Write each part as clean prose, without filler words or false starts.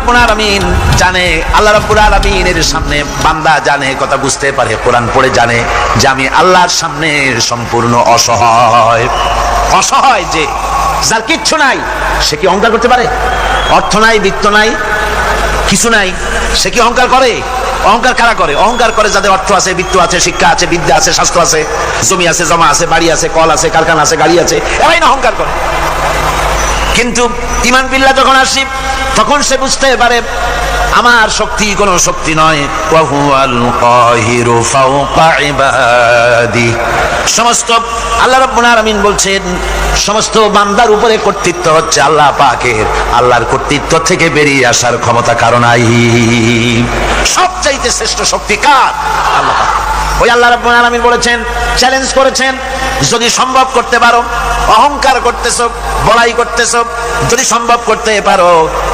রাব্বুল আলামিন জানে, আল্লাহ রাব্বুল আলামিনের সামনে বান্দা জানে, কথা বুঝতে পারে, কোরআন পড়ে জানে যে আমি আল্লাহর সামনে সম্পূর্ণ অসহায়। অসহায় যে যার কিচ্ছু নাই সে কি অহংকার করতে পারে? অর্থ নাই, বিত্ত নাই, কিছু নাই, সে কি অহংকার করে? অহংকার কারা করে? অহংকার করে যাদের অর্থ আছে, বিত্ত আছে, শিক্ষা আছে, বিদ্যা আছে, স্বাস্থ্য আছে, জমি আছে, জমা আছে, বাড়ি আছে, কল আছে, কারখানা আছে, গাড়ি আছে, এরাই না অহংকার করে। কিন্তু ঈমান বিল্লাহ যখন আসি তখন সে বুঝতে পারে আমার শক্তি কোনো শক্তি নয়। ওয়া হুয়াল কাহিরু ফাওকা ইবাদি। সমস্ত আল্লাহ রাব্বুল আলামিন বলছেন সমস্ত বান্দার উপরে কর্তৃত্ব হচ্ছে আল্লাহ পাকের। আল্লাহর কর্তৃত্ব থেকে বেরিয়ে আসার ক্ষমতা কারো নাই। সবচাইতে শ্রেষ্ঠ শক্তি কার? আল্লাহ পাক। ওই আল্লাহ রাব্বুল আলামিন বলেছেন, চ্যালেঞ্জ করেছেন, যদি সম্ভব করতে পারো, অহংকার করতেছো, বড়াই করতেছো, যদি সম্ভব করতে পারো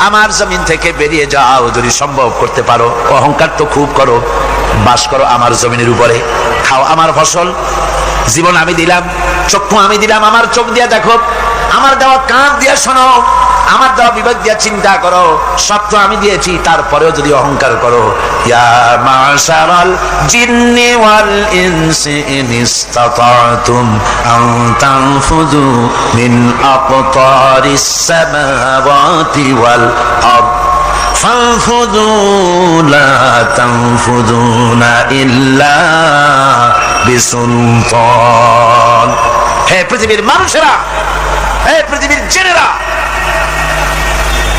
আমার জমিন থেকে বেরিয়ে যাও। যদি সম্ভব করতে পারো, অহংকার তো খুব করো, বাস করো আমার জমিনের উপরে, খাও আমার ফসল, জীবন আমি দিলাম, চক্ষু আমি দিলাম, আমার চোখ দিয়া দেখো, আমার দেওয়া কান দিয়া শোনো, আমার দেওয়া বিবেক দিয়া চিন্তা করো, সব তো আমি দিয়েছি, তারপরেও যদি অহংকার করো। ইয়া মাশারাল জিন্নি ওয়াল ইনসি ইন ইসতাতাতুম আন তানফুযু মিন আকতারিস সামাওয়াতি ওয়াল আরদ ফানফুযু লা তানফুযুনা ইল্লা বিসুলতান। হে পৃথিবীর মানুষেরা, হে পৃথিবীর জিনেরা,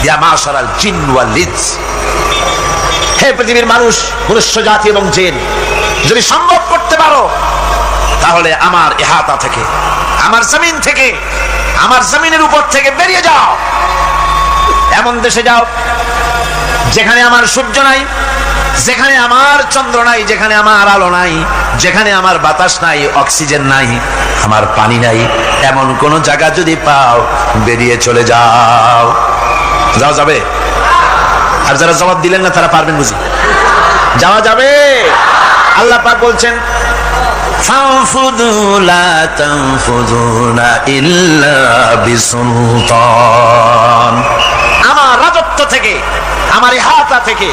ইয়া মাশারাল জিন ওয়াল ইনস, হে পৃথিবীর মানুষ, মনুষ্য জাতি এবং জিন, যদি সম্ভব করতে পারো তাহলে আমার ইহাতা থেকে, আমার জমিন থেকে, আমার জমিনের উপর থেকে বেরিয়ে যাও। এমন দেশে যাও যেখানে আমার সূর্য নাই, যেখানে আমার চন্দ্র নাই, যেখানে আমার আলো নাই, যেখানে আমার বাতাস নাই, অক্সিজেন নাই, আমার পানি নাই, এমন কোন জায়গা যদি পাও বেরিয়ে চলে যাও। যাওয়া যাবে? আর যারা জবাব দিলেন না তারা পারবেন বুঝি? যাওয়া যাবে? আল্লাহ পাক বলছেন ফানফুযু লা তানফুযুনা ইল্লা বিসুলতান। আমার রাজত্ব থেকে, আমার ইহাতা থেকে,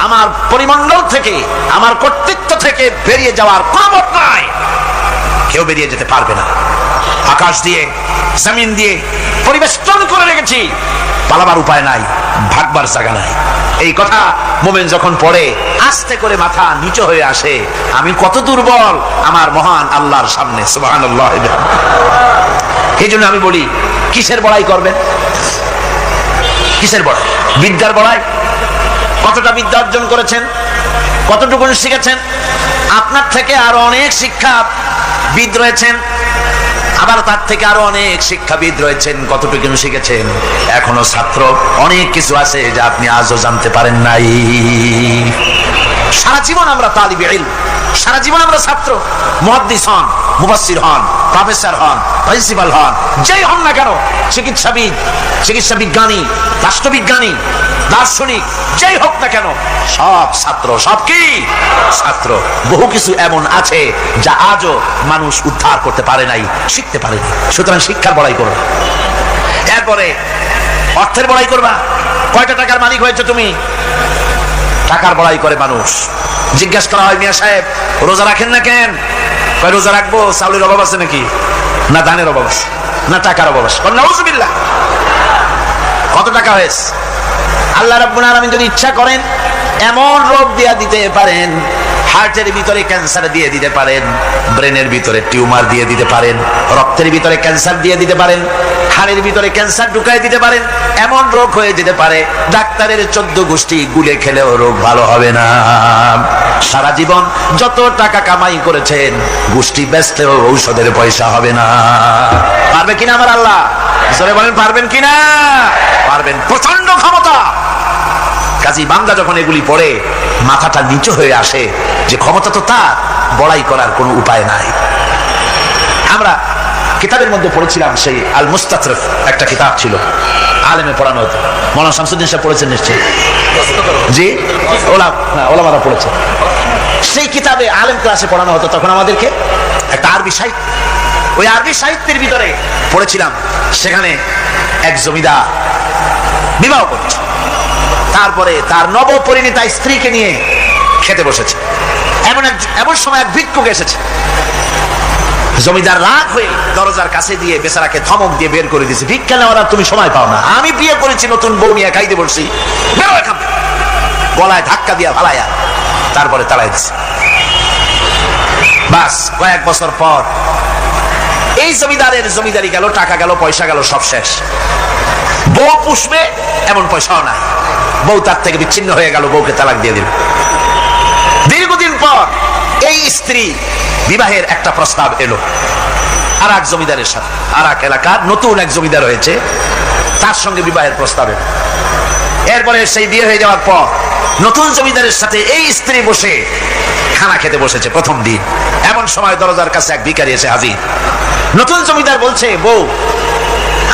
আমার পরিমণ্ডল থেকে, আমার কর্তৃত্ব থেকে বেরিয়ে যাওয়ার কোনো পথ নাই। কেউ বেরিয়ে যেতে পারবে না। আকাশ দিয়ে, জমিন দিয়ে পরিবেষ্টন করে রেখেছি, পালাবার উপায় নাই, ভাগবার জায়গা নাই। এই কথা মুমিন যখন পড়ে আস্তে করে মাথা নিচু হয়ে আসে, আমি কত দুর্বল আমার মহান আল্লাহর সামনে। সুবহানাল্লাহ। এই জন্য আমি বলি, কিসের বড়াই করবেন? কিসের বড়াই? বিদ্যার বড়াই। কতটা বিদ্যা অর্জন করেছেন? কতটুকু শিখেছেন? আপনার থেকে আরো অনেক শিক্ষাবিদ রয়েছেন, আবার তার থেকে আরো অনেক শিক্ষাবিদ রয়েছেন, কতটুকু শিখেছেন? এখনো ছাত্র, অনেক কিছু আছে যা আপনি আজও জানতে পারেন নাই। সারা জীবন আমরা তালিবে ইলম, সারা জীবন আমরা ছাত্র। মুহাদ্দিস হন, মুফাসসির হন, প্রফেসর হন, প্রিন্সিপাল হন, যেই হন না কেন, চিকিৎসাবিদ, চিকিৎসা বিজ্ঞানী, রাষ্ট্রবিজ্ঞানী, দার্শনিক, যেই হোক না কেন, সব ছাত্র। সব কি? ছাত্র। বহু কিছু এমন আছে যা আজও মানুষ উদ্ধার করতে পারে নাই, শিখতে পারেনি। সুতরাং শিক্ষার বড়াই করো। এরপরে অর্থের বড়াই করবা। কয়টা টাকার মালিক হয়েছে তুমি? টাকার বড়াই করে মানুষ। জিজ্ঞাসা করা হয়, মিয়া সাহেব রোজা রাখেন না কেন? কয় রোজা রাখবো, চাউলের অভাব আছে নাকি? না ধানের অভাব আছে, না টাকার অভাব আছে। নাউজুবিল্লাহ। কত টাকা হয়েছে? আল্লাহ রাব্বুল আলামিন যদি ইচ্ছা করেন এমন রোগ দিয়া দিতে পারেন, হার্টের ভিতরে ক্যান্সার দিয়ে দিতে পারেন, ব্রেনের ভিতরে টিউমার দিয়ে দিতে পারেন, রক্তের ভিতরে ক্যান্সার দিয়ে দিতে পারেন, হাড়ের ভিতরে ক্যান্সার ঢুকাই দিতে পারেন। এমন রোগ হয়ে যেতে পারে ডাক্তারের 14 গোষ্ঠী গুলে খেলেও রোগ ভালো হবে না। সারা জীবন যত টাকা কামাই করেছেন, গোষ্ঠী বেচলেও ঔষধের পয়সা হবে না। পারবে কিনা আমার আল্লাহ? জোরে বলেন, পারবেন কিনা? পারবেন। প্রচন্ড ক্ষমতা। কাজী বান্দা যখন এগুলি পড়ে মাথাটা নিচু হয়ে আসে যে ক্ষমতা তো তার, বড়াই করার কোনো উপায় নাই। আমরা কিতাবের মধ্যে পড়েছিলাম, সেই আল মুস্তাতরফ একটা কিতাব ছিল, আলেমে পড়ানো হতো। মৌলানা শামসুদ্দিন সাহেব পড়েছেন নিশ্চয়ই? জি, ওলামারা পড়েছে। সেই কিতাবে আলেম ক্লাসে পড়ানো হতো তখন আমাদেরকে একটা আরবি সাহিত্য। ওই আরবি সাহিত্যের ভিতরে পড়েছিলাম, সেখানে এক জমিদার বিবাহ করছে, তারপরে তার নবপরিণীতা স্ত্রীকে নিয়ে খেতে বসেছে। এমন সময় এক ভিক্ষুক এসেছে। জমিদার রাগ হয়ে দরজার কাছে দিয়ে বেচারাকে ধমক দিয়ে বের করে দিয়েছে, ভিক্ষা নেওয়ার আর তুমি সময় পাও না, আমি বিয়ে করেছি, নতুন বউ নিয়ে খাইতে বলছি, গলায় ধাক্কা দিয়া ফালাইয়া তারপরে তাড়াই দিছে। বাস কয়েক বছর পর এই জমিদারের জমিদারি গেল, টাকা গেল, পয়সা গেল, সব শেষ। বউ পুষবে এমন পয়সাও নাই, বউ তার থেকে বিচ্ছিন্ন হয়ে গেল, বউকে তালাক দিয়ে দিল। দীর্ঘদিন পর এই স্ত্রী বিবাহের একটা প্রস্তাব এলো আর এক জমিদারের সাথে, আর এক এলাকার নতুন এক জমিদার হয়েছে, তার সঙ্গে বিবাহের প্রস্তাব এলো। এরপরে সেই বিয়ে হয়ে যাওয়ার পর নতুন জমিদারের সাথে এই স্ত্রী বসে খানা খেতে বসেছে প্রথম দিন। এমন সময় দরজার কাছে এক ভিখারি এসে হাজির। নতুন জমিদার বলছে, বউ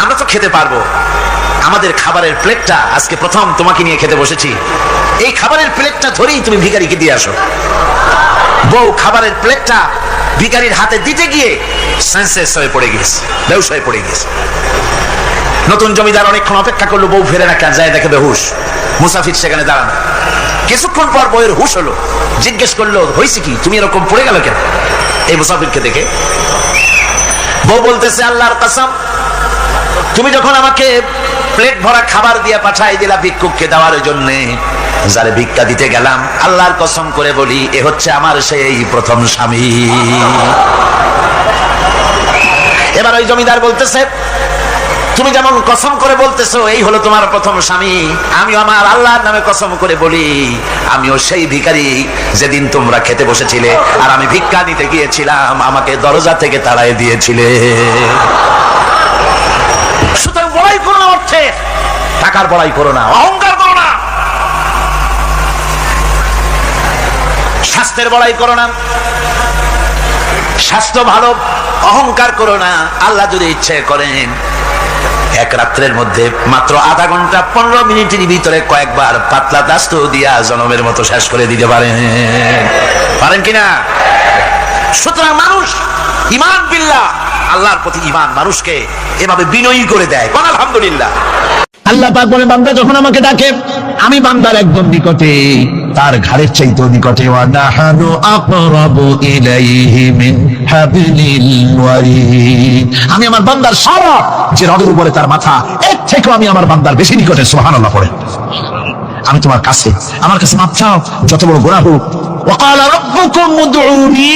আমরা তো খেতে পারবো, আমাদের খাবারের প্লেটটা আজকে প্রথম তোমাকে নিয়ে খেতে বসেছি, এই খাবারের প্লেটটা ধরেই তুমি ভিখারিকে দিয়ে আসো। বউ খাবারের প্লেটটা ভিখারির হাতে দিতে গিয়ে সেন্সলেস হয়ে পড়ে গিয়েছে, বেহুশ হয়ে পড়ে গিয়েছে। নতুন জমিদার অনেকক্ষণ অপেক্ষা করলো, বউ ফেরে না কেন, যায় দেখে বেহুশ। মুসাফির সেখানে দাঁড়ানো। কিছুক্ষণ পর বউয়ের হুশ হলো, জিজ্ঞেস করলো, হয়েছে কি, তুমি এরকম পড়ে গেল কেন? এই মুসাফিরকে দেখে বউ বলতেছে, আল্লাহর কসম, তুমি যখন আমাকে প্লেট ভরা খাবার দিয়ে পাঠাই দিলা ভিক্ষুককে দেওয়ার জন্য, যারে ভিক্ষা দিতে গেলাম, আল্লাহর কসম করে বলি, এ হচ্ছে আমার সেই প্রথম স্বামী। এবার ওই জমিদার বলতেছে, তুমি যেমন কসম করে বলতেছো এই হলো তোমার প্রথম স্বামী, আমি আমার আল্লাহর নামে কসম করে বলি, আমিও সেই ভিখারি যেদিন তোমরা খেতে বসেছিলে আর আমি ভিক্ষা নিতে গিয়েছিলাম, আমাকে দরজা থেকে তাড়াই দিয়েছিলে। সুতরাং বড়াই করো না, অর্থে টাকার বড়াই করো না, অহংকার করো না, স্বাস্থ্যের বড়াই করো না, স্বাস্থ্য ভালো, অহংকার করো না। আল্লাহ যদি ইচ্ছে করেন এক রাত্রের মধ্যে মাত্র আধা ঘন্টা 15 মিনিটের ভিতরে কয়েকবার পাতলা দাস্ত দিয়া জনমের মতো শেষ করে দিতে পারেন কিনা? সুতরাং মানুষ ঈমান বিল্লাহ, আল্লাহর প্রতি ঈমান মানুষকে এভাবে বিনয়ী করে দেয়। আলহামদুলিল্লাহ। আল্লাহ পাক বলে, বান্দা যখন আমাকে ডাকে, আমি বান্দার একদম নিকটে, তার ঘাড়ের চাইতে নিকটে। ওয়া নাহানু আকরাবু ইলাইহি মিন হাবলিল ওয়ারিদ। আমি আমার বান্দার সারা যে রগের উপরে তার মাথা, এর থেকেও আমি আমার বান্দার বেশি নিকটে। সুবহানাল্লাহ পড়ে। আমি তোমার কাছে, আমার কাছে মাপ চাও, যত বড় গুনাহ হোক। ওয়াকালা রাব্বুকুম উদউনি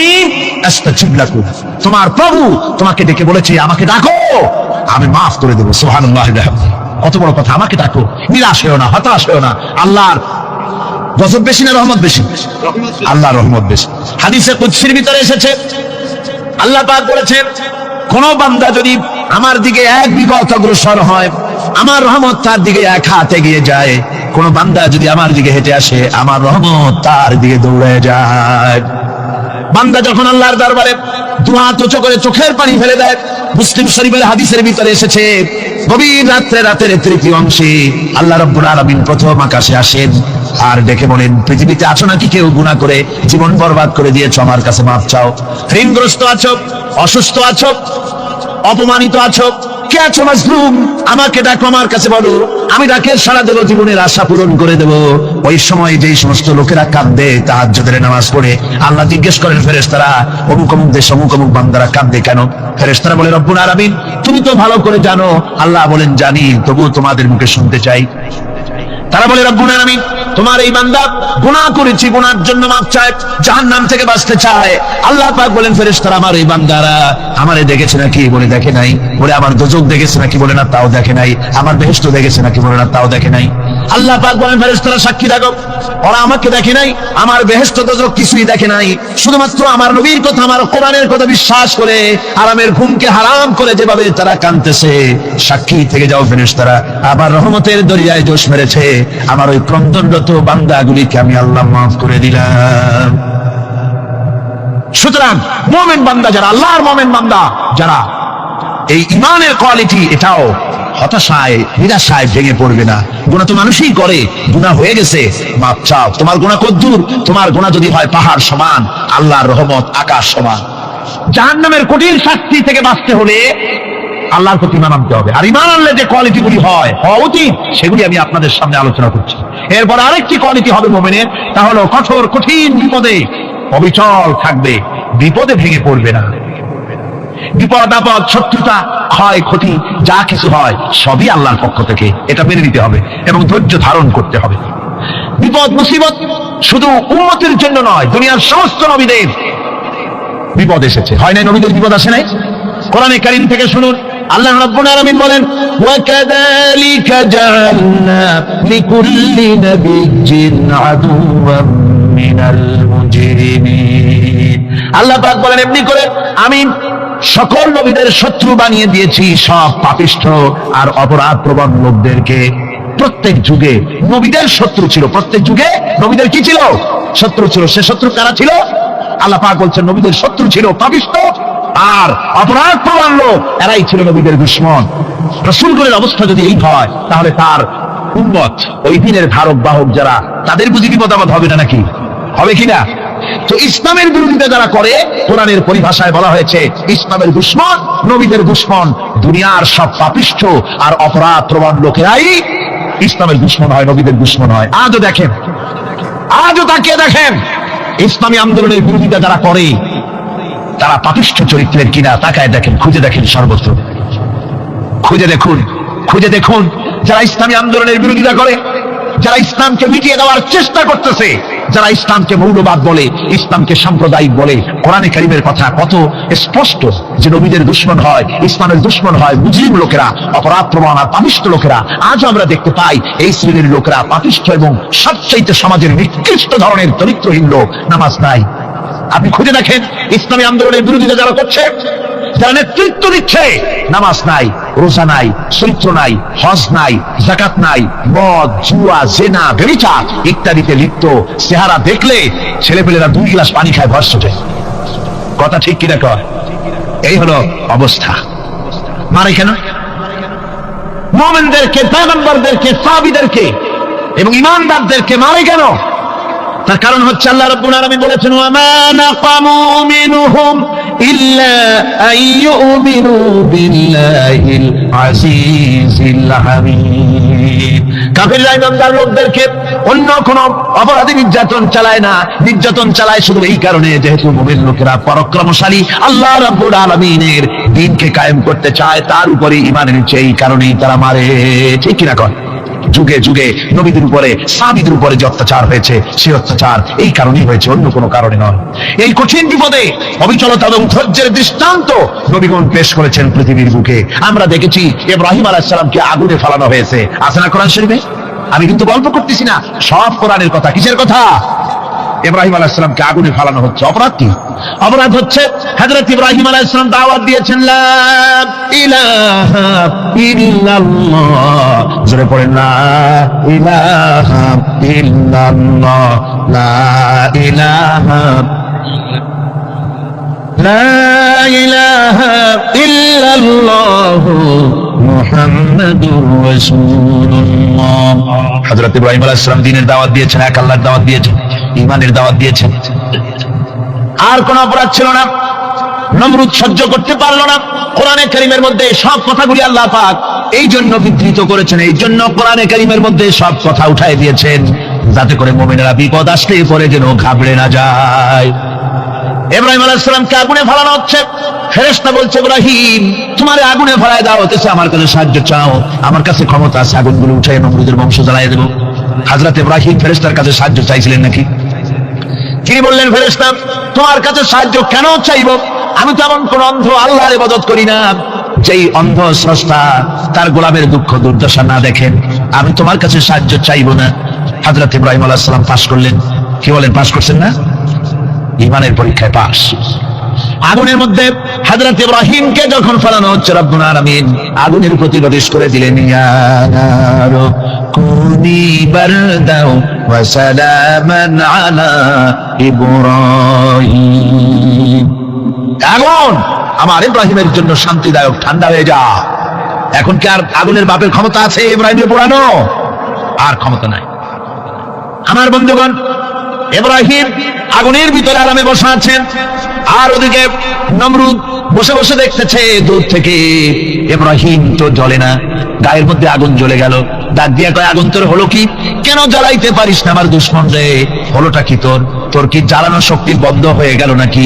আস্তাজিব লাকুম। তোমার প্রভু তোমাকে ডেকে বলেছে, আমাকে ডাকো, আমি মাফ করে দেব। সুবহানাল্লাহ। কত বড় কথা, আমাকে ডাকো, নিরাশ হয়েও না, হতাশ হয়েও না। আল্লাহর গজব বেশি না রহমত বেশি? আল্লাহর রহমত বেশি। হাদিসে কুদসির ভিতরে এসেছে, আল্লাহ পাক বলেছেন, কোন বান্দা যদি আমার দিকে এক বিগত অগ্রসর হয়, আমার রহমত তার দিকে এক হাত এগিয়ে যায়। কোন বান্দা যদি আমার দিকে হেঁটে আসে, আমার রহমত তার দিকে দৌড়ে যায়। বান্দা যখন আল্লাহর দরবারে দুহাত উঁচু করে চোখের পানি ফেলে দেয়, মুসলিম শরীফের হাদিসের ভিতরে এসেছে, গভীর রাতের তৃতীয় অংশে আল্লাহ রাব্বুল আলামিন প্রথম আকাশে আসেন আর ডেকে বলেন, পৃথিবীতে আছো নাকি কেউ গুনাহ করে জীবন বরবাদ করে দিয়েছো, আমার কাছে মাফ চাও। ঋণগ্রস্ত আছো, অসুস্থ আছো, অপমানিত আছো, কে আছো মাজলুম, আমাকে ডাকো, আমার কাছে বলো, আমি ডাকের সাড়া দেব, জীবনের আশা পূরণ করে দেব। ওই সময় যেই সমস্ত লোকেরা কাঁদে তাহাজ্জুদের নামাজ পড়ে, আল্লাহ জিজ্ঞেস করেন ফেরেশতারা, অমুক অমুক দেশ অমুক অমুক বান্দারা কাঁদে কেন? ফেরেশতারা বলে, রব্বুল আলামিন তুমি তো ভালো করে জানো। আল্লাহ বলেন, জানি, তবুও তোমাদের মুখে শুনতে চাই। তারা বলে, রব্বুল আলামিন তোমার এই বান্দা গুনাহ করেছে, গুনার জন্য মাফ চায়, জাহান্নাম থেকে বাঁচতে চায়। আল্লাহ পাক বলেন, ফেরেশতারা আমার এই বান্দারা আমারে দেখেছে নাকি? বলে, দেখে নাই। বলে, আমার দোজখ দেখেছে নাকি? বলে, না, তাও দেখে নাই। আমার বেহেশত দেখেছে নাকি? বলে, না, তাও দেখে নাই। আল্লাহ পাক বলেন, ফেরেশতারা সাক্ষী রাখো, ওরা আমাকে দেখে নাই, আমার বেহেশত দোজখ কিছুই দেখে নাই, শুধুমাত্র আমার নবীর কথা, আমার কোরআনের কথা বিশ্বাস করে আরামের ঘুমকে হারাম করে যেভাবে তারা কাঁদতেছে, সাক্ষী থেকে যাও ফেরেশতারা, আবার রহমতের দরিয়ায় জোশ মেরেছে আমার ওই ক্রন্দনরত বান্দাগুলিকে আমি আল্লাহ মাফ করে দিলাম। সুতরাং মুমিন বান্দা যারা, আল্লাহর মুমিন বান্দা যারা, এই ঈমানের কোয়ালিটি, এটাও হতাশায় নিরাশায় ভেঙে পড়বে না। গুনাহ তো মানুষই করে, গুনাহ হয়ে গেছে, মাপ চাও। তোমার গুনাহ কদ্দূর? তোমার গুনাহ যদি হয় পাহাড় সমান, আল্লাহর রহমত আকাশ সমান। জাহান্নামের কঠিন শাস্তি থেকে বাঁচতে হলে আল্লাহর প্রতি ঈমান আনতে হবে। আর ঈমান আনলে যে কোয়ালিটিগুলি হওয়া উচিত, সেগুলি আমি আপনাদের সামনে আলোচনা করছি। এরপর আরেকটি কোয়ালিটি হবে মুমিনের, তা হলো কঠোর কঠিন বিপদে অবিচল থাকবে, বিপদে ভেঙে পড়বে না। বিপদ আপদ শত্রুতা ক্ষয় ক্ষতি যা কিছু হয় সবই আল্লাহর পক্ষ থেকে, এটা মেনে নিতে হবে এবং ধৈর্য ধারণ করতে হবে। বিপদ মুসিবত শুধু উম্মতের জন্য নয়, দুনিয়ার সমস্ত নবীদের বিপদ এসেছে, হয় নাই? নবীদের বিপদ আসে নাই? কোরআনে কারীম থেকে শুনুন, আল্লাহ রাব্বুল আলামিন বলেন, ওয়া কাযালিকা জাআলনা লিকুল্লি নাবিয়্যিন আদুওয়াম মিনাল মুজরিমিন। আল্লাহ পাক বলেন, এমনি করে আমি সকল নবীদের শত্রু বানিয়ে দিয়েছি, সব পাপিষ্ঠ আর অপরাধ প্রবণ লোকদেরকে। প্রত্যেক যুগে নবীদের শত্রু ছিল, প্রত্যেক যুগে নবীদের কি ছিল? শত্রু ছিল। সে শত্রু কারা ছিল? আল্লাহ পাক বলছেন নবীদের শত্রু ছিল পাপিষ্ঠ আর অপরাধ প্রবণ লোক, এরাই ছিল নবীদের দুশমন। রাসূলগণের অবস্থা যদি এই হয়, তাহলে তার উম্মত, ওই দিনের ধারক বাহক যারা, তাদের বুঝি বিপদ আপদ হবে না নাকি? হবে কিনা? তো ইসলামের বিরোধিতা যারা করে, কোরআনের পরিভাষায় বলা হয়েছে ইসলামের দুশমন, নবীদের দুশমন। দুনিয়ার সব পাপিষ্ঠ আর অপরাধ প্রবণ লোকেরাই ইসলামের দুশমন হয়, নবীদের দুশমন হয়। আজও দেখেন, আজও তাকিয়ে দেখেন, ইসলামী আন্দোলনের বিরোধিতা যারা করে তারা পাপিষ্ঠ চরিত্রের কিনা তাকায় দেখেন, খুঁজে দেখেন, সর্বত্র খুঁজে দেখুন, খুঁজে দেখুন। যারা ইসলামী আন্দোলনের বিরোধিতা করে, যারা ইসলামকে মিটিয়ে দেওয়ার চেষ্টা করতেছে, যারা ইসলামকে মৌলবাদ বলে, ইসলামকে সাম্প্রদায়িক বলে, কোরআনে কারীমের কথা কত স্পষ্ট যে নবীদের দুশমন হয়, ইসলামের দুশমন হয় মুজরিম লোকেরা, অপরাধ প্রবণ আর পাপিষ্ঠ লোকেরা। আজও আমরা দেখতে পাই এই শ্রেণীর লোকেরা পাপিষ্ঠ এবং সবচাইতে সমাজের নিকৃষ্ট ধরনের চরিত্রহীন লোক। নামাজ নাই, আপনি খুঁজে দেখেন ইসলামী আন্দোলনের বিরোধিতা যারা করছে, যারা নেতৃত্ব দিচ্ছে, নামাজ নাই, রোজা নাই, চরিত্র নাই, হজ নাই, যাকাত নাই, মদ, জুয়া, জেনা, ব্যভিচার ইত্যাদিতে লিপ্ত। চেহারা দেখলে ছেলেপেলেরা 2 গ্লাস পানি খায়, ভস্য যায়। কথা ঠিক কিনা কয়? এই হলো অবস্থা। মারে কেন? মুমিনদেরকে, পয়গম্বরদেরকে, সাহাবীদেরকে এবং ঈমানদারদেরকে মারে কেন? তার কারণ হচ্ছে আল্লাহ রাব্বুল আলামিন বলেছেন, ওয়া মা নাকামু মিনহুম ইল্লা আইয়ুমিনু বিল্লাহিল আজিজিল হামিদ। কাফিররা ঈমানদার লোকদেরকে অন্য কোন অপরাধী নির্যাতন চালায় না, নির্যাতন চালায় শুধু এই কারণে যেহেতু মুমিন লোকেরা পরাক্রমশালী, আল্লাহ রাব্বুল আলামিনের দ্বীনকে কায়েম করতে চায়, তার উপরে ঈমান এনেছে, এই কারণেই তারা মারে। ঠিক কিনা কয়? যুগে যুগে নবীদের উপরে, সাহাবীদের উপরে যে অত্যাচার হয়েছে, সেই অত্যাচার এই কারণেই হয়েছে, অন্য কোনো কারণে নয়। এই কঠিন বিপদে অবিচলতা এবং ধৈর্যের দৃষ্টান্ত নবীগণ পেশ করেছেন পৃথিবীর বুকে। আমরা দেখেছি ইব্রাহিম আলাইহিস সালামকে আগুনে ফেলানো হয়েছে, আছে না কোরআন শরীফে? আমি কিন্তু গল্প করতেছি না, সব কোরআনের কথা। কিসের কথা? ইব্রাহিম আলাইহিস সালামকে আগুনে ফেলানো হচ্ছে। অপরাধ কি? অপরাধ হচ্ছে হযরত ইব্রাহিম আলাইহিস সালাম দাওয়াত দিয়েছেন লা ইলাহা ইল্লাল্লাহ। জোরে পড়েন, লা ইলাহা ইল্লাল্লাহ, লা ইলাহা, লা ইলাহা ইল্লাল্লাহ মুহাম্মাদুর রাসূলুল্লাহ। হযরত ইব্রাহিম আলাইহিস সালাম দ্বীনের দাওয়াত দিয়েছেন, এক আল্লাহর দাওয়াত দিয়েছেন, ঈমানের দাওয়াত দিয়েছেন। আর কোন অপরাধ ছিল না। নমরুদ সহ্য করতে পারলো না। কোরআনে কারীমের মধ্যে সব কথাগুলি আল্লাহ পাক এই জন্য বিধৃত করেছেন, এই জন্য কোরআনে কারীমের মধ্যে সব কথা উঠায় দিয়েছেন, যাতে করে মুমিনেরা বিপদ আসলে পরে যেন ঘাবড়ে না যায়। ইব্রাহিম আলাইহিস সালামকে আগুনে ফেলানো হচ্ছে। ফেরেশতা বলছে, ইব্রাহিম তোমারে আগুনে ফেলায় দেওয়া হতেছে, আমার কাছে সাহায্য চাও, আমার কাছে ক্ষমতা আছে, আগুনগুলো উঠায় নমরুদের বংশ জ্বালিয়ে দেব। হযরত ইব্রাহিম ফেরেশতার কাছে সাহায্য চাইছিলেন নাকি? তিনি বললেন, ফেরেশতা তোমার কাছে সাহায্য কেন চাইব? আমি তো এমন কোন অন্ধ আল্লাহর ইবাদত করি না যেই অন্ধ স্রষ্টা তার গোলামের দুঃখ দুর্দশা না দেখেন। আমি তোমার কাছে সাহায্য চাইব না। হযরত ইব্রাহিম আলাইহিস সালাম পাশ করলেন। কি বলেন, পাশ করছেন না? ঈমানের পরীক্ষায় পাশ। আগুনের মধ্যে হযরত ইব্রাহিমকে যখন ফেলানো হচ্ছে, রব্বুল আলামিন আগুনের প্রতি নির্দেশ করে দিলেন, ইয়া নারু কুনি বারদাও ওয়া সালামান আলা ইব্রাহিম। আগুন আমার ইব্রাহিমের জন্য শান্তিদায়ক, ঠান্ডা হয়ে যা। এখন কি আর আগুনের বাপের ক্ষমতা আছে ইব্রাহিমকে পোড়ানো? আর ক্ষমতা নাই। আমার বন্ধুগণ, ইব্রাহিম আগুনের ভিতরে আরামে বসে আছেন, আর ওদিকে নমরুদ বসে বসে দেখতেছে দূর থেকে ইব্রাহিম তো জ্বলে না, গায়ের মধ্যে আগুন জ্বলে গেল। ডাক দিয়া কয়, আগুন তোর হলো কি? কেন জ্বালাইতে পারিস না আমার দুশমন রে? হলোটা কি তোর? তোর কি জ্বালানোর শক্তি বন্ধ হয়ে গেল নাকি?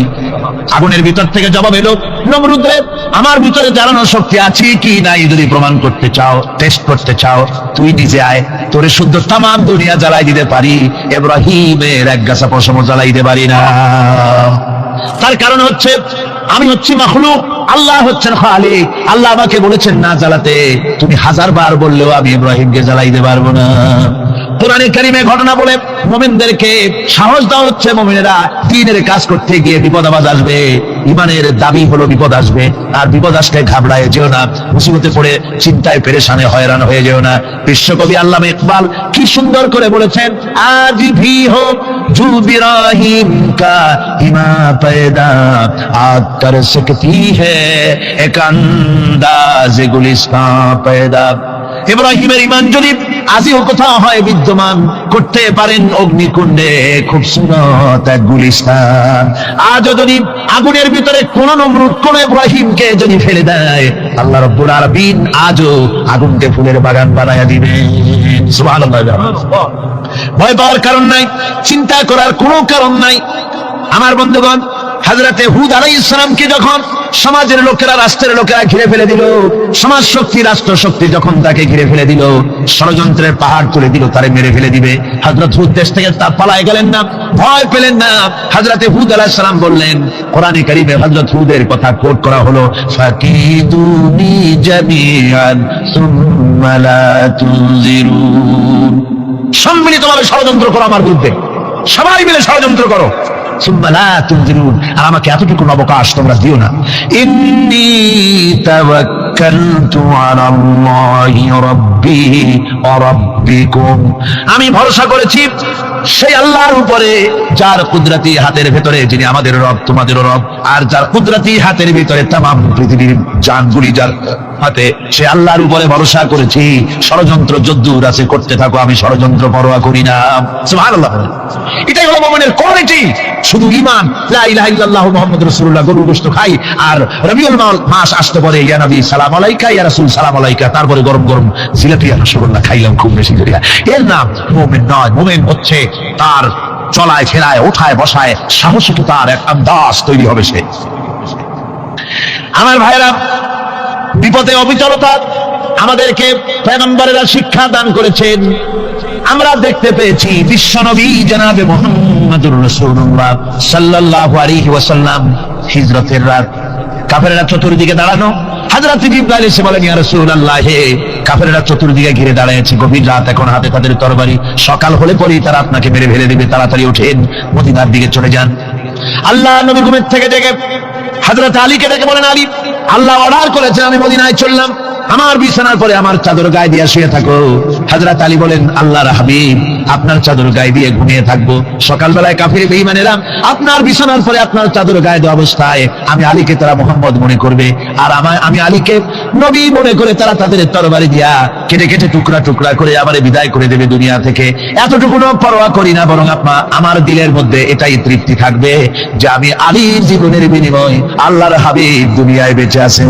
আগুনের ভিতর থেকে জবাব এলো, নমরুদ রে, আমার ভিতরে জ্বালানোর শক্তি আছে কি নাই যদি প্রমাণ করতে চাও, টেস্ট করতে চাও, তুই নিজে আয়, তোরে শুদ্ধ তামাম দুনিয়া জ্বালাই দিতে পারি, ইব্রাহিমের এক গাছা পশম জ্বালাই দিতে পারি না। তার কারণ হচ্ছে আমি হচ্ছি মাখলুক, আল্লাহ হচ্ছেন খালিক। আল্লাহ আমাকে বলেছেন না জ্বালাতে, তুমি 1000 বার বললেও আমি ইব্রাহিমকে জ্বালাইতে পারবো না। কোরআনে কারিমে ঘটনা বলে মুমিনদেরকে সাহস দেওয়া হচ্ছে, মুমিনেরা দ্বীনের কাজ করতে গিয়ে বিপদ আবাজ আসবে, ইমানের দাবি হলো বিপদ আসবে, আর বিপদ আসলে ঘাবড়ায় যেও না, মুসিবতে পড়ে চিন্তায় পেরেশানে হয়রান হয়ে যেও না। বিশ্বকবি আল্লামা ইকবাল কি সুন্দর করে বলেছেন, আজ ভি হো জু বিরাহিম কা ইমা पैदा आग कर सकती है एक अंदाज गुलिस्तां पैदा। ইব্রাহিমের ঈমান যদি আজিও কোথাও হয় বিদ্যমান, করতে পারেন অগ্নিকুণ্ডে খুবসুরত এক গুলিস্তান। আজও যদি আগুনের ভিতরে কোন নমরুদ কোন ইব্রাহিমকে যদি ফেলে দেয়, আল্লাহ রাব্বুল আলামিন আজও আগুনকে ফুলের বাগান বানায়া দিবেন। সুবহানাল্লাহ। ভয় পাওয়ার কারণ নাই, চিন্তা করার কোনো কারণ নাই। আমার বন্ধুগণ, হযরতে হুদ আলাইহিস সালামকে যখন সমাজের লোকেরা, রাষ্ট্রের লোকেরা ঘিরে ফেলে দিল, সমাজ শক্তি, রাষ্ট্র শক্তি যখন তাকে ঘিরে ফেলে দিল, ষড়যন্ত্রের পাহাড় তুলে দিল, তারে মেরে ফেলে দিবে, হযরত হুদ দেশ থেকে তা পালায় গেলেন না, ভয় পেলেন না। হযরতে হুদ আলাইহিস সালাম বললেন, কোরআনে কারীমে হযরত হুদের কথা কোট করা হলো, ফাকিদুনি জামিআন সুম্মা লা তুনজিরুন। সম্মিলিতভাবে ষড়যন্ত্র করো আমার বিরুদ্ধে, সবাই মিলে ষড়যন্ত্র করো, সুম্মা লা তুনজিরুন, আর আমাকে এতটুকু অবকাশ তোমরা দিও না। ইন্নী তাওয়াক্কালতু আলাল্লাহি রাব্বি ওয়া রাব্বিকুম, আমি ভরসা করেছি সেই আল্লাহর উপরে যার কুদরতি হাতের ভেতরে, যিনি আমাদের রব তোমাদেরও রব, আর যার কুদরতি হাতের ভিতরে তামাম পৃথিবীর জানগুলি যার হাতে, সে আল্লাহর উপরে ভরসা করেছি। ষড়যন্ত্র যদ্দূর আছে করতে থাকো, আমি ষড়যন্ত্র পরোয়া করি না। সুবহানাল্লাহ। এটাই হলো মুমিনের কোয়ালিটি। শুধু ঈমান, লা ইলাহা ইল্লাল্লাহ মুহাম্মাদুর রাসূলুল্লাহ, গরুর গোশত খাই, আর রবিউল মাস আসতে পরে ইয়া নবী সালাম আলাইকা, ইয়া রাসূল সালাম আলাইকা, তারপরে গরম গরম জিলাপি আর রসগোল্লা খাইলাম খুব বেশি করিয়া, এর নাম মুমিন নয়। মুমিন হচ্ছে তার চলায় ফেরায় ওঠায় বসায় সাহসিকতার এক আন্দাজ তৈরি হবে সে। আমার ভাইরা, বিপদে অবিচলতা আমাদেরকে পয়গম্বরেরা শিক্ষা দান করেছেন। আমরা দেখতে পেয়েছি বিশ্বনবী জনাবে মুহাম্মদুর রাসূলুল্লাহ সাল্লাল্লাহু আলাইহি ওয়াসাল্লাম হিজরতের রাত, কাফেররা চতুর্দিকে দাঁড়ানো, হযরত জিবরাইল এসে বলেন, ইয়া রাসূলুল্লাহ, কাফেররা চতুর্দিকে ঘিরে দাঁড়িয়েছে, গভীর রাত, এখন হাতে তাদের তরবারি, সকাল হলে পরেই তারা আপনাকে মেরে ফেলে দেবে, তাড়াতাড়ি ওঠেন, মদিনার দিকে চলে যান। আল্লাহ নবী ঘুমের থেকে জেগে হযরত আলীকে ডেকে বলেন, আলী, আল্লাহ অর্ডার করেছেন আমি মদিনায় চললাম, আমার বিছানার পরে আমার চাদর গায়ে দিয়ে শুয়ে থাকো। হযরত আলী বলেন, আল্লাহর হাবিব, আপনার চাদর গায়ে দিয়ে ঘুমিয়ে থাকবো, সকালবেলায় কাফির বেঈমানেরা আপনার বিছানার পরে আপনার চাদর গায়ে দেওয়া অবস্থায় আমি আলীকে তারা মুহাম্মদ মনে করবে, আর আমি আলীকে নবী মনে করে তারা তাদের তরবারি দিয়া কেটে কেটে টুকরা টুকরা করে আমারে বিদায় করে দেবে দুনিয়া থেকে। এতটুকু পরোয়া করি না, বরং আমার দিলের মধ্যে এটাই তৃপ্তি থাকবে যে আমি আলীর জীবনের বিনিময় আল্লাহর হাবিব দুনিয়ায় বেঁচে আছেন।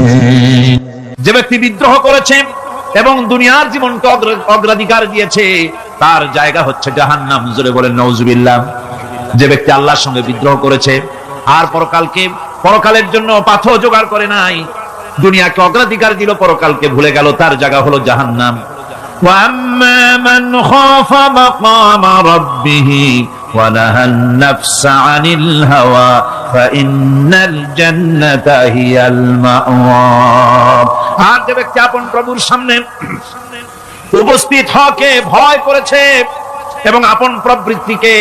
যে ব্যক্তি বিদ্রোহ করেছে এবং দুনিয়ার জীবনকে অগ্রাধিকার দিয়েছে, তার জায়গা হচ্ছে জাহান্নাম। জোরে বলেন নাউজুবিল্লাহ। যে ব্যক্তি আল্লাহর সঙ্গে বিদ্রোহ করেছে আর পরকালের জন্য পাথর জোগাড় করে নাই, দুনিয়াকে অগ্রাধিকার দিল, পরকালকে ভুলে গেল, তার জায়গা হলো জাহান্নাম। وَأَمَّا مَنْ خَافَ مَقَامَ رَبِّهِ وَنَهَى النَّفْسَ عَنِ الْهَوَى فَإِنَّ الْجَنَّةَ هِيَ الْمَأْوَى। আর যে ব্যক্তি আপন প্রভুর সামনে উপস্থিত হকে ভয় করেছে এবং আপন প্রবৃত্তিকে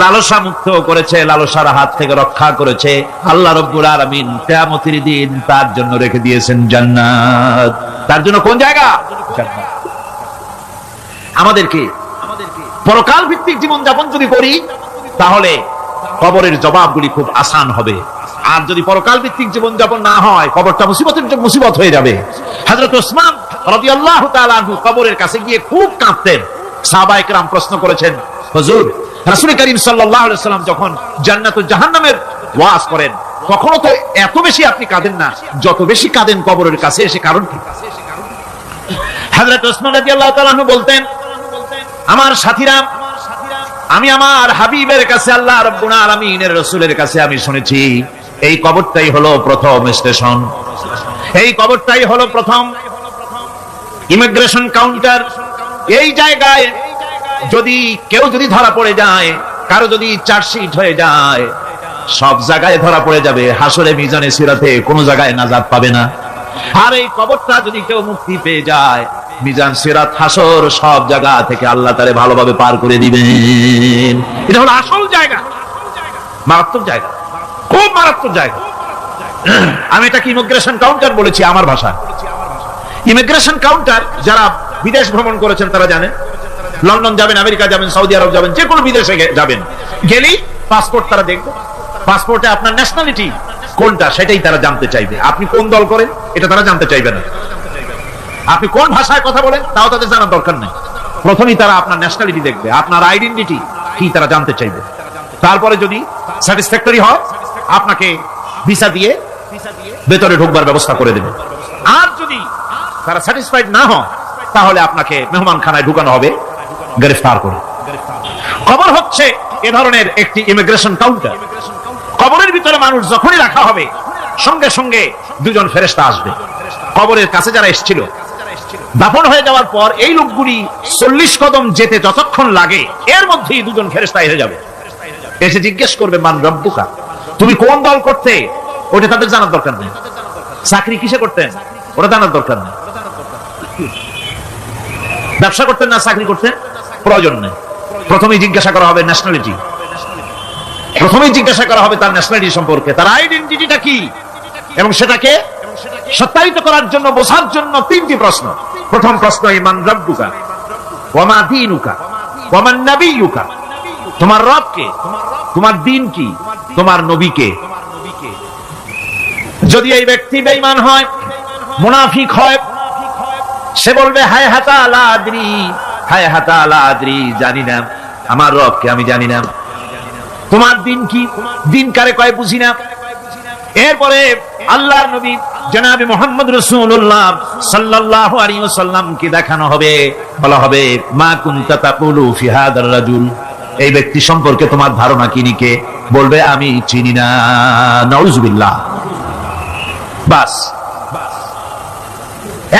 লালসা মুক্ত করেছে, লালসার হাত থেকে রক্ষা করেছে, আল্লাহ রাব্বুল আলামিন কিয়ামতের দিন তার জন্য রেখে দিয়েছেন জান্নাত। তার জন্য কোন জায়গা? জান্নাত। আমাদেরকে পরকাল ভিত্তিক জীবন যাপন যদি করি, তাহলে কবরের জবাবগুলি খুব আসান হবে। আর যদি পরকাল ভিত্তিক জীবন যাপন না হয়, কবরটা মুসিবত হয়ে যাবে। হযরত ওসমান রাদিয়াল্লাহু তাআলা আনহু কবরের কাছে গিয়ে খুব কাঁদতেন। সাহাবায়ে কেরাম প্রশ্ন করেছেন, হুজুর, রাসূল করিম সাল্লাল্লাহু আলাইহি ওয়াসাল্লাম যখন জান্নাত ও জাহান্নামের ওয়াজ করেন, কখনো তো এত বেশি আপনি কাঁদেন না, যত বেশি কাঁদেন কবরের কাছে এসে, কারণ কি? হযরত ওসমান রাদিয়াল্লাহু তাআলা আনহু বলতেন, আমার সাথীরা, আমি আমার হাবিবের কাছে, আল্লাহ রাব্বুল আলামিনের রাসূলের কাছে আমি শুনেছি এই কবরটাই হলো প্রথম স্টেশন, এই কবরটাই হলো প্রথম ইমিগ্রেশন কাউন্টার। এই জায়গায় যদি কেউ যদি ধরা পড়ে যায়, কারো যদি চার্জশিট হয়ে যায়, সব জায়গায় ধরা পড়ে যাবে, হাসরে মিজানে সিরাতে কোনো জায়গায় নাজাত পাবে না। আর এই কবরটা যদি কেউ মুক্তি পেয়ে যায়, মিজান সিরাত হাসর সব জায়গা থেকে আল্লাহ তারে ভালোভাবে পার করে দিবেন। এটা হলো আসল জায়গা, মারাত্মক জায়গা, খুব মারাত্মক জায়গা। আমি এটাকে ইমিগ্রেশন কাউন্টার বলেছি আমার ভাষায়। ইমিগ্রেশন কাউন্টার যারা বিদেশ ভ্রমণ করেছেন তারা জানেন। লন্ডন যাবেন, আমেরিকা যাবেন, সৌদি আরব যাবেন, যে কোনো বিদেশে যাবেন, গেলেই পাসপোর্ট তারা দেখবে। পাসপোর্টে আপনার ন্যাশনালিটি কোনটা সেটাই তারা জানতে চাইবে। আপনি কোন দল করেন এটা তারা জানতে চাইবে না। আপনি কোন ভাষায় কথা বলেন তাও তাদের জানার দরকার নেই। প্রথমেই তারা আপনার ন্যাশনালিটি দেখবে, আপনার আইডেন্টিটি কি তারা জানতে চাইবে। তারপরে যদি স্যাটিসফ্যাক্টরি হয়, আপনাকে ভিসা দিয়ে ভেতরে ঢোকবার ব্যবস্থা করে দেবে। আর যদি তারা স্যাটিসফাইড না হয়, তাহলে আপনাকে মেহমানখানায় ঢুকানো হবে গ্রেফতার করে। কবর হচ্ছে এ ধরনের একটি ইমিগ্রেশন কাউন্টার। কবরের ভিতরে মানুষ যখনই রাখা হবে, সঙ্গে সঙ্গে দুজন ফেরেশতা আসবে। কবরের কাছে যারা এসেছিল, দাফন হয়ে যাওয়ার পর এই লোকগুলি 40 কদম যেতে যতক্ষণ লাগে, এর মধ্যেই দুজন ফেরেশতা এসে যাবে। এসে জিজ্ঞেস করবে, মান রব্বুকা, তুমি কোন দল করতে? ওটা তাদের জানার দরকার নেই। চাকরি কিসে করতেন ওটা জানার দরকার নেই। ব্যবসা করতেন না চাকরি করতেন প্রয়োজন নেই। প্রথমেই জিজ্ঞাসা করা হবে ন্যাশনালিটি, প্রথমেই জিজ্ঞাসা করা হবে তার ন্যাশনালিটি সম্পর্কে, তার আইডেন্টিটিটা কি, এবং সেটাকে সত্যায়িত করার জন্য, বোঝার জন্য 3টি প্রশ্ন। প্রথম প্রশ্ন, মান রব্বুকা ওয়া মা দীনুকা ওয়া মান নাবিয়্যুকা, তোমার রব কে, তোমার দ্বীন কি, তোমার নবী কে। যদি এই ব্যক্তি বেঈমান হয়, মুনাফিক হয়, সে বলবে হায় হাতা লা আদরি, হায় হাতা লা আদরি, জানি না আমার রব কে, আমি জানি না। তোমার দিন কি, দিন কারে কয় বুঝি না। এরপরে আল্লাহর নবী জনাবে মুহাম্মদ রাসূলুল্লাহ সাল্লাল্লাহু আলাইহি ওয়াসাল্লাম কি দেখানো হবে, বলা হবে মা কুনতা তাকুলু ফি হাদার রাজুল, এই ব্যক্তি সম্পর্কে তোমার ধারণা কি নিকে, বলবে আমি চিনি না। নাউযুবিল্লাহ। বাস,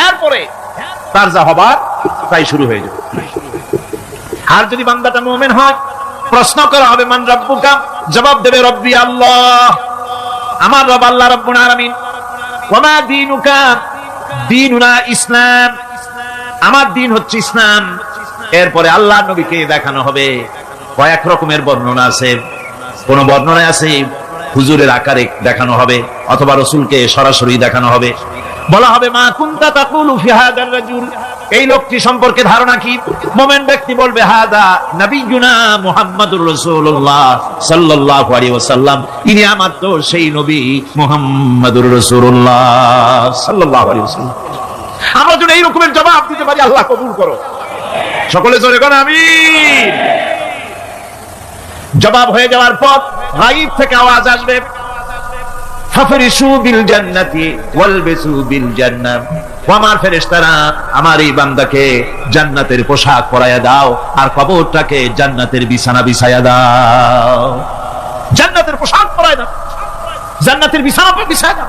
এরপরে তার যা হবার তাই শুরু হয়ে যাবে। আর যদি বান্দাটা মুমিন হয়, প্রশ্ন করা হবে মান রব্বুকা, জবাব দেবে রব্বি আল্লাহ, আমার রব আল্লাহ রাব্বুল আলামিন। ওয়া মা দীনুকা, দীনুনা ইসলাম, আমার দিন হচ্ছে ইসলাম। এরপরে আল্লাহর নবীকে দেখানো হবে। কয়েক রকমের বর্ণনা আছে, কোন বর্ণনায় আছে হুজুরের আকারে দেখানো হবে, অথবা রাসূলকে সরাসরি দেখানো হবে। বলা হবে মা কুনতা তাকুলু ফি হাদার রাজুল, এই লোকটি সম্পর্কে ধারণা কি। মুমিন ব্যক্তি বলবে হাদা নবিয়ুনা মুহাম্মাদুর রাসূলুল্লাহ সাল্লাল্লাহু আলাইহি ওয়াসাল্লাম, ইনি আমার তো সেই নবী মুহাম্মাদুর রাসূলুল্লাহ সাল্লাল্লাহু আলাইহি ওয়াসাল্লাম। আমরা যদি এই রকমের জবাব দিতে পারি, আল্লাহ কবুল করো। সকলে জোরে কোন আমিন। জবাব হয়ে যাওয়ার পর গায়ব থেকে আওয়াজ আসবে, ফাফরিশু বিল জান্নাতি ওয়ালবিসু বিল জান্নাহ, আমার ফেরেশতারা আমার এই বান্দাকে জান্নাতের পোশাক পরায়া দাও, আর কবরটাকে জান্নাতের বিছানা বিছায়া দাও। জান্নাতের পোশাক পরায়া দাও, জান্নাতের বিছানা বিছায়া দাও।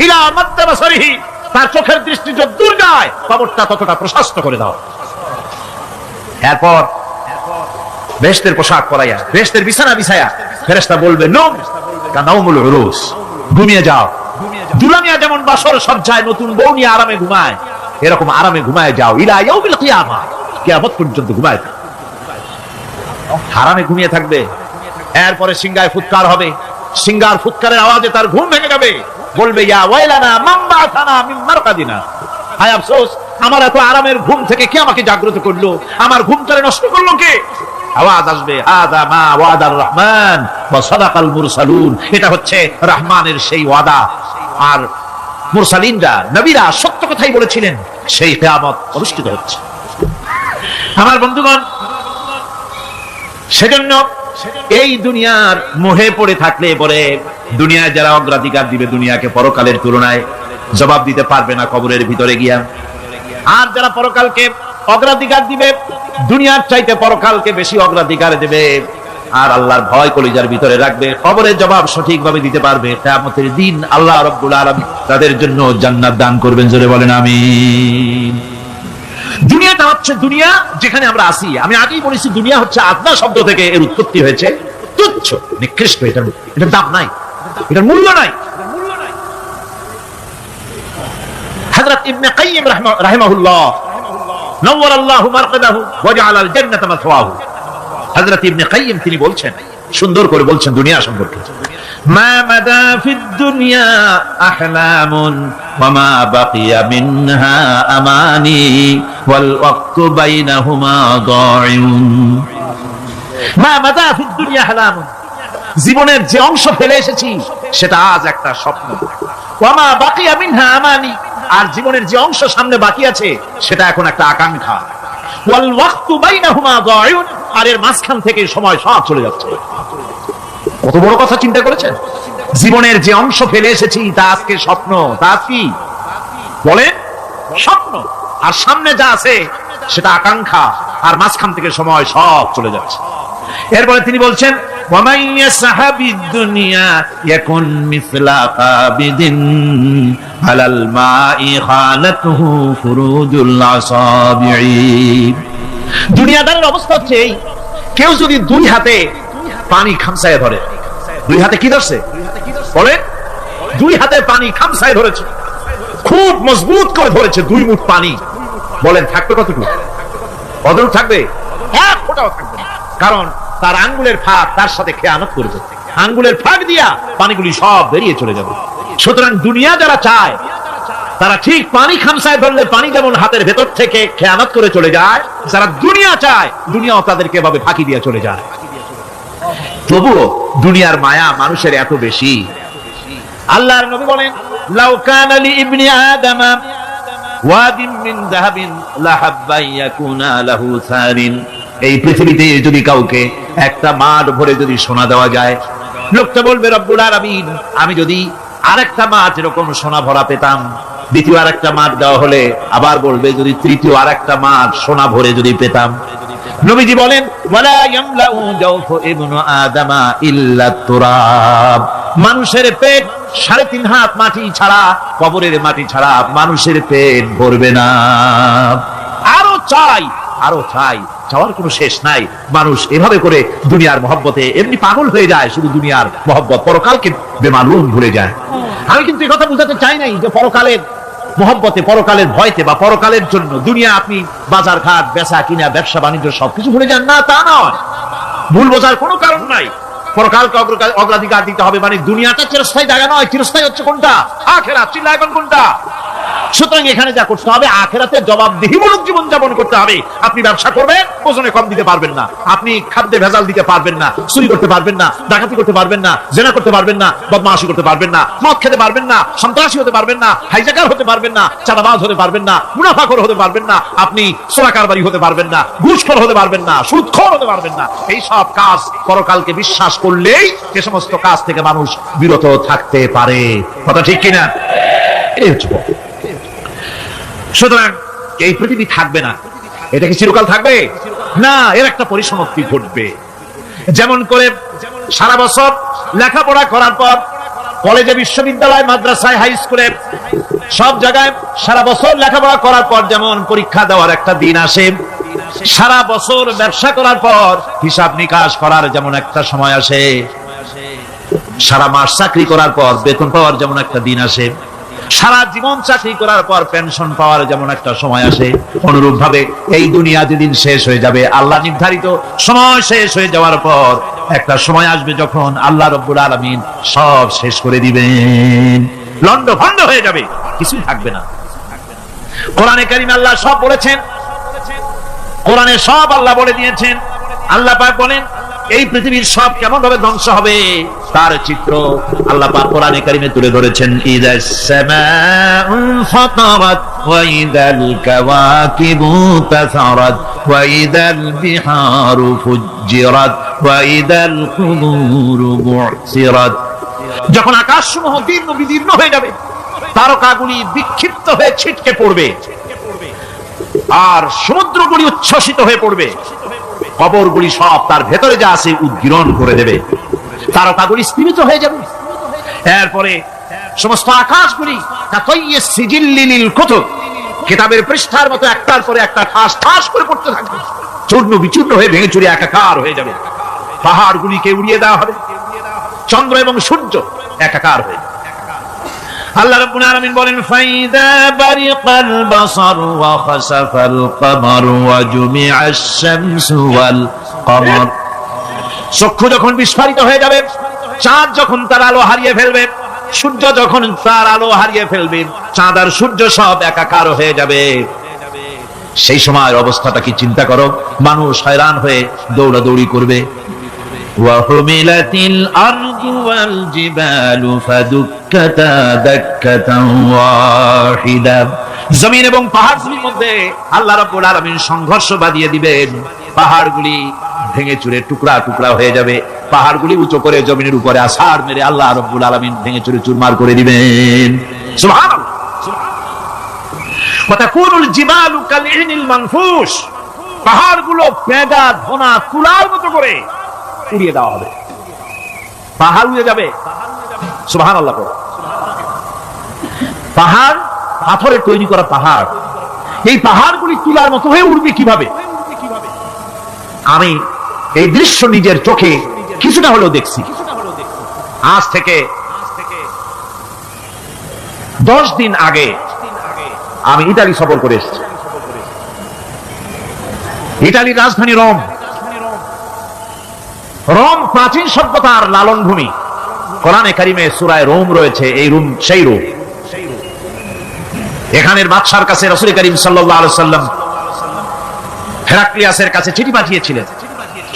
ইলা মাদ্দা বাসারিহি, তার চোখের দৃষ্টি যতদূর যায় কবরটা ততটা প্রশস্ত করে দাও। এরপর বেহেশতের পোশাক পরাইয়া, বেহেশতের বিছানা বিছায়া ফেরেশতা বলবে নম কানাউমুল উরুস, ঘুমিয়ে যাও। দুলামিয়া যেমন বাসর সজ্জায় নতুন বউ নিয়ে আরামে ঘুমায়, এরকম আরামে ঘুমায় যাও। ইলা ইয়াউমিল কিয়ামা, কিয়ামত পর্যন্ত ঘুমায় থাকবে, আরামে ঘুমিয়ে থাকবে। এরপরে সিংহায় ফুৎকার হবে, সিংহার ফুৎকারের আওয়াজে তার ঘুম ভেঙে যাবে। বলবে ইয়া ওয়াইলানা মান বা'থানা মিন মারকাদিনা, হায় আফসোস, আমার এত আরামের ঘুম থেকে কে আমাকে জাগ্রত করলো, আমার ঘুমটারে নষ্ট করলো কে। আওয়াজ আসবে হাযা মা ওয়াদার রহমান ওয়া সাদাকাল মুরসালুন, এটা হচ্ছে রহমানের সেই ওয়াদা, আর মুরসালিনরা নবীরা সত্য কথাই বলেছিলেন, সেই কিয়ামত অনুষ্ঠিত হচ্ছে। আমার বন্ধুগণ, সেজন্য এই দুনিয়ার মোহে পড়ে থাকলে পরে দুনিয়ায় যারা অগ্রাধিকার দিবে দুনিয়াকে পরকালের তুলনায়, জবাব দিতে পারবে না কবরের ভিতরে গিয়া। আর যারা পরকালকে অগ্রাধিকার দিবে, দুনিয়ার চাইতে পরকালকে বেশি অগ্রাধিকার দেবে, আর আল্লাহর ভয় কলিজার ভিতরে রাখবে, কবরের জবাব সঠিকভাবে দিতে পারবে, কিয়ামতের দিন আল্লাহ রাব্বুল আলামিন তাদের জন্য জান্নাত দান করবেন। জোরে বলেন আমিন। দুনিয়াটা হচ্ছে দুনিয়া যেখানে আমরা আছি। আমি আগেই বলেছি দুনিয়া হচ্ছে আদনা শব্দ থেকে এর উৎপত্তি হয়েছে। তুচ্ছ, নিকৃষ্ট, এটার দাম নাই, এটার মূল্য নাই। হযরত ইবনে কাইয়্যিম রাহিমাহুল্লাহ নওয়ারাল্লাহু মারকাদাহু ওয়া জাআলাল জান্নাতা মাসওয়াহু, হযরত ইবনে কাইয়্যিম তিনি বলছেন, সুন্দর করে বলছেন দুনিয়া সম্পর্কে, মা মাদা ফিদ দুনিয়া আহলামুন ওয়া মা বাকিয়া মিনহা আমানি ওয়াল ওয়াক্তু বাইনাহুমা দাইউন। মা মাদা ফিদ দুনিয়া আহলামুন, জীবনের যে অংশ ফেলে এসেছি সেটা আজ একটা স্বপ্ন। ওয়া মা বাকিয়া মিনহা আমানি, আর জীবনের যে অংশ সামনে বাকি আছে সেটা এখন একটা আকাঙ্ক্ষা। ওয়াল ওয়াক্তু বাইনাহুমা দাইউন, আর এর মাঝখান থেকে সময় সব চলে যাচ্ছে। কত বড় কথা চিন্তা করেছেন? জীবনের যে অংশ ফেলে এসেছি তা আজকে স্বপ্ন, তা কি বলেন? স্বপ্ন। আর সামনে যা আছে সেটা আকাঙ্ক্ষা, আর মাঝখান থেকে সময় সব চলে যাচ্ছে। এরপরে তিনি বলছেন, ওয়া ইয়াসহাবিদ দুনিয়া ইয়াকুন মিসলা কাবিদিন আলাল মাই খালাতুহু ফুরুজুল আসাবিঈ। দুনিয়াদারের অবস্থা হচ্ছে এই, কেউ যদি দুই হাতে পানি খামসায় ধরে, দুই হাতে কি ধরছে বলে? দুই হাতে পানি খামসায় ধরেছে, খুব মজবুত করে ধরেছে, 2 মুঠ পানি। বলেন থাকবে কতটুকু? কতটুকু থাকবে? এক ফোঁটাও থাকবে না, কারণ তার আঙ্গুলের ফাঁক তার সাথে খেয়ানত করবে, আঙ্গুলের ফাঁক দিয়া পানিগুলি সব বেরিয়ে চলে যাবে। সুতরাং দুনিয়া যারা চায় তারা ঠিক পানি খামসায় ধরলে পানি যেমন হাতের ভেতর থেকে খেয়ানত করে চলে যায়, যারা দুনিয়া চায় দুনিয়াও তাদেরকে এভাবে ফাঁকি দিয়ে চলে যায়। তবুও দুনিয়ার মায়া মানুষের এত বেশি। আল্লাহর নবী বলেন, লাউ কানা লি ইবনি আদামা ওয়াদিন মিন যাহাবিন লাহাব্বা ইয়াকুনা লাহু সারিন। এই পৃথিবীতে যদি কাউকে একটা মাঠ ভরে যদি সোনা দেওয়া যায়, লোকটা বলবে রব্বুল আলামিন, আমি যদি আরেকটা মাঠ এরকম সোনা ভরা পেতাম। দ্বিতীয় আরেকটা মাঠ দেওয়া হলে আবার বলবে যদি তৃতীয় আরেকটা মাঠ সোনা ভরে যদি পেতাম। নবীজি বলেন, ওয়ালা ইয়ামলাউ জাওফু ইবনু আদামা ইল্লা তুরাব। মানুষের পেট 3.5 হাত মাটি ছাড়া, কবরের মাটি ছাড়া মানুষের পেট ভরবে না। আরো চাই, আরো চাই, চাওয়ার কোনো শেষ নাই। মানুষ এভাবে করে দুনিয়ার মহব্বতে এমনি পাগল হয়ে যায়, শুধু দুনিয়ার মহব্বত, পরকালকে বেমালুম ভুলে যায়। আমি কিন্তু এই কথা বুঝাতে চাই নাই যে পরকালের মহব্বতে, পরকালের ভয়তে বা পরকালের জন্য দুনিয়া আপনি বাজার ঘাট, বেচা কিনা, ব্যবসা বাণিজ্য সবকিছু ভুলে যান না, তা নয়। ভুল বোঝার কোনো কারণ নাই। পরকালকে অগ্রাধিকার দিতে হবে, মানে দুনিয়াটা চিরস্থায়ী জায়গা নয়। চিরস্থায়ী হচ্ছে কোনটা? আখিরাত। চিল্লা এখন কোনটা? সুতরাং এখানে যা করতে হবে, আখিরাতে জবাবদিহিমূলক জীবন যাপন করতে হবে। আপনি ব্যবসা করবেন, ওজনে কম দিতে পারবেন না, আপনি খাদ্যে ভেজাল দিতে পারবেন না, চুরি করতে পারবেন না, ডাকাতি করতে পারবেন না, জেনা করতে পারবেন না, বদমাশি করতে পারবেন না, মদ খেতে পারবেন না, সন্ত্রাসী হতে পারবেন না, হাইজাকার হতে পারবেন না, চাঁদাবাজ হতে পারবেন না, মুনাফাখোর হতে পারবেন না, আপনি চোরাকারবারি হতে পারবেন না, ঘুষখোর হতে পারবেন না, সুদখোর হতে পারবেন না। এই সব কাজ পরকালকে বিশ্বাস করলেই এ সমস্ত কাজ থেকে মানুষ বিরত থাকতে পারে। কথা ঠিক কিনা? এই হচ্ছে। সুতরাং এই পৃথিবী থাকবে না, এটা কি চিরকাল থাকবে না? এর একটা পরিসমাপ্তি ঘটবে। যেমন করে সারা বছর লেখাপড়া করার পর কলেজে, বিশ্ববিদ্যালয়, মাদ্রাসায়, হাই স্কুলে, সব জায়গায় সারা বছর লেখাপড়া করার পর যেমন পরীক্ষা দেওয়ার একটা দিন আসে, সারা বছর ব্যবসা করার পর হিসাব নিকাশ করার যেমন একটা সময় আসে, সারা মাস চাকরি করার পর বেতন পাওয়ার যেমন একটা দিন আসে, সারা জীবন চাকরি করার পর পেনশন পাওয়ার যেমন একটা সময় আসে, অনুরূপ ভাবে এই দুনিয়া যেদিন শেষ হয়ে যাবে, আল্লাহ নির্ধারিত সময় শেষ হয়ে যাওয়ার পর একটা সময় আসবে যখন আল্লাহ রাব্বুল আলামিন সব শেষ করে দিবেন, লন্ডভন্ড হয়ে যাবে, কিছুই থাকবে না। কোরআনে কারীমে আল্লাহ সব বলেছেন, কোরআনে সব আল্লাহ বলে দিয়েছেন। আল্লাহ পাক বলেন এই পৃথিবীর সব কেমন ভাবে ধ্বংস হবে তার চিত্র আল্লাহ পাক কোরআনে কারীমে তুলে ধরেছেন। ইযাস সামাউ ফাতারাত ওয়া ইযাল কাওয়াকিবু তাসারাত ওয়া ইযাল বিহারু ফুজ্জিরাত ওয়া ইযাল কুবুরু বু'সিরাত। যখন আকাশসমূহ দীর্ঘ বিদীর্ণ হয়ে যাবে, তারকাগুলি বিক্ষিপ্ত হয়ে ছিটকে পড়বে, আর সমুদ্রগুলি উচ্ছ্বসিত হয়ে পড়বে, কবরগুলি সব তার ভেতরে যা আছে উদ্গীরণ করে দেবে, তারকাগুলি স্থিমিত হয়ে যাবে। এরপরে সমস্ত আকাশগুলি কিতাবের পৃষ্ঠার মতো একটার পরে একটা ঠাস ঠাস করে পড়তে থাকবে, চূর্ণ বিচূর্ণ হয়ে ভেঙে চুরে একাকার হয়ে যাবে। পাহাড়গুলিকে উড়িয়ে দেওয়া হবে, চন্দ্র এবং সূর্য একাকার হয়ে। আল্লাহ রাব্বুল আলামিন বলেন ফাইদা বারিকাল বাসার ওয়া খাসাফাল কমার ওয়া জুমিআশ শামসু ওয়াল কমার। চক্ষু যখন বিস্ফারিত হয়ে যাবে, চাঁদ যখন তার আলো হারিয়ে ফেলবে, সূর্য যখন তার আলো হারিয়ে ফেলবে, চাঁদ আর সূর্য সব একাকার হয়ে যাবে, সেই সময়ের অবস্থাটা কি চিন্তা করো। মানুষ হয়রান হয়ে দৌড়াদৌড়ি করবে। وَحُمِلَتِ الْأَرْضُ وَالْجِبَالُ فَدُكَّتَا دَكَّةً وَاحِدَةً। জমিন এবং পাহাড়গুলির মধ্যে আল্লাহ রাব্বুল আলামিন সংঘর্ষ বাঁধিয়ে দিবেন, পাহাড়গুলি ভেঙে চুরে টুকরা টুকরা হয়ে যাবে, পাহাড়গুলি উঁচু করে জমিনের উপরে আছাড় মেরে আল্লাহ রাব্বুল আলামিন ভেঙে চুরে চুরমার করে দিবেন। সুবহানাল্লাহ। ওয়াতাকুনুল জিবালু কালইনিল মানফুশ, পাহাড়গুলো পেঁদা ধোনা তুলার মতো করে উড়িয়ে দেওয়া হবে, পাহাড় উড়ে যাবে। সুবহানাল্লাহ। পাহাড় পাথরের তৈরি করা পাহাড়, এই পাহাড়গুলি তুলার মতো হয়ে উড়বে কিভাবে? আমি এই দৃশ্য নিজের চোখে কিছুটা হলেও দেখছি। আজ থেকে 10 দিন আগে আমি ইতালি সফর করে এসেছি। ইতালির রাজধানী রোম। রোম প্রাচীন সভ্যতার লালন ভূমি। কোরআনে কারিমে সূরায়ে রোম রয়েছে, এই রোম সেই রোম। এখানের বাদশার কাছে রাসূল করিম সাল্লাল্লাহু আলাইহি ওয়াসাল্লাম হেরাক্লিয়াসের কাছে চিঠি পাঠিয়েছিলেন,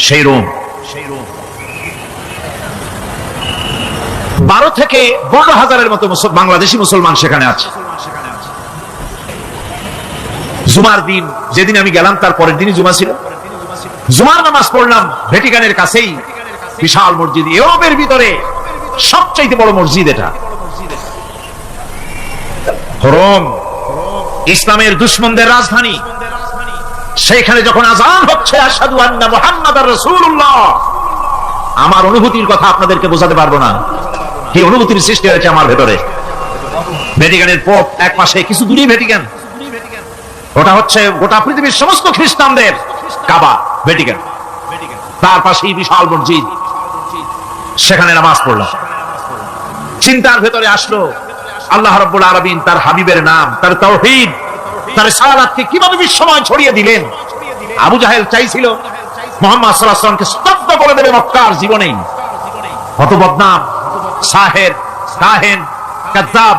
সেই রোম। 12 থেকে 12,000-এর মতো বাংলাদেশি মুসলমান সেখানে আছে। জুমার দিন, যেদিন আমি গেলাম তার পরের দিনই জুমা ছিল, জুমার নামাজ পড়লাম ভ্যাটিকানের কাছেই বিশাল মসজিদ, ইউরোপের ভিতরে সবচেয়ে বড় মসজিদ এটা। রোম ইসলামের দুশমনদের রাজধানী। সেখানে যখন আযান হচ্ছে আশহাদু আন্না মুহাম্মাদার রাসূলুল্লাহ, আমার অনুভূতির কথা আপনাদেরকে বোঝাতে পারবো না, কি অনুভূতির সৃষ্টি হয়েছে আমার ভেতরে। ভ্যাটিকানের পোপ এক পাশে, কিছু দূরেই ভ্যাটিকান, ওটা হচ্ছে গোটা পৃথিবীর সমস্ত খ্রিস্টানদের কাবা, ভ্যাটিকান। তার পাশেই বিশাল মসজিদ, সেখানে নামাজ পড়লাম। চিন্তার ভেতরে আসলো আল্লাহ রাব্বুল আলামিন তার হাবিবের নাম, তার তাওহীদ, তার রিসালাতকে কিভাবে বিশ্বময় ছড়িয়ে দিলেন। আবু জাহেল চাইছিল মুহাম্মদ সাল্লাল্লাহু আলাইহি ওয়াসাল্লামকে স্তব্ধ করে দেবে মক্কার জীবনেই। কত বদনাম, সাহের, কাহেন, কাযযাব,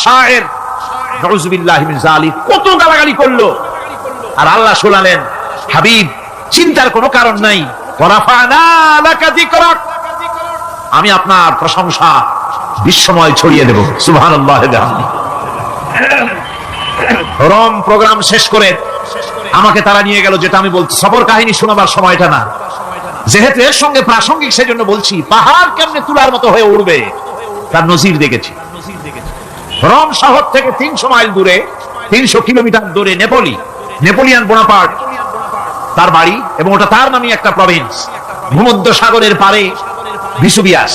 শায়ের, নাউযুবিল্লাহি মিন যালিক, কত গালাগালি করলো। আর আল্লাহ শোনালেন, হাবিব চিন্তার কোনো কারণ নাই, ওয়ারাফা'না লাকা যিকরাক, আমি আপনার প্রশংসা বিশ্বময় ছড়িয়ে দেব। সুবহানাল্লাহ। রোম প্রোগ্রাম শেষ করে আমাকে তারা নিয়ে গেল, যেটা আমি বলছি সফর কাহিনী শোনাবার সময়টা না, যেহেতু এর সঙ্গে প্রাসঙ্গিক সেজন্য বলছি। পাহাড় কেমনে তুলার মতো হয়ে উড়বে তার নজির দেখেছি। রোম শহর থেকে 300 মাইল দূরে, 300 কিলোমিটার দূরে নেপোলিয়ান বোনাপার্ট তার বাড়ি, এবং ওটা তার নামই একটা প্রভিন্স। ভূমধ্য সাগরের পারে ভিসুভিয়াস,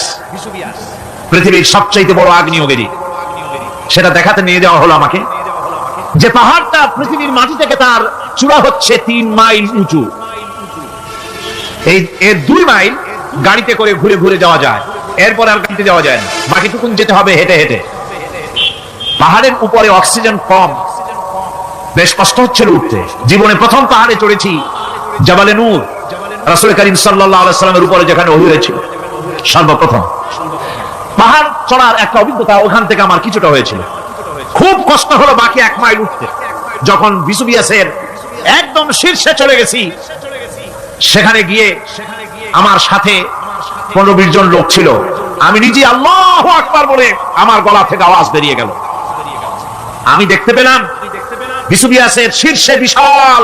পৃথিবীর সবচেয়ে বড় আগ্নেয়গিরি, সেটা দেখাতে নিয়ে যাওয়া হলো আমাকে। যে পাহাড়টা পৃথিবীর মাটি থেকে তার চূড়া হচ্ছে 3 মাইল উঁচু, এর 2 মাইল গাড়িতে করে ঘুরে ঘুরে যাওয়া যায়, এরপর আর গাড়িতে যাওয়া যায় না, বাকিটুকুন যেতে হবে হেঁটে হেঁটে। পাহাড়ের উপরে অক্সিজেন কম, বেশ কষ্ট হচ্ছিল উঠতে। জীবনে প্রথম পাহাড়ে চড়েছি, জাবালে নূর, রাসূল করিম সাল্লাল্লাহু আলাইহি ওয়াসাল্লামের উপরে যেখানে ওহী হয়েছিল সর্বপ্রথম। পাহাড় চড়ার একটা অভিজ্ঞতা ওখান থেকে আমার কিছুটা হয়েছিল। খুব কষ্ট হলো বাকি 1 মাইল উঠতে। যখন ভিসুভিয়াসের একদম শীর্ষে চলে গেছি, সেখানে গিয়ে আমার সাথে 15-20 জন লোক ছিল। আমি নিজে আল্লাহু আকবার বলে আমার গলা থেকে আওয়াজ বেরিয়ে গেল। আমি দেখতে পেলাম ভিসুভিয়াসের শীর্ষে বিশাল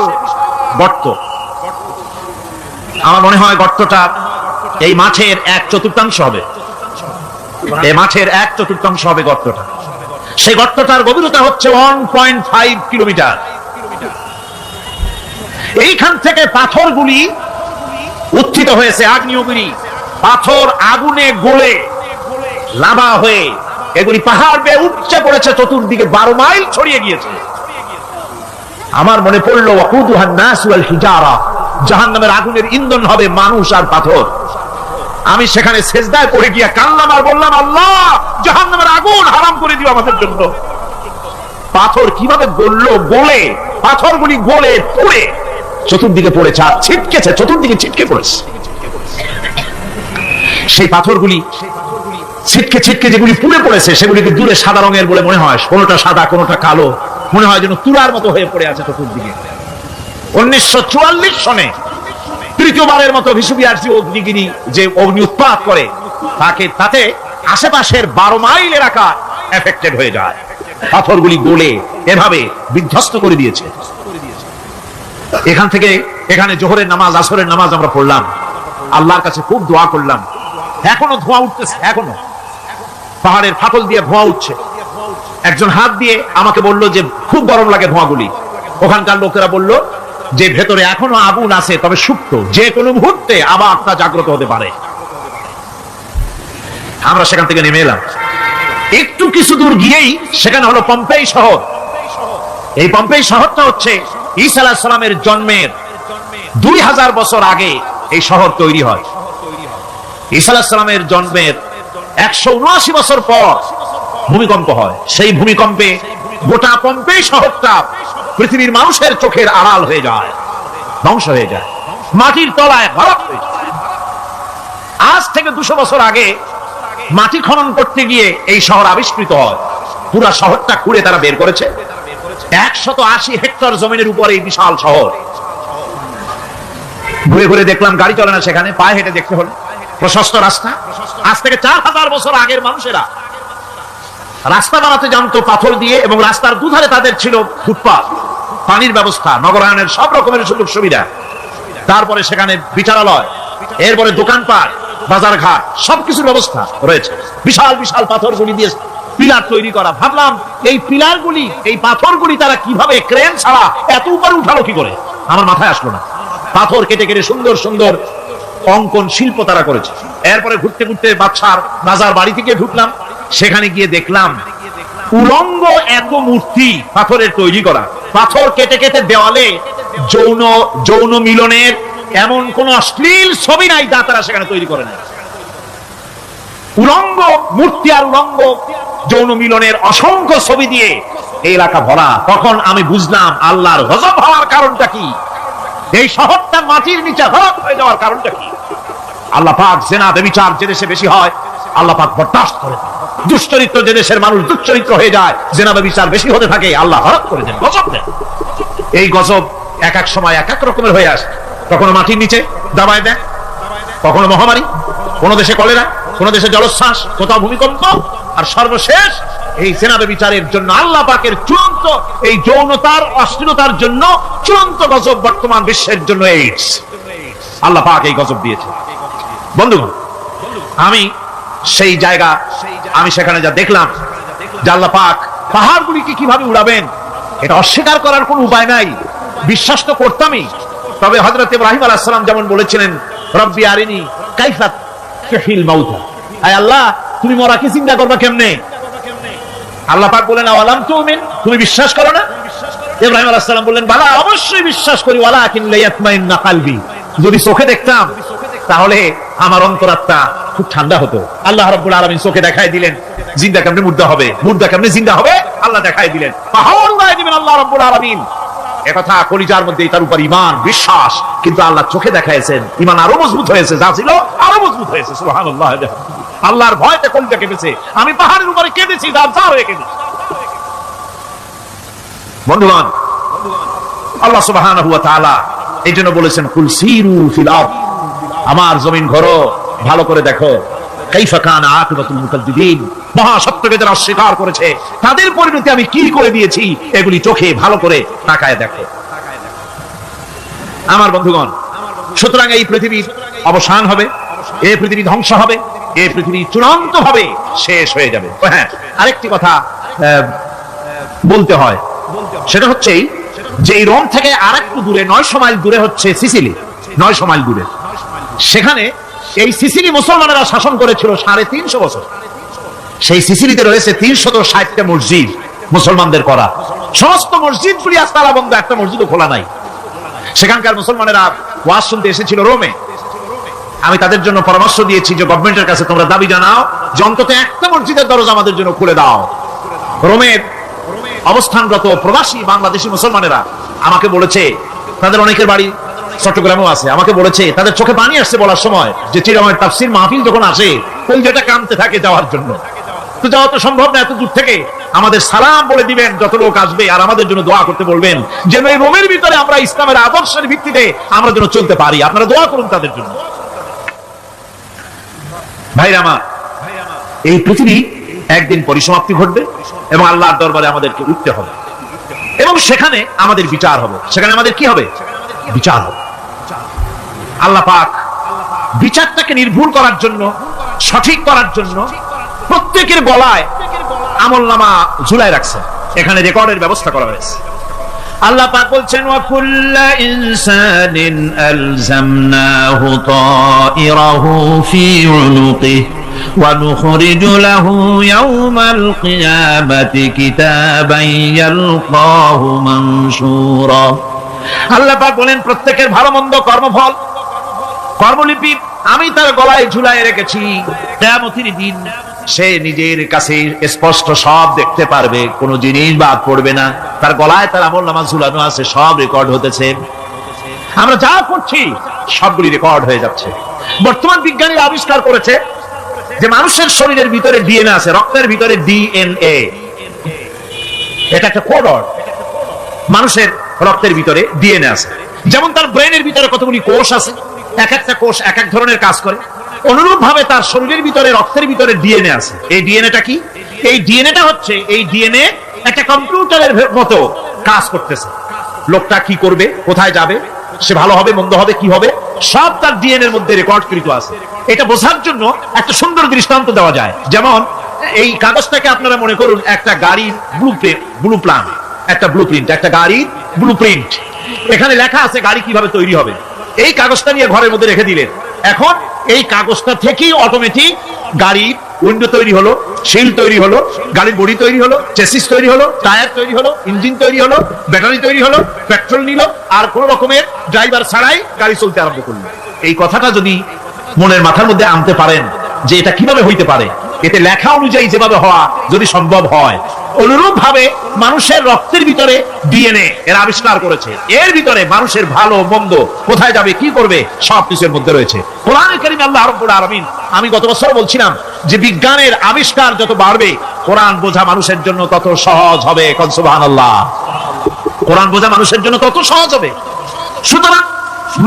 গর্ত। আমার মনে হয় গর্তটা এই মাঠের 1/4 হবে, এই মাঠের 1/4 হবে গর্তটা। সেই গর্তটার গভীরতা হচ্ছে 1.5 কিলোমিটার। এইখান থেকে পাথরগুলি উত্থিত হয়েছে, আগ্নেয়গিরি পাথর আগুনে গলে লাভা হয়ে এগুলি পাহাড় বেয়ে উপচে পড়েছে, চতুর্দিকে 12 মাইল ছড়িয়ে গিয়েছে। আমার মনে পড়লো ওয়াকুদুহান নাস ওয়াল হিজারা, জাহান্নামের আগুনের ইন্ধন হবে মানুষ আর পাথর। আমি সেখানে সেজদায় পড়ে গিয়ে কান্নাম আর বললাম, আল্লাহ জাহান্নামের আগুন হারাম করে দিও আমাদের জন্য। পাথর কিভাবে গললো, গলে পাথরগুলি গলে পুড়ে চতুর্দিকে পড়েছে, আর ছিটকেছে, চতুর্দিকে ছিটকে পড়েছে। সেই পাথরগুলি ছিটকে ছিটকে যেগুলি পুড়ে পড়েছে সেগুলিকে দূরে সাদা রঙের বলে মনে হয়, কোনোটা সাদা কোনোটা কালো, মনে হয় যেন তুলার মতো হয়ে পড়ে আছে চতুর্দিকে। 1944 সনে তৃতীয়বারের মতো ভিসুবিয়ার্সি অগ্নিগিরি যে অগ্নি উৎপাত করে তাতে আশেপাশের 12 মাইল এলাকা এফেক্টেড হয়ে যায়। পাথরগুলি গলে এভাবে বিধ্বস্ত করে দিয়েছে। এখান থেকে এখানে জোহরের নামাজ, আসরের নামাজ আমরা পড়লাম, আল্লাহর কাছে খুব দোয়া করলাম। এখনো ধোঁয়া উঠতেছে, এখনো পাহাড়ের ফাটল দিয়ে ধোঁয়া উঠছে। একজন হাত দিয়ে আমাকে বলল যে খুব গরম লাগে ধোঁয়াগুলি। ওখানকার লোকেরা বলল যে ভেতরে এখনো আগুন আছে, তবে সুপ্ত, যে কোনো মুহূর্তে আবার তা জাগ্রত হতে পারে। আমরা সেখান থেকে নেমে এলাম। একটু কিছু দূর গিয়েই সেখানে হলো পম্পেই শহর। এই পম্পেই শহরটা হচ্ছে ঈসা আলাইহিস সালামের জন্মের 2000 বছর আগে এই শহর তৈরি হয়। ঈসা আলাইহিস সালামের জন্মের 179 বছর পর ভূমিকম্প হয়। সেই ভূমিকম্পে গোটা পম্পেই শহরটা পৃথিবীর মানুষের চোখের আড়াল হয়ে যায়, ধ্বংস হয়ে যায়, মাটির তলায় ভরাট হয়ে যায়। আজ থেকে 200 বছর আগে মাটি খনন করতে গিয়ে এই শহর আবিষ্কৃত হয়। পুরা শহরটা খুঁড়ে তারা বের করেছে। 180 হেক্টর জমিনের উপরে এই বিশাল শহর। ঘুরে ঘুরে দেখলাম, গাড়ি চলে না সেখানে, পায়ে হেঁটে দেখতে হলো। প্রশস্ত রাস্তা। আজ থেকে 4000 বছর আগের মানুষেরা রাস্তা বানাতে জানতো পাথর দিয়ে, এবং রাস্তার দুধারে তাদের ছিল ফুটপাত, পানির ব্যবস্থা, নগরায়নের সব রকমের সুযোগ সুবিধা। তারপরে সেখানে বিচারালয়, এরপরে দোকানপাট, বাজারঘাট, সবকিছুর ব্যবস্থা রয়েছে। বিশাল বিশাল পাথরগুলি দিয়ে পিলার তৈরি করা। ভাবলাম এই পিলারগুলি, এই পাথরগুলি তারা কিভাবে ক্রেন ছাড়া এত উপরে উঠালো কি করে, আমার মাথায় আসলো না। পাথর কেটে কেটে সুন্দর সুন্দর অঙ্কন শিল্প তারা করেছে। এরপরে ঘুরতে ঘুরতে বাদশার রাজার বাড়ি থেকে ঢুকলাম। সেখানে গিয়ে দেখলাম উলঙ্গ এত মূর্তি পাথরের তৈরি করা। পাথর কেটে কেটে দেওয়ালে যৌন মিলনের এমন কোন অশ্লীল ছবি নাই যা তারা সেখানে তৈরি করে না। উলঙ্গ মূর্তি আর উলঙ্গ যৌন মিলনের অসংখ্য ছবি দিয়ে এই এলাকা ভরা। তখন আমি বুঝলাম আল্লাহর গজব হওয়ার কারণটা কি, এই শহরটা মাটির নিচে হরপ হয়ে যাওয়ার কারণটা কি। আল্লাহ পাক জেনা ব্যভিচার যে দেশে বেশি হয় আল্লাহ পাক বরদাস্ত করে দেন। দুশ্চরিত্র যে দেশের মানুষ দুশ্চরিত্র হয়ে যায়, জেনা ব্যভিচার বেশি হতে থাকে, আল্লাহ হরপ করে দেন, গজব দেন। এই গজব এক এক সময় এক এক রকমের হয়ে আসে। কখনো মাটির নিচে দাবায় দেয়, কখনো মহামারী, কোন দেশে কলেরা, কোন দেশে জলোচ্ছ্বাস, কোথাও ভূমিকম্প, আর সর্বশেষ এই জেনা ব্যভিচারের জন্য আল্লাহ পাকের চূড়ান্ত, এই যৌনতার অশ্লীলতার জন্য চূড়ান্ত গজব বর্তমান বিশ্বের জন্য এইডস। আল্লাহ পাক এই গজব দিয়েছে। বন্ধুগণ, আমি সেই জায়গা, আমি সেখানে যা দেখলাম যে আল্লাহ পাক পাহাড়গুলিকে কিভাবে উড়াবেন, এটা অস্বীকার করার কোন উপায় নাই। বিশ্বাস তো করতামই। তবে হযরত ইব্রাহিম আলাইহিস সালাম যেমন বলেছিলেন, রব্বি আরিনি কাইফা তুহিল মাউতা, আয় আল্লাহ তুমি মরাকে চিন্তা করবা কেমনে। আল্লাহ পাক বলেন আওয়ালাম তুমিন, তুমি বিশ্বাস করো না? ইব্রাহিম আলাইহিস সালাম বললেন বালা, অবশ্যই বিশ্বাস করি, ওয়ালাকিন লিয়াতমাইন্না কলবি, যদি চোখে দেখতাম তাহলে আমার অন্তরাত্মা খুব ঠান্ডা হতো। আল্লাহ রাব্বুল আলামিন চোখে দেখাই দিলেন জিন্দা কেমনে মুর্দা হবে, মুর্দা কেমনে জিন্দা হবে, আল্লাহ দেখাই দিলেন। পাহাড় উড়াই দিবেন আল্লাহ রাব্বুল আলামিন। একথা কলিজার মধ্যে তার উপর ঈমান বিশ্বাস, কিন্তু আল্লাহ চোখে দেখাইছেন, ঈমান আরো মজবুত হয়েছে, যা ছিল আরো মজবুত হয়েছে। সুবহানাল্লাহ। আল্লাহর ভয়তে কলিজা কেঁপেছে। আমি পাহাড়ের উপরে কেঁদেছি, দাঁড় হয়ে কেঁদেছি। বন্ধুগণ, আল্লাহ সুবহানাহু ওয়া তাআলা এই জন্য বলেছেন কুল সিরু ফিল আরদ, আমার জমিন ঘোরো, ভালো করে দেখো, কাইফা কানা আকিবাতুল মুকাদ্দিবিন, মহা সত্যকে যারা অস্বীকার করেছে তাদের পরিণতি আমি কি করে দিয়েছি, এগুলি চোখে ভালো করে তাকায় দেখো। আমার বন্ধুগণ, সুতরাং এই পৃথিবীর অবসান হবে, এই পৃথিবী ধ্বংস হবে, এই পৃথিবী চূড়ান্ত ভাবে শেষ হয়ে যাবে। হ্যাঁ, আরেকটি কথা বলতে হয়, সেটা হচ্ছে যে এই রোম থেকে আরেকটু দূরে 900 মাইল দূরে হচ্ছে সিসিলি, 900 মাইল দূরে। সেখানে এই সিসিলি মুসলমানেরা শাসন করেছিল 350 বছর। সেই সিসিলিতে রয়েছে 360টা মসজিদ মুসলমানদের করা। সমস্ত মসজিদগুলি আজ তালা বন্ধ, একটা মসজিদও খোলা নাই। সেখানকার মুসলমানেরা ওয়াজ শুনতে এসেছিল রোমে। আমি তাদের জন্য পরামর্শ দিয়েছি যে গভর্নমেন্টের কাছে তোমরা দাবি জানাও যে অন্তত একটা মসজিদের দরজা আমাদের জন্য খুলে দাও। রোমের অবস্থানরত প্রবাসী বাংলাদেশি মুসলমানেরা আমাকে বলেছে, তাদের অনেকের বাড়ি চট্টগ্রামেও আছে, আমাকে বলেছে তাদের চোখে পানি আসছে বলার সময় যে চিরমের তাফসীর মাহফিল যখন আসে কলজাটা কাঁদতে থাকে যাওয়ার জন্য। তো যাওয়া তো সম্ভব না এত দূর থেকে, আমাদের সালাম বলে দিবেন যত লোক আসবে, আর আমাদের জন্য দোয়া করতে বলবেন যেন এই রোমের ভিতরে আমরা ইসলামের আদর্শের ভিত্তিতে আমরা যেন চলতে পারি। আপনারা দোয়া করুন তাদের জন্য। ভাইরা আমার, এই পৃথিবী একদিন পরিসমাপ্তি ঘটবে এবং আল্লাহর দরবারে আমাদেরকে উঠতে হবে এবং সেখানে আমাদের বিচার হবে। সেখানে আমাদের কি হবে? বিচার হবে। আল্লাহ পাক বিচারটাকে নির্ভুল করার জন্য, সঠিক করার জন্য প্রত্যেকের গলায় আমলনামা ঝুলায় রাখছেন। এখানে রেকর্ডের ব্যবস্থা করা হয়েছে। আল্লাহ পাক বলছেন ওয়া কুল্লা ইনসানিন আলজামনাহু তাইরাহু ফি উনুকিহি ওয়া নুখরিজু লাহু ইয়াওমাল কিয়ামাতি কিতাবান ইয়ালকাহু মানশুরা। আল্লাহ পাক বলেন প্রত্যেকের ভালো মন্দ কর্মফল, কর্মলিপি আমি তার গলায় ঝুলায় রেখেছি। কিয়ামতের দিন সে নিজের কাছে স্পষ্ট সব দেখতে পারবে, কোনো জিনিস বাদ পড়বে না। তার গলায় তার আমলনামা ঝুলানো আছে, সব রেকর্ড হতেছে। আমরা যা করছি সবগুলি রেকর্ড হয়ে যাচ্ছে। বর্তমান বিজ্ঞানীরা আবিষ্কার করেছে যে মানুষের শরীরের ভিতরে ডিএনএ আছে, রক্তের ভিতরে ডিএনএ, এটা একটা কোড। মানুষের রক্তের ভিতরে ডিএনএ আছে। যেমন তার ব্রেনের ভিতরে কতগুলি কোষ আছে, এক একটা কোষ এক এক ধরনের কাজ করে, অনুরূপ ভাবে তার শরীরের ভিতরে রক্তের ভিতরে ডিএনএ আছে। এই ডিএনএটা কি? এই ডিএনএটা হচ্ছে, এই ডিএনএ একটা কম্পিউটারের মতো কাজ করতেছে। লোকটা কি করবে, কোথায় যাবে, সে ভালো হবে মন্দ হবে কি হবে, সব তার ডিএনএর মধ্যে রেকর্ডকৃত আছে। এটা বোঝার জন্য একটা সুন্দর দৃষ্টান্ত দেওয়া যায়। যেমন এই কাগজটাকে আপনারা মনে করুন একটা গাড়ির ব্লু প্ল্যান, একটা ব্লুপ্রিন্ট, একটা গাড়ির ব্লুপ্রিন্ট। এখানে লেখা আছে গাড়ি কিভাবে তৈরি হবে। এই কাগজটা নিয়ে ঘরের মধ্যে রেখে দিলেন। এখন এই কাগজটা থেকেই অটোমেটিক গাড়ির উইন্ডো তৈরি হলো, শিল তৈরি হলো, গাড়ির বডি তৈরি হলো, চেসিস তৈরি হলো, টায়ার তৈরি হলো, ইঞ্জিন তৈরি হলো, ব্যাটারি তৈরি হলো, পেট্রোল নিল, আর কোন রকমের ড্রাইভার ছাড়াই গাড়ি চলতে আরম্ভ করলো। এই কথাটা যদি মনের মাথার মধ্যে আনতে পারেন যে এটা কিভাবে হইতে পারে, এতে লেখা অনুযায়ী যেভাবে হওয়া যদি সম্ভব হয়, অনুরূপ ভাবে মানুষের রক্তের ভিতরে ডিএনএ এর আবিষ্কার করেছে। এর ভিতরে মানুষের ভালো মন্দ, কোথায় যাবে কি করবে, সব কিছুর মধ্যে রয়েছে। কোরআনে কারীমে আল্লাহ রাব্বুল আলামিন, আমি গত বছর বলছিলাম যে বিজ্ঞানের আবিষ্কার যত বাড়বে কোরআন বোঝা মানুষের জন্য তত সহজ হবে। কোন সুবহানাল্লাহ। কোরআন বোঝা মানুষের জন্য তত সহজ হবে। সুতরাং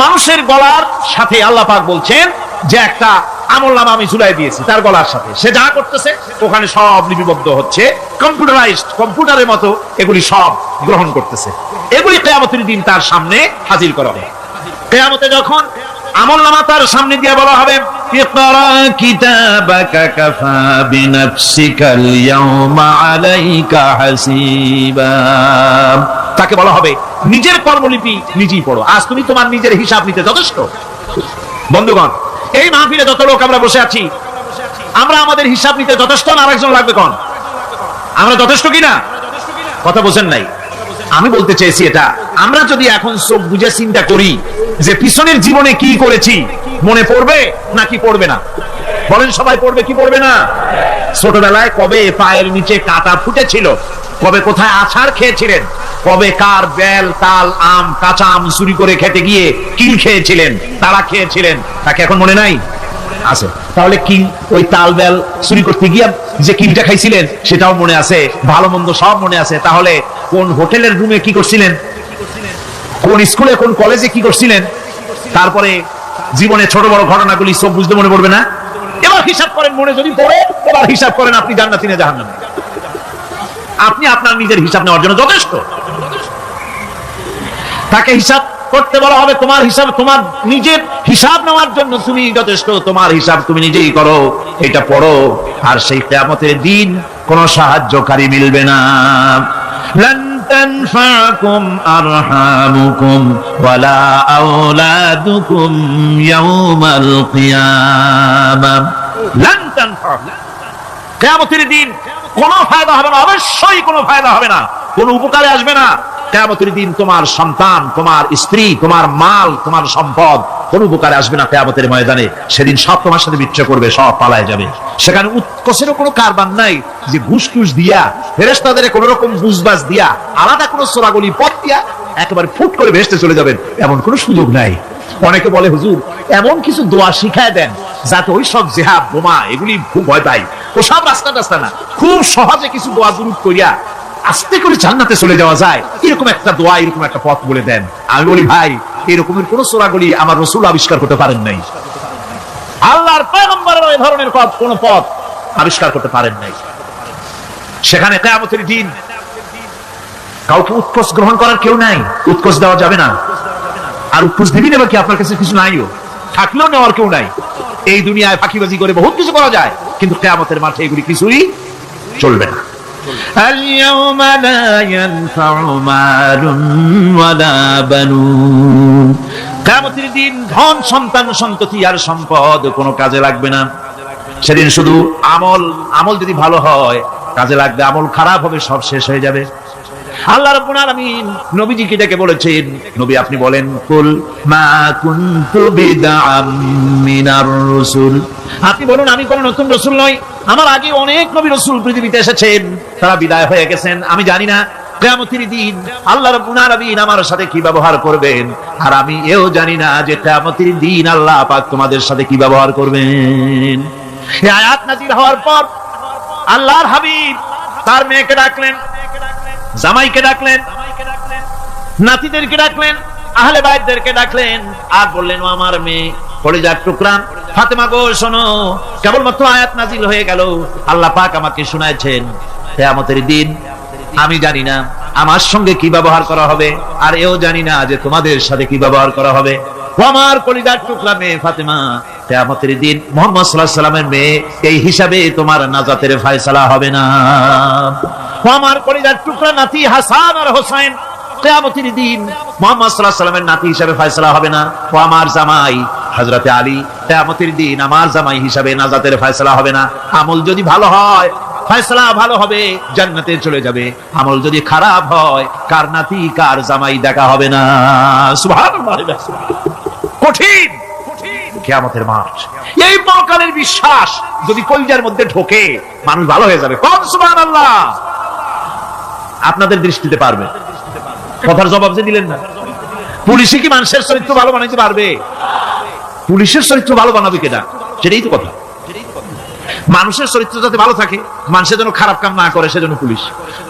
মানুষের গলার সাথে আল্লাহ পাক বলছেন যে একটা আমলনামা আমি ঝুলাই দিয়েছি তার গলার সাথে, সে যা করতেছে ওখানে সব লিপিবদ্ধ হচ্ছে, কম্পিউটারাইজড, কম্পিউটারের মতো এগুলি সব গ্রহণ করতেছে। এগুলি কিয়ামতের দিন তার সামনে হাজির করা হবে। কিয়ামতে যখন আমলনামা তার সামনে দিয়ে বলা হবে ইকরা কিতাবাকা কাফা বিনাফসিকাল ইয়াওমা আলাইকা হাসিবা, তাকে বলা হবে নিজের কর্মলিপি নিজেই পড়ো, আজ তুমি তোমার নিজের হিসাব নিতে যথেষ্ট। বন্ধুগণ, এই মাহফিলে যত লোক আমরা বসে আছি, আমরা আমাদের হিসাব নিতে যথেষ্ট না আরেকজন লাগবে? কোন আমরা যথেষ্ট কিনা? কথা বোঝেন নাই। আমি বলতে চেয়েছি এটা, আমরা যদি এখন চোখ বুঝে চিন্তা করি যে পিছনের জীবনে কি করেছি, মনে পড়বে নাকি পড়বে না? বলেন সবাই পড়বে কি পড়বে না? ছোটবেলায় কবে পায়ের নিচে কাঁটা ফুটেছিল, কবে কোথায় আছাড় খেয়েছিলেন, কবে কার বেল তাল আম কাঁচা আম চুরি করে খেতে গিয়ে কিল খেয়েছিলেন, তারা খেয়েছিলেন, তাকে এখন মনে নাই? আছে। তাহলে কি ওই তাল বেল চুরি করতে গিয়ে যে কিলটা খাইছিলেন সেটাও মনে আছে, ভালো মন্দ সব মনে আছে। তাহলে কোন হোটেলের রুমে কি করছিলেন, কোন স্কুলে কোন কলেজে কি করছিলেন, তারপরে জীবনে ছোট বড় ঘটনাগুলি সব বুঝতে মনে পড়বে না? এবার হিসাব করেন, মনে যদি পড়ে এবার হিসাব করেন আপনি জান্নাতি না জাহান্নামী। আপনি আপনার নিজের হিসাব নেওয়ার জন্য যথেষ্ট। তাকে হিসাব করতে বলা হবে, তোমার হিসাব, তোমার নিজের হিসাব নেওয়ার জন্য তুমি যথেষ্ট, তোমার হিসাব তুমি নিজেই করো, এটা পড়ো। আর সেই কিয়ামতের দিন কোন সাহায্যকারী মিলবে না। লান তানফাকুম আরহামুকুম ওয়ালা আওলাদুকুম ইয়াউমাল কিয়ামাহ। লান তানফাকুম, কিয়ামতের দিন কোনো ফায়দা হবে না, অবশ্যই কোনো ফায়দা হবে না, কোনো উপকারে আসবে না। কিয়ামতের দিন তোমার সন্তান, তোমার স্ত্রী, তোমার মাল, তোমার সম্পদ কোনো উপকারে আসবে না। কিয়ামতের ময়দানে সেদিন সব তোমার সাথে বিচ্ছা করবে, সব পালায় যাবে। সেখানে উৎকোষেরও কোনো কারবার নাই যে ঘুষ টুস দিয়া, ফেরেশতাদের কোন রকম বুঝবাজ দিয়া, আলাদা কোনো চোরাগলি পথ দিয়া একেবারে ফুট করে ভেস্তে চলে যাবেন, এমন কোনো সুযোগ নাই। অনেকে বলে হুজুর এমন কিছু দোয়া শিখায় দেন যাতে ওই সব জেহাদ বোমা এগুলি খুব ভয় পাই, ও সব রাস্তা টাস্তা না, খুব সহজে কিছু দোয়া দুরূহ করিয়া আস্তে করে জান্নাতে চলে যাওয়া যায়, এরকম একটা দোয়া, এরকম একটা পথ বলে দেন। আমি বলি ভাই এরকমের কোন চোরাগলি আমার রাসূল আবিষ্কার করতে পারেন নাই, আল্লাহর পয়গম্বরের ওই ধরনের পথ, কোন পথ আবিষ্কার করতে পারেন নাই। সেখানে কিয়ামতের দিন কাউকে উৎকোষ গ্রহণ করার কেউ নাই, উৎকোষ দেওয়া যাবে না। আর উৎকোষ দিবি না কি, আপনার কাছে কিছু নাইও, থাকলেও নেওয়ার কেউ নাই। এই দুনিয়ায় ফাঁকিবাজি করে বহুত কিছু করা যায়, কিন্তু কিয়ামতের মাঠে এগুলি কিছুই চলবে না। اليوم لا ينفع مال ولا بنون, কিয়ামতের দিন ধন সন্তান সন্ততি আর সম্পদ কোনো কাজে লাগবে না। সেদিন শুধু আমল যদি ভালো হয় কাজে লাগবে, আমল খারাপ হবে সব শেষ হয়ে যাবে। আল্লাহ রাব্বুল আলামিন নবীজিকে ডেকে বলেছেন, নবী আপনি বলেন, কুল মা কুনতু বিদআম মিনার রাসূল, আপনি বলুন আমি কোন নতুন রাসূল নই, আমার আগে অনেক নবী রাসূল পৃথিবীতে এসেছেন, তারা বিদায় হয়ে গেছেন। আমি জানি না কিয়ামতের দিন আল্লাহ রাব্বুল আলামিন আমার সাথে কি ব্যবহার করবেন, আর আমি এও জানি না যে কিয়ামতের দিন আল্লাহ পাক তোমাদের সাথে কি ব্যবহার করবেন। এই আয়াত নাযিল হওয়ার পর আল্লাহর হাবিব তার মেয়েকে ডাকলেন, জামাইকে ডাকলেন, নাতিদেরকে ডাকলেন, আহলে বাইতদেরকে ডাকলেন, আর বললেন ও আমার মেয়ে কলিজার টুকরা ফাতেমা গো শোনো, কেবলমাত্র আয়াত নাজিল হয়ে গেল, আল্লাহ পাক আমাকে শোনাচ্ছেন কিয়ামতের দিন আমি জানি না আমার সঙ্গে কি ব্যবহার করা হবে, আর এও জানি না যে তোমাদের সাথে কি ব্যবহার করা হবে। ও আমার কলিজার টুকরা মেয়ে ফাতেমা, কিয়ামতের দিন মুহাম্মদ সাল্লাল্লাহু আলাইহি ওয়াসাল্লামের মেয়ে, এই হিসাবে তোমার নাজাতের ফয়সালা হবে না। ও আমার কলিজার টুকরা নাতি হাসান আর হোসেন, কিয়ামতের দিন মুহাম্মদ সাল্লাল্লাহু আলাইহি ওয়াসাল্লামের নাতি হিসাবে ফয়সালা হবে না। ও আমার জামাই হযরতে আলী, কিয়ামতের দিন আমার জামাই হিসাবে নাজাতের ফয়সালা হবে না। আমল যদি ভালো হয় ফয়সালা ভালো হবে, জান্নাতে চলে যাবে। আমল যদি খারাপ হয় কার নাতি কার জামাই দেখা হবে না। সুবহানাল্লাহ, কঠিন কিয়ামতের মাঠ। এই পরকালের বিশ্বাস যদি কলিজার মধ্যে ঢোকে মানুষ ভালো হয়ে যাবে। কোন সুবহানাল্লাহ। আপনাদের দৃষ্টিতে পারবে, কথার জবাব যে দিলেন না। পুলিশে কি মানুষের চরিত্র ভালো বানাইতে পারবে? পুলিশের চরিত্র ভালো বানাবে কেনা, সেটাই তো কথা। মানুষের চরিত্র যাতে ভালো থাকে, মানুষের জন্য খারাপ কাম না করে সেজন্য পুলিশ,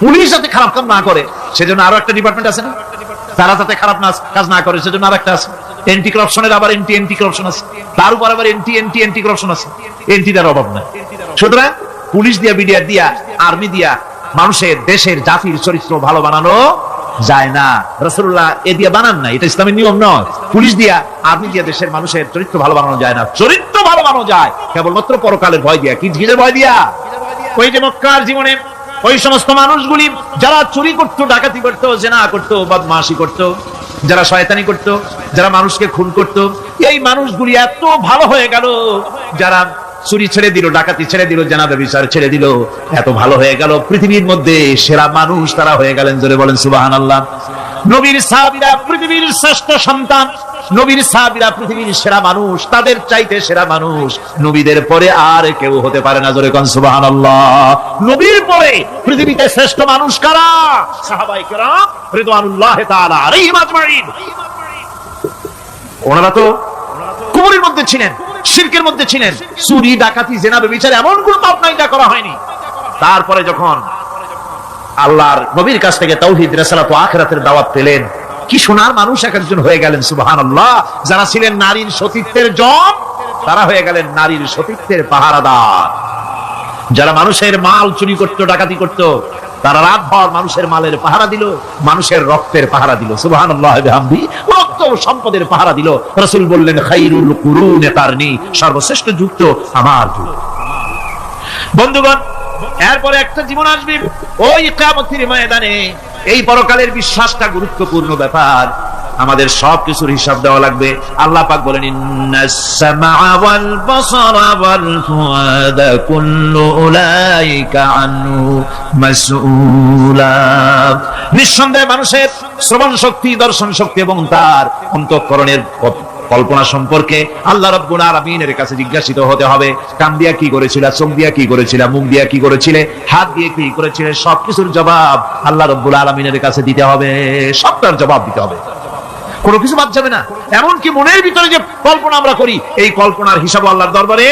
পুলিশ যাতে খারাপ কাম না করে সেজন্য আরো একটা ডিপার্টমেন্ট আছে না, তারা যাতে খারাপ কাজ না করে সেজন্য আর একটা আছে। এন্টি করাপশনের আবার এন্টি করাপশন আছে, তার উপর আবার এন্টি করাপশন আছে, এন্টিটার অভাব নাই। সুতরাং পুলিশ দিয়া, বিডিআর দিয়া, আর্মি দিয়া মানুষের, দেশের, জাতির চরিত্র ভালো বানানো যায় না। রাসূলুল্লাহ এ দিয়া বানান না, এটা ইসলামের নিয়ম নয়। পুলিশ দিয়া, আর্মি দিয়া দেশের মানুষের চরিত্র ভালো বানানো যায় না। চরিত্র ভালো বানানো যায় কেবলমাত্র পরকালের ভয় দিয়া। কি ভয় দিয়া? ওই যে মক্কার জীবনে ওই সমস্ত মানুষগুলি যারা চুরি করতো, ডাকাতি করতো, জিনা করতো, বদমাশি করতো, যারা শয়তানি করতো, যারা মানুষকে খুন করতো, এই মানুষগুলি এত ভালো হয়ে গেল, যারা চুরি ছেড়ে দিল, ডাকাতি ছেড়ে দিল, জিনা ব্যভিচার ছেড়ে দিল, এত ভালো হয়ে গেল, পৃথিবীর মধ্যে সেরা মানুষ তারা হয়ে গেলেন। জোরে বলেন সুবহানাল্লাহ। নবীর সাহাবীরা পৃথিবীর শ্রেষ্ঠ সন্তান, নবীর সাহাবীরা পৃথিবীর সেরা মানুষ, তাদের চাইতে সেরা মানুষ নবীদের পরে আর কেউ হতে পারে না। জোরে কোন সুবহানাল্লাহ। নবীর পরে পৃথিবীতে শ্রেষ্ঠ মানুষ কারা? সাহাবায়ে কেরাম রিদওয়ানুল্লাহি তাআলা আলাইহিম আজমাইন। ওনারা তো কুফরের মধ্যে ছিলেন, শিরকের মধ্যে ছিলেন, চুরি, ডাকাতি, জিনা, ব্যভিচার এমন কোন পাপ নাই যা করা হয়নি। তারপরে যখন আল্লাহর নবীর কাছ থেকে তাওহীদ, রিসালাত ও আখিরাতের দাওয়াত পেলেন, কি সোনার মানুষ এক একজন হয়ে গেলেন। সুবহানাল্লাহ। যারা ছিলেন নারীর সতীত্বের জম, তারা হয়ে গেলেন নারীর সতীত্বের পাহারাদার। যারা মানুষের মাল চুরি করতো, ডাকাতি করতো, তারা রাতভর মানুষের মালের পাহারা দিল, মানুষের রক্তের পাহারা দিল। সুবহানাল্লাহ বিহামদি। রক্ত ও সম্পদের পাহারা দিল। রাসূল বললেন খায়রুল কুরুনি কারনি, সর্বশ্রেষ্ঠ যুগ তো আমার যুগ। বন্ধুগণ, এরপরে একটা জীবন আসবে ওই কিয়ামতের ময়দানে। এই পরকালের বিশ্বাসটা গুরুত্বপূর্ণ ব্যাপার, আমাদের সবকিছুর হিসাব দেওয়া লাগবে। আল্লাহ পাক বলেন ইন্নাস সামআ ওয়াল বাসারা ওয়াল ফুআদা কুল্লু উলাইকা আনহু মাসউলা। নিঃসন্দেহে মানুষের শ্রবণ শক্তি, দর্শন শক্তি এবং তার অন্তঃকরণের কল্পনা সম্পর্কে আল্লাহ রাব্বুল আলামিনের কাছে জিজ্ঞাসিত হতে হবে। কান দিয়া কি করেছিল, চোখ দিয়া কি করেছিল, মুখ দিয়া কি করেছিলে, হাত দিয়ে কি করেছিলে, সবকিছুর জবাব আল্লাহ রাব্বুল আলামিনের কাছে দিতে হবে। সবটার জবাব দিতে হবে, কোনো কিছু বাদ যাবে না। এমনকি মনের ভিতরে যে কল্পনা আমরা করি, এই কল্পনার হিসাব আল্লাহর দরবারে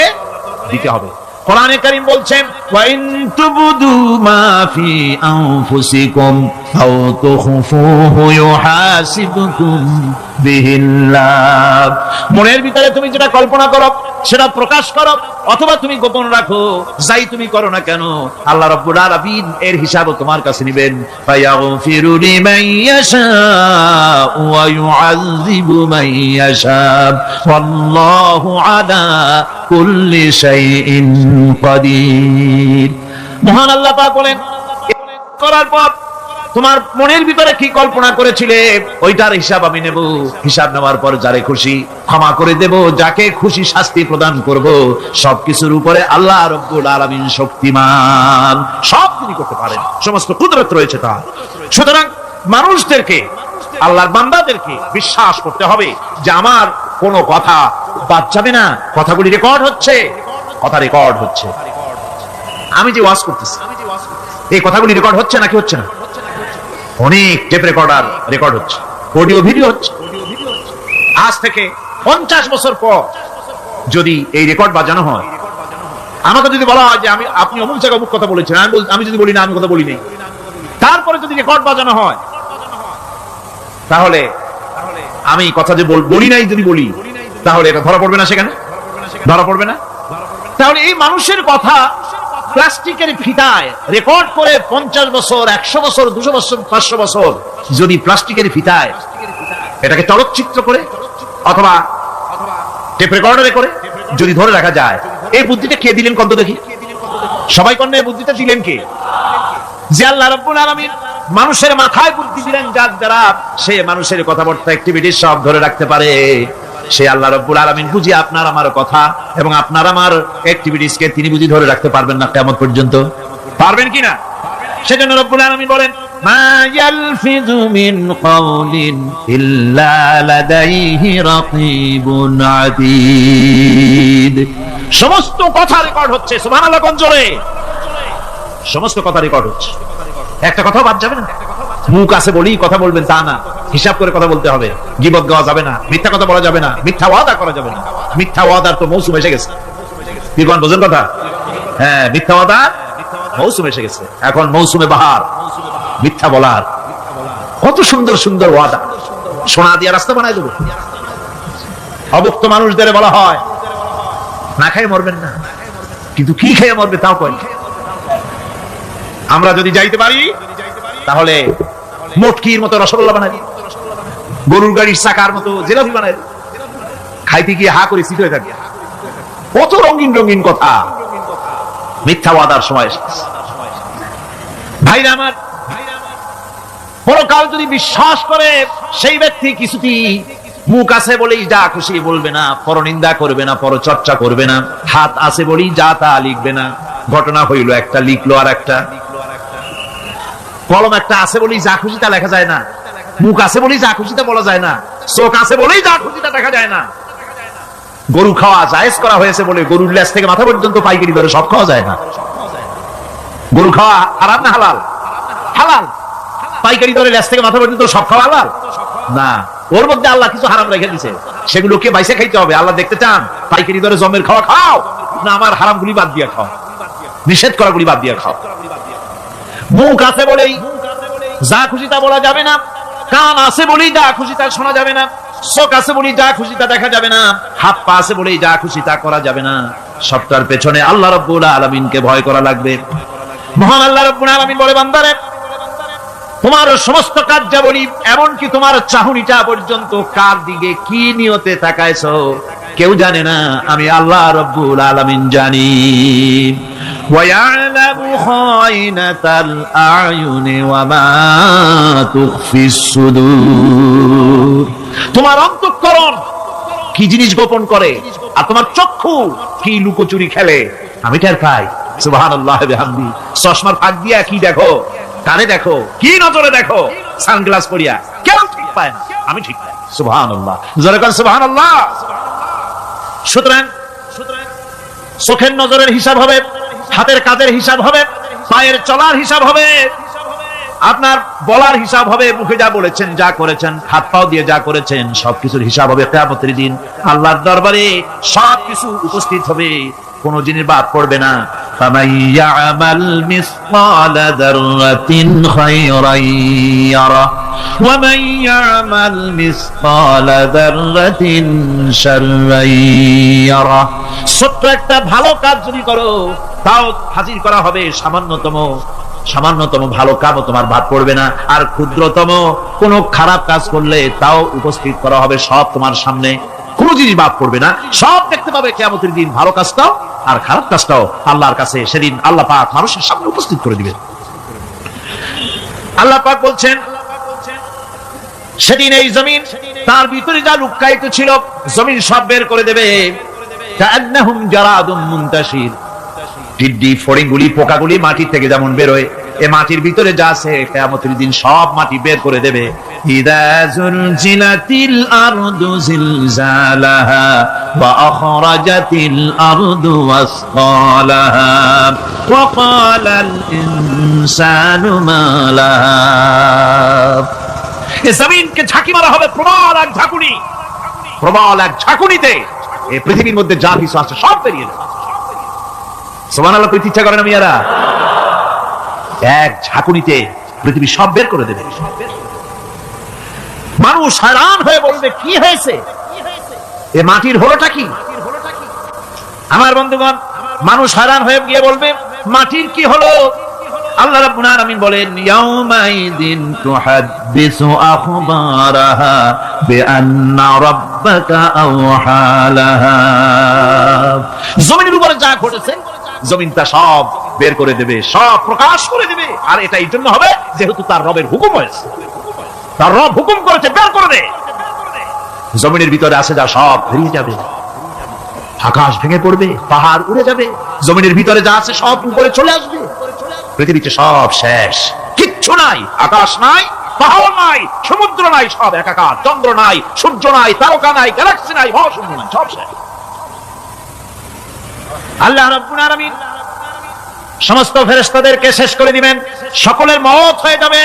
দিতে হবে। কোরআনে কারীম বলছেন ওয়া ইন তুবদু মা ফি আনফুসিকুম আও তুখফুহু ইউহাসিবকুম বিহিল্লাহ। মনের ভিতরে তুমি যেটা কল্পনা করো সেটা প্রকাশ করো, অথবা তুমি গোপন রাখো, যাই তুমি করো না কেন আল্লাহ রাব্বুল আলামিন এর হিসাবও তোমার কাছে নেবেন। ফায়াগফিরু লিমান ইয়াশা ওয়া ইউআযযিবু মান ইয়াশা ওয়াল্লাহু আলা কুল্লি শাইইন কাদির। মহান আল্লাহ পাক বলেন, করার পর তোমার মনের ভিতরে কি কল্পনা করেছিলে ওইটার হিসাব আমি নেব। হিসাব নেওয়ার পর যারে খুশি ক্ষমা করে দেব, যাকে খুশি শাস্তি প্রদান করব। সবকিছুর উপরে আল্লাহ রাব্বুল আলামিন শক্তিমান, সব তিনি করতে পারেন, সমস্ত কুদরত রয়েছে তার। সুতরাং মানুষদেরকে, আল্লাহর বান্দাদেরকে বিশ্বাস করতে হবে যে আমার কোনো কথা বাদ যাবে না, কথাগুলি রেকর্ড হচ্ছে, কথা রেকর্ড হচ্ছে। আমি যে ওয়াজ করতেছি এই কথাগুলি রেকর্ড হচ্ছে নাকি হচ্ছে না? অনেক টেপ রেকর্ডার রেকর্ড হচ্ছে, অডিও ভিডিও হচ্ছে। আজ থেকে 50 বছর পর যদি এই রেকর্ড বাজানো হয়, আমাকে যদি বলা হয় যে আপনি অমুক জায়গায় অমুক কথা বলেছেন, আমি যদি বলি না আমি কথা বলি নাই, তারপরে যদি রেকর্ড বাজানো হয়, তাহলে আমি কথা যে বলি নাই যদি বলি, তাহলে এটা ধরা পড়বে না? সেখানে ধরা পড়বে না? তাহলে এই মানুষের কথা প্লাস্টিকের ফিতায় রেকর্ড করে 50 বছর, 100 বছর, 200 বছর, 500 বছর যদি প্লাস্টিকের ফিতায় এটাকে চলচ্চিত্র করে অথবা টেপ রেকর্ডারে করে যদি ধরে রাখা যায়, এই বুদ্ধিটা কে দিলেন কত দেখি? সবাই কন্যা এই বুদ্ধিটা দিলেন কে? যে আল্লাহ রাব্বুল আলামিন মানুষের মাথায় বুদ্ধি দিলেন, যার দ্বারা সে মানুষের কথাবার্তা অ্যাক্টিভিটি সব ধরে রাখতে পারে। সে আল্লাহ রাব্বুল আলামিন বুঝি আপনার আমার কথা এবং আপনার আমার অ্যাক্টিভিটিস কে তিনি বুঝি ধরে রাখতে পারবেন না কিয়ামত পর্যন্ত? পারবেন কিনা? সেজন্য রাব্বুল আলামিন বলেন মা ইয়ালফিযু মিন কাওলিন ইল্লা লাদাইহি রাকীবুন আতীদ। সমস্ত কথা রেকর্ড হচ্ছে, সুবহানাল্লাহ কোন জোরে! সমস্ত কথা রেকর্ড হচ্ছে, একটা কথাও বাদ যাবে না। মুখ আছে বলেই কথা বলবেন তা না, হিসাব করে কথা বলতে হবে। গীবত গাওয়া যাবে না, মিথ্যা কথা বলা যাবে না, মিথ্যা ওয়াদা করা যাবে না। মিথ্যা ওয়াদার তো মৌসুম এসে গেছে। কি কোন বোঝেন কথা? হ্যাঁ, মিথ্যা ওয়াদা মৌসুম এসে গেছে। এখন মৌসুমে বাহার, মিথ্যা বলার। কত সুন্দর সুন্দর ওয়াদা, সোনা দিয়ে রাস্তা বানায় দেবো। অভুক্ত মানুষদের বলা হয় না খাই মরবেন না, কিন্তু কি খেয়ে মরবে তাও কয়। আমরা যদি যাইতে পারি তাহলে মটকির মতো রসগোল্লা বানাই, গরুর গাড়ির চাকার মতো জিলাপি বানাই, খাইতে গিয়ে হা করে সিট হয়ে থাকে। কত রঙিন রঙিন কথা মিথ্যা ওয়াদার সময়। ভাইরা আমার, পরকাল যদি বিশ্বাস করে সেই ব্যক্তি কিছুতেই মুখ আছে বলেই যা খুশি বলবে না, পরনিন্দা করবে না, পরচর্চা করবে না, হাত আছে বলেই যা তা লিখবে না। ঘটনা হইল একটা লিখলো আর একটা, কলম একটা আছে বলেই যা খুশি তা লেখা যায় না, মুখ আছে বলেই যা খুশি তা বলা যায় না, চোখ আছে বলেই যা খুশি তা দেখা যায় না। গরু খাওয়া জায়েজ করা হয়েছে বলে গরুর লেজ থেকে মাথা পর্যন্ত পাইকারি দরে সব খাওয়া যায় না। গরু খাওয়া হারাম না হালাল? হালাল। পাইকারি দরে লেজ থেকে মাথা পর্যন্ত সব খাওয়া হালাল না। ওর মধ্যে আল্লাহ কিছু হারাম রেখে দিয়েছে, সেগুলোকে বাইসে খাইতে হবে। আল্লাহ দেখতে চান পাইকারি দরে জমের খাওয়া খাও না আমার হারামগুলি বাদ দিয়ে খাও, নিষেধ করাগুলি বাদ দিয়ে খাও। মুখ আছে বলেই যা খুশি তা বলা যাবে না, কান আছে বলেই যা খুশি তা শোনা যাবে না, চোখ আছে বলেই যা খুশি তা দেখা যাবে না, হাত পা আছে বলেই যা খুশি তা করা যাবে না। সবটার পেছনে আল্লাহ রাব্বুল আলামিনকে ভয় করা লাগবে। মহান আল্লাহ রাব্বুল আলামিন বলে, বান্দারে তোমার সমস্ত কার্যাবলী এমনকি তোমার চাহনিটা পর্যন্ত কার দিকে কি নিয়তে তাকাইছো কেউ জানে না, আমি আল্লাহ রাব্বুল আলামিন জানি। ويعلم خائنة الأعين وما تخفي الصدور। তোমার অন্তঃকরণ কি জিনিস গোপন করে, আর তোমার চক্ষু কি লুকোচুরি খেলে, আমি টের পাই। সুবহানাল্লাহ বিহামদি। চশমার ফাঁক দিয়া কি দেখো, কানে দেখো, কি নজরে দেখো, সানগ্লাস পরিয়া কেউ ঠিক পায় না, আমি ঠিক পাই। সুবহানাল্লাহ, জোরে কোন সুবহানাল্লাহ। সুতরাং চোখের নজরের হিসাব হবে, হাতের কাজের হিসাব হবে, পায়ের চলার হিসাব হবে, আপনার বলার হিসাব হবে, মুখে যা বলেছেন, যা করেছেন, হাত পাও দিয়ে যা করেছেন, সবকিছুর হিসাব হবে কিয়ামতের দিন। আল্লাহর দরবারে সবকিছু উপস্থিত হবে, কোন জিনিস বাদ পড়বে না। ফামান ইয়ামাল মিসকালা যাররাতিন খায়রান ইয়ারা ওয়া মান ইয়ামাল মিসকালা যাররাতিন শাররান ইয়ারা। ছোট্ট একটা ভালো কাজ যদি করো, তাও হাজির করা হবে, সামান্যতম ভালো কাজও তোমার বাদ পড়বে না। আর ক্ষুদ্রতম কোন খারাপ কাজ করলে তাও উপস্থিত করা হবে, সব তোমার সামনে, কোন জিনিস বাদ পড়বে না, সব দেখতে পাবে কিয়ামতের দিন। ভালো কাজটাও আর খারাপ কাজটাও আল্লাহর কাছে সেদিন আল্লাহ পাক মানুষের সামনে উপস্থিত করে দিবেন। আল্লাহ পাক বলছেন, সেদিন এই জমিন, তার ভিতরে যা লুকায়িত ছিল, জমিন সব বের করে দেবে। কাআন্নাহুম জারাদুম মুনতাশির। টিড্ডি, ফড়িংগুলি, পোকাগুলি মাটির থেকে যেমন বেরোয়, এই মাটির ভিতরে যা আছে কিয়ামতের দিন সব মাটি বের করে দেবে। ইযা যুলজিলাতিল আরদু জিলজালাহা ওয়া আখরাজাতিল আরদু আসকালাহা ওয়া ক্বালাল ইনসানু মা লাহা। এই জমিনকে ঝাঁকি মারা হবে প্রবল এক ঝাঁকুনি, প্রবল এক ঝাঁকুনিতে এই পৃথিবীর মধ্যে যা কিছু আছে সব বেরিয়ে যাবে। সুবহানাল্লাহ, পেতে ইচ্ছা করে না মিয়ারা? এক ঝাঁকুনিতে পৃথিবী সব বের করে দেবে। মানুষ হায়রান হয়ে বলবে, কি হয়েছে, এ মাটির হলোটা কি? আমার বন্ধুগণ, মানুষ হায়রান হয়ে গিয়ে বলবে, মাটির কি হলো? আল্লাহ রাব্বুল আলামিন বলেন, ইয়াউমাইদিন তুহাদ্দিসু আখবারাহা বিআন্না রাব্বাকা আওহালাহা। জমিনের উপরে যা ঘটেছে জমিন তা সব বের করে দেবে, সব প্রকাশ করে দেবে। আর এটা এই জন্য হবে যেহেতু তার রবের হুকুম হয়েছে, তার রব হুকুম করেছে, বের করে দে। জমিনের ভিতরে আছে যা সব বেরিয়ে যাবে, আকাশ ভেঙে পড়বে, পাহাড় উড়ে যাবে, জমিনের ভিতরে যা আছে সব উপরে চলে আসবে। পৃথিবীতে সব শেষ, কিচ্ছু নাই, আকাশ নাই, পাহাড় নাই, সমুদ্র নাই, সব একাকার, চন্দ্র নাই, সূর্য নাই, তারকা নাই, গ্যালাক্সি নাই, মহাশূন্য নাই, সব শেষ। আল্লাহ রাব্বুল আলামিন সমস্ত ফেরেশতাদেরকে শেষ করে দিবেন, সকলের মওত হয়ে যাবে,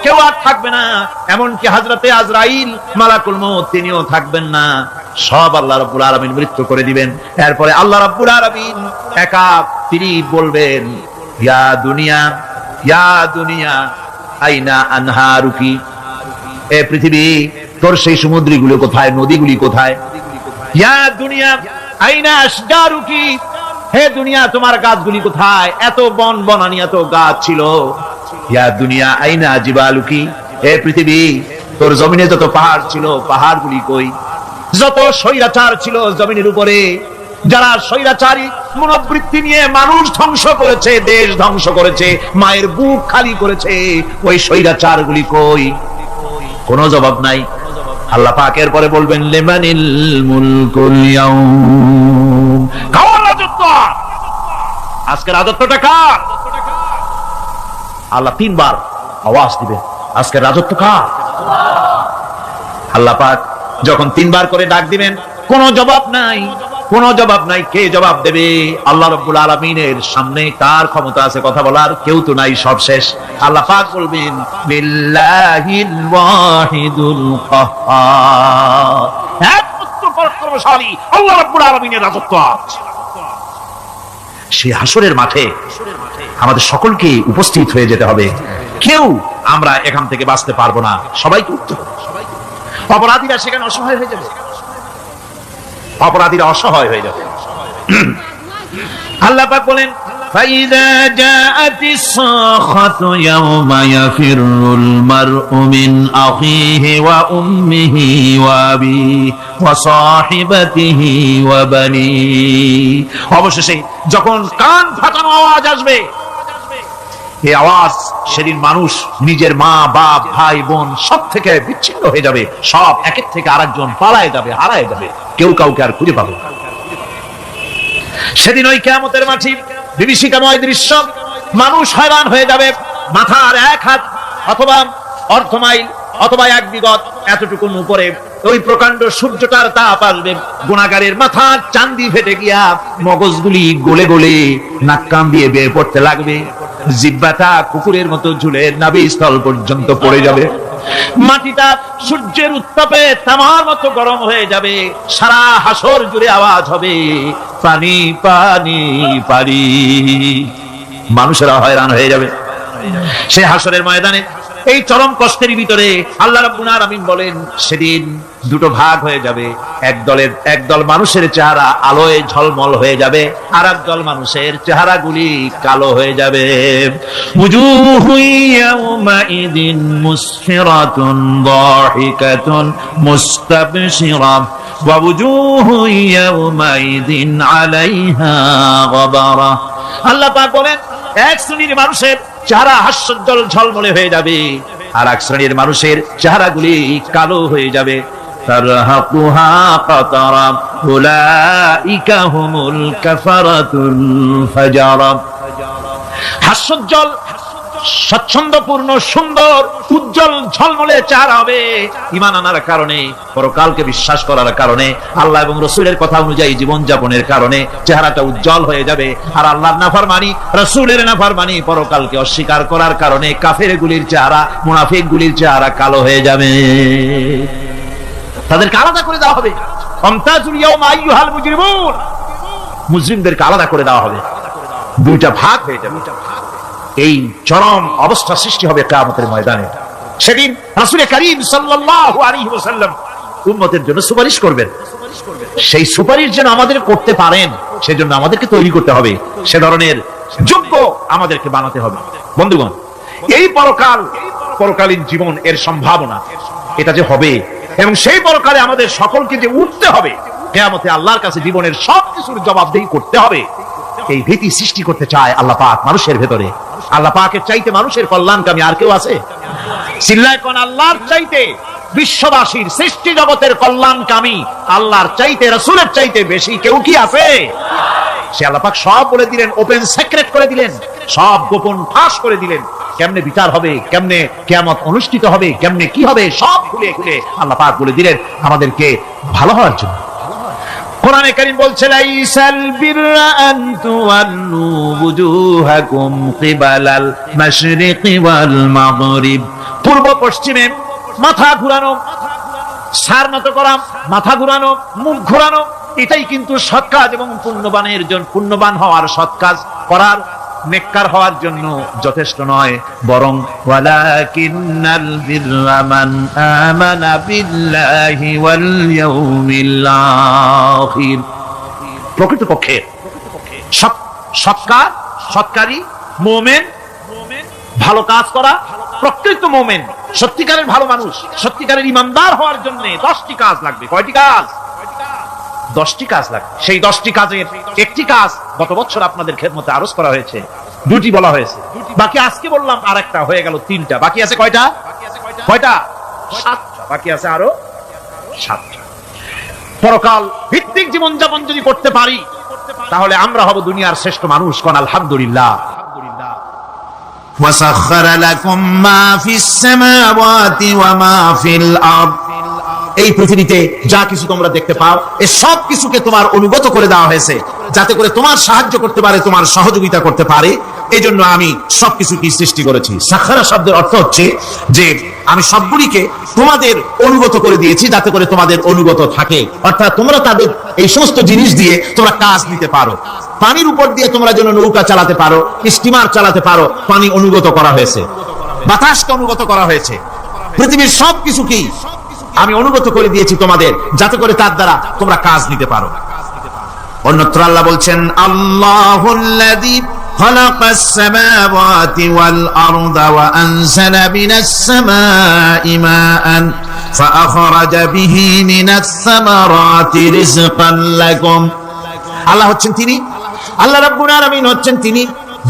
কেউ আর থাকবে না। এমনকি হযরতে আজরাইল মালাকুল মউত তিনিও থাকবেন না, সব আল্লাহ রাব্বুল আলামিন মৃত্যু করে দিবেন। এরপরে আল্লাহ রাব্বুল আলামিন একা তিনি বলবেন, ইয়া দুনিয়া, ইয়া দুনিয়া আইনা আনহারুকি। এ পৃথিবী, তোর সেই সমুদ্রগুলো কোথায়, নদীগুলি কোথায়? ইয়া দুনিয়া আইনা আশজারুকি। হে দুনিয়া, তোমার গাছগুলি কোথায়? এত বন বনানি, এত গাছ ছিল। ইয়া দুনিয়া আইনা জিবালুকি। হে পৃথিবী, তোর জমিনে যত পাহাড় ছিল, পাহাড়গুলি কই? যত স্বৈরাচার ছিল জমিনের উপরে, যারা স্বৈরাচারী মনোবৃত্তি নিয়ে মানুষ ধ্বংস করেছে, দেশ ধ্বংস করেছে, মায়ের বুক খালি করেছে, ওই স্বৈরাচারগুলি কই? কোনো জবাব নাই। আল্লাহ পাক এর পরে বলবেন, লিমানিল মুলকুল ইয়াউম। কার রাজত্ব? আজকে রাজত্বটা কার? আল্লাহ তিনবার আওয়াজ দিবেন, আজকে রাজত্ব কার? আল্লাহ পাক যখন তিনবার করে ডাক দিবেন, কোনো জবাব নাই, কোনো জবাব নাই। কে জবাব দেবে? আল্লাহ রাব্বুল আলামিনের সামনে কার ক্ষমতা আছে কথা বলার? কেউ তো নাই, সব শেষ। আল্লাহ পাক বলবেন, বিল্লাহিল ওয়াহিদুল কাহ্হার। একমাত্র পরাক্রমশালী আল্লাহ রাব্বুল আলামিনের রাজত্ব আছে। সেই হাসরের মাঠে আমাদের সকলকে উপস্থিত হয়ে যেতে হবে। কেউ আমরা এখান থেকে বাঁচতে পারবো না, সবাইকে উঠতে হবে। অপরাধীরা সেখানে অসহায় হয়ে যাবে, অপরাধীরা অসহায় হয়ে যাবে। আল্লাহ পাক বলেন, فإذا جاءت الصاخة يوم يفر المرء من أخيه وأمه وأبيه وصاحبته وبنيه। অবশেষে যখন কান ফাটানো আওয়াজ আসবে, এই আওয়াজ সেদিন মানুষ নিজের মা বাপ ভাই বোন সব থেকে বিচ্ছিন্ন হয়ে যাবে, সব একের থেকে আরেকজন পালায় যাবে, হারায় যাবে, কেউ কাউকে আর খুঁজে পাবে না। সেদিন ওই কিয়ামতের মাঠে বিভীষিকাময় দৃশ্য, মানুষ হয়রান হয়ে যাবে। মাথার এক হাত অথবা অর্ধ মাইল অথবা এক বিগত এতটুকুন উপরে ওই প্রকাণ্ড সূর্যটার তাপ আসবে, গুনাহগারের মাথা চান্দি ফেটে গিয়া মগজগুলি গলে গলে নাক কান দিয়ে বের পড়তে লাগবে, জিহ্বাটা কুকুরের মতো ঝুলে নাভিস্থল পর্যন্ত পড়ে যাবে, মাটিটা সূর্যের উত্তাপে তামার মতো গরম হয়ে যাবে, সারা হাসর জুড়ে আওয়াজ হবে পানি পানি পানি। মানুষেরা হয়রান হয়ে যাবে সেই হাসরের ময়দানে। এই চরম কষ্টের ভিতরে আল্লাহ রাব্বুল আলামিন বলেন, সেদিন দুটো ভাগ হয়ে যাবে। একদল মানুষের চেহারা আলোয় ঝলমল হয়ে যাবে, আর একদল মানুষের চেহারাগুলি কালো হয়ে যাবে। وجوه يومئذ مسفرة ضاحكة مستبشرة ووجوه يومئذ عليها غبرة। আল্লাহ পাক বলেন, এক শ্রেণীর মানুষের চেহারা হাস্যোজ্জ্বল ঝলমলে হয়ে যাবে, আর এক শ্রেণীর মানুষের চেহারাগুলি কালো হয়ে যাবে। ترهقها قترة أولئك هم الكفرة الفجرة। হাস্যোজ্জ্বল স্বচ্ছন্দপূর্ণ সুন্দর উজ্জ্বল ঝলমলে চেহারা হবে ঈমান আনার কারণে, পরকালকে বিশ্বাস করার কারণে, আল্লাহ এবং রাসূলের কথা অনুযায়ী জীবন যাপনের কারণে চেহারাটা উজ্জ্বল হয়ে যাবে। আর আল্লাহর নাফরমানি, রাসূলের নাফরমানি, পরকালকে অস্বীকার করার কারণে কাফেরগুলির চেহারা, মুনাফিকগুলির চেহারা কালো হয়ে যাবে। তাদেরকে আলাদা করে দেওয়া হবে। আমতাজুল ইয়াউমা আইয়ুহাল মুজরিমুন, মুজরিমদেরকে আলাদা করে দেওয়া হবে, দুইটা ভাগ হয়ে যাবে। এই চরম অবস্থা সৃষ্টি হবে কিয়ামতের ময়দানে। সেদিন রাসূল করিম সাল্লাল্লাহু আলাইহি ওয়াসাল্লাম উম্মতের জন্য সুপারিশ করবেন। সেই সুপারিশ যেন আমাদের করতে পারেন, সেজন্য আমাদেরকে তৈরি করতে হবে, সে ধরনের যোগ্য আমাদেরকে বানাতে হবে। বন্ধুগণ, এই পরকালীন জীবন, এর সম্ভাবনা এটা যে হবে, এবং সেই পরকালে আমাদের সকলকে যে উঠতে হবে, কিয়ামতে আল্লাহর কাছে জীবনের সবকিছুর জবাবদিহি করতে হবে, এই ভীতি সৃষ্টি করতে চায় আল্লাহ পাক মানুষের ভেতরে। আল্লাহ পাকের চাইতে মানুষের কল্যাণকামী আর কেউ আছে? চিল্লায় কোন আল্লাহর চাইতে, বিশ্ববাসীর সৃষ্টি জগতের কল্যাণকামী আল্লাহর চাইতে, রাসূলের চাইতে বেশি কেউ কি আছে? সে আল্লাহ পাক সব বলে দিলেন, ওপেন সিক্রেট করে দিলেন, সব গোপন ফাঁস করে দিলেন। কেমনে বিচার হবে, কেমনে কিয়ামত অনুষ্ঠিত হবে, কেমনে কি হবে, সব খুলে খুলে আল্লাহ পাক বলে দিলেন আমাদেরকে ভালো হওয়ার জন্য। কোরআনে কারীম বলছে, লাইসাল বিররা আন তুওয়াল্লু ওয়ুজুহাকুম কিবালাল মাশরিকি ওয়াল মাগরিব। পূর্ব পশ্চিমে মাথা ঘুরানো, সার নত করা, মাথা ঘুরানো, মুখ ঘুরানো, এটাই কিন্তু সৎ কাজ এবং পুণ্যবান হওয়ার, সৎ কাজ করার, নেককার হওয়ার জন্য যথেষ্ট নয়, বরং ওয়ালাকিন্নাল বিররা মান আমানা বিল্লাহি ওয়াল ইয়াউমিল আখির। প্রকৃতপক্ষে সৎকারী মুমিন, ভালো কাজ করা, প্রকৃত মুমিন, সত্যিকারের ভালো মানুষ, সত্যিকারের ইমানদার হওয়ার জন্য 10টি কাজ লাগবে। কয়টি কাজ? 10টি কাজ লাগবে। সেই 10টি কাজের একটি কাজ গত বছর আপনাদের খেদমতে আরজ করা হয়েছে, 2টি বলা হয়েছে, বাকি আজকে বললাম আরেকটা, হয়ে গেল 3টা। বাকি আছে কয়টা? 7টা। বাকি আছে আরো 7টা। পরকাল ভিত্তিক জীবনযাপন যদি করতে পারি, তাহলে আমরা হব দুনিয়ার শ্রেষ্ঠ মানুষ। কোন আলহামদুলিল্লাহ। وسخر لكم ما في السماوات وما في الأرض। এই পৃথিবীতে যা কিছু তোমরা দেখতে পাও, এই সব কিছুকে তোমার অনুগত করে দেওয়া হয়েছে, যাতে করে তোমার সাহায্য করতে পারে, তোমার সহযোগিতা করতে পারে। এই জন্য আমি সবকিছুকে সৃষ্টি করেছি। সাখারা শব্দের অর্থ হচ্ছে যে আমি সবগুলিকে তোমাদের অনুগত করে দিয়েছি, যাতে করে তোমাদের অনুগত থাকে, অর্থাৎ তোমরা তাদের এই সমস্ত জিনিস দিয়ে তোমরা কাজ নিতে পারো। পানির উপর দিয়ে তোমরা যেন নৌকা চালাতে পারো, স্টিমার চালাতে পারো, পানি অনুগত করা হয়েছে, বাতাসকে অনুগত করা হয়েছে। পৃথিবীর সবকিছুকেই আমি অনুগত করে দিয়েছি তোমাদের, যাতে করে তার দ্বারা তোমরা কাজ নিতে পারো। অন্যত্র আল্লাহ বলছেন, আল্লাহুল্লাযী خلق السماوات والأرض وأنزل من السماء ماء فأخرج به من الثمرات رزقا لكم আল্লাহ হচ্ছেন তিনি, আল্লাহ রাব্বুল আলামিন হচ্ছেন তিনি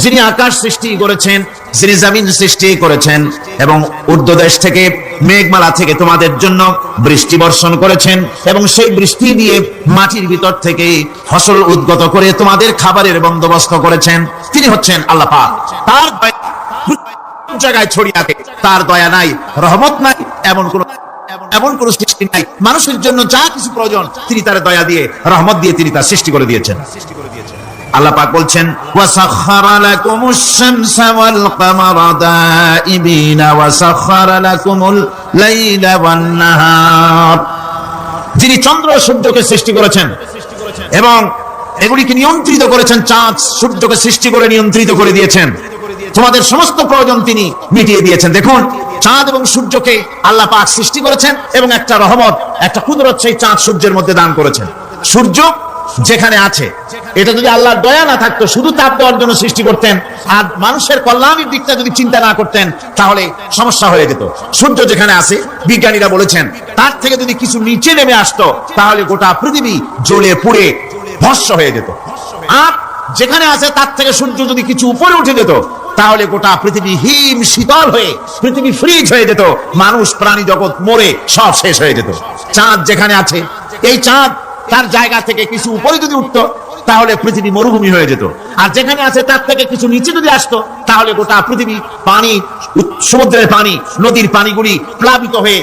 যিনি আকাশ সৃষ্টি করেছেন, যিনি জমিন সৃষ্টি করেছেন এবং ঊর্ধ্বদেশ থেকে মেঘমালা থেকে তোমাদের জন্য বৃষ্টি বর্ষণ করেছেন এবং সেই বৃষ্টি দিয়ে মাটির ভিতর থেকে ফসল উদ্গত করে তোমাদের খাবারের বন্দোবস্ত করেছেন। তিনি হচ্ছেন আল্লাহ পাক। তার জায়গায় ছড়িয়ে আছে, তার দয়া নাই, রহমত নাই, এমন কোন সৃষ্টি নাই। মানুষের জন্য যা কিছু প্রয়োজন তিনি তার দয়া দিয়ে, রহমত দিয়ে তিনি তার সৃষ্টি করে দিয়েছেন। আল্লাহ পাক বলছেন ওয়াসাখখারা লাকুমুশ শামসা ওয়াল কামারা দাইবিনা ওয়াসাখখারা লাকুমুল লাইলা ওয়ান নাহার, যিনি চন্দ্র সূর্যকে সৃষ্টি করেছেন এবং এগুলিকে নিয়ন্ত্রিত করেছেন, চাঁদ সূর্যকে সৃষ্টি করে নিয়ন্ত্রিত করে দিয়েছেন, তোমাদের সমস্ত প্রয়োজন তিনি মিটিয়ে দিয়েছেন। দেখুন, চাঁদ এবং সূর্যকে আল্লাহ পাক সৃষ্টি করেছেন এবং একটা রহমত, একটা কুদরত সেই চাঁদ সূর্যের মধ্যে দান করেছেন। সূর্য যেখানে আছে, এটা যদি আল্লাহর দয়া না থাকতো, শুধু তাপ দেওয়ার জন্য সৃষ্টি করতেন আর মানুষের কল্যাণের দিকটা যদি চিন্তা না করতেন তাহলে সমস্যা হয়ে যেত। সূর্য যেখানে আছে, বিজ্ঞানীরা বলেছেন তার থেকে যদি কিছু নিচে নেমে আসতো তাহলে গোটা পৃথিবী জ্বলে পুড়ে ভস্ম হয়ে যেত। আর যেখানে আছে তার থেকে সূর্য যদি কিছু উপরে উঠে যেত তাহলে গোটা পৃথিবী হিম শীতল হয়ে, পৃথিবী ফ্রিজ হয়ে যেত, মানুষ প্রাণী জগৎ মরে সব শেষ হয়ে যেত। চাঁদ যেখানে আছে, এই চাঁদ তার জায়গা থেকে কিছু উপরে যদি উঠতো তাহলে পৃথিবী মরুভূমি হয়ে যেত। আর যেখানে আছে তার থেকে কিছু নিচে যদি আসতো তাহলে গোটা পৃথিবী পানি, সমুদ্রের পানি, নদীর পানিগুলি প্লাবিত হয়ে,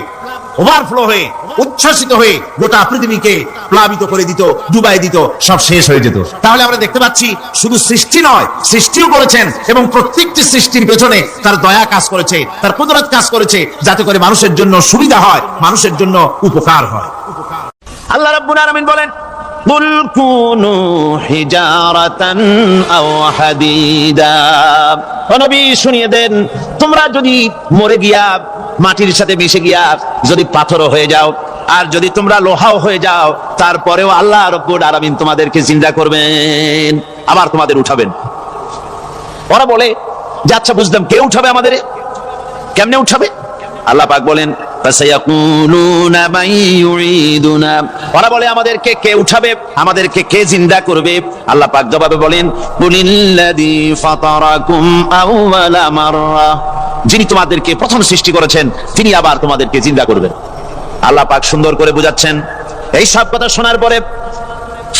ওভারফ্লো হয়ে, উচ্ছ্বাসিত হয়ে গোটা পৃথিবীকে প্লাবিত করে দিত, ডুবাই দিত, সব শেষ হয়ে যেত। তাহলে আমরা দেখতে পাচ্ছি শুধু সৃষ্টি নয়, সৃষ্টিও করেছেন এবং প্রত্যেকটি সৃষ্টির পেছনে তার দয়া কাজ করেছে, তার কুদরত কাজ করেছে, যাতে করে মানুষের জন্য সুবিধা হয়, মানুষের জন্য উপকার হয়। আল্লাহ রাব্বুল আলামিন বলেন কুল কুনু হিজারাতান আও হাদিদা, ও নবী শুনিয়ে দেন, তোমরা যদি মরে গিয়া মাটির সাথে মিশে গিয়া যদি পাথরও হয়ে যাও আর যদি তোমরা লোহাও হয়ে যাও, তারপরেও আল্লাহ রাব্বুল আলামিন তোমাদেরকে জিন্দা করবেন, আবার তোমাদের উঠাবেন। ওরা বলে যে আচ্ছা বুঝলাম, কে উঠাবে আমাদের, কেমনে উঠাবে? আল্লাহ পাক বলেন ফাসায়াকুলুনা মান ইউঈদুনা, ওরা বলে আমাদেরকে কে উঠাবে, আমাদেরকে কে জিন্দা করবে? আল্লাহ পাক জবাবে বলেন কুলিল্লাযী ফাতারাকুম আউওয়ালা মাররা, যিনি তোমাদেরকে প্রথম সৃষ্টি করেছেন তিনি আবার তোমাদেরকে জিন্দা করবেন। আল্লাহ পাক সুন্দর করে বুঝাচ্ছেন। এই সব কথা শোনার পরে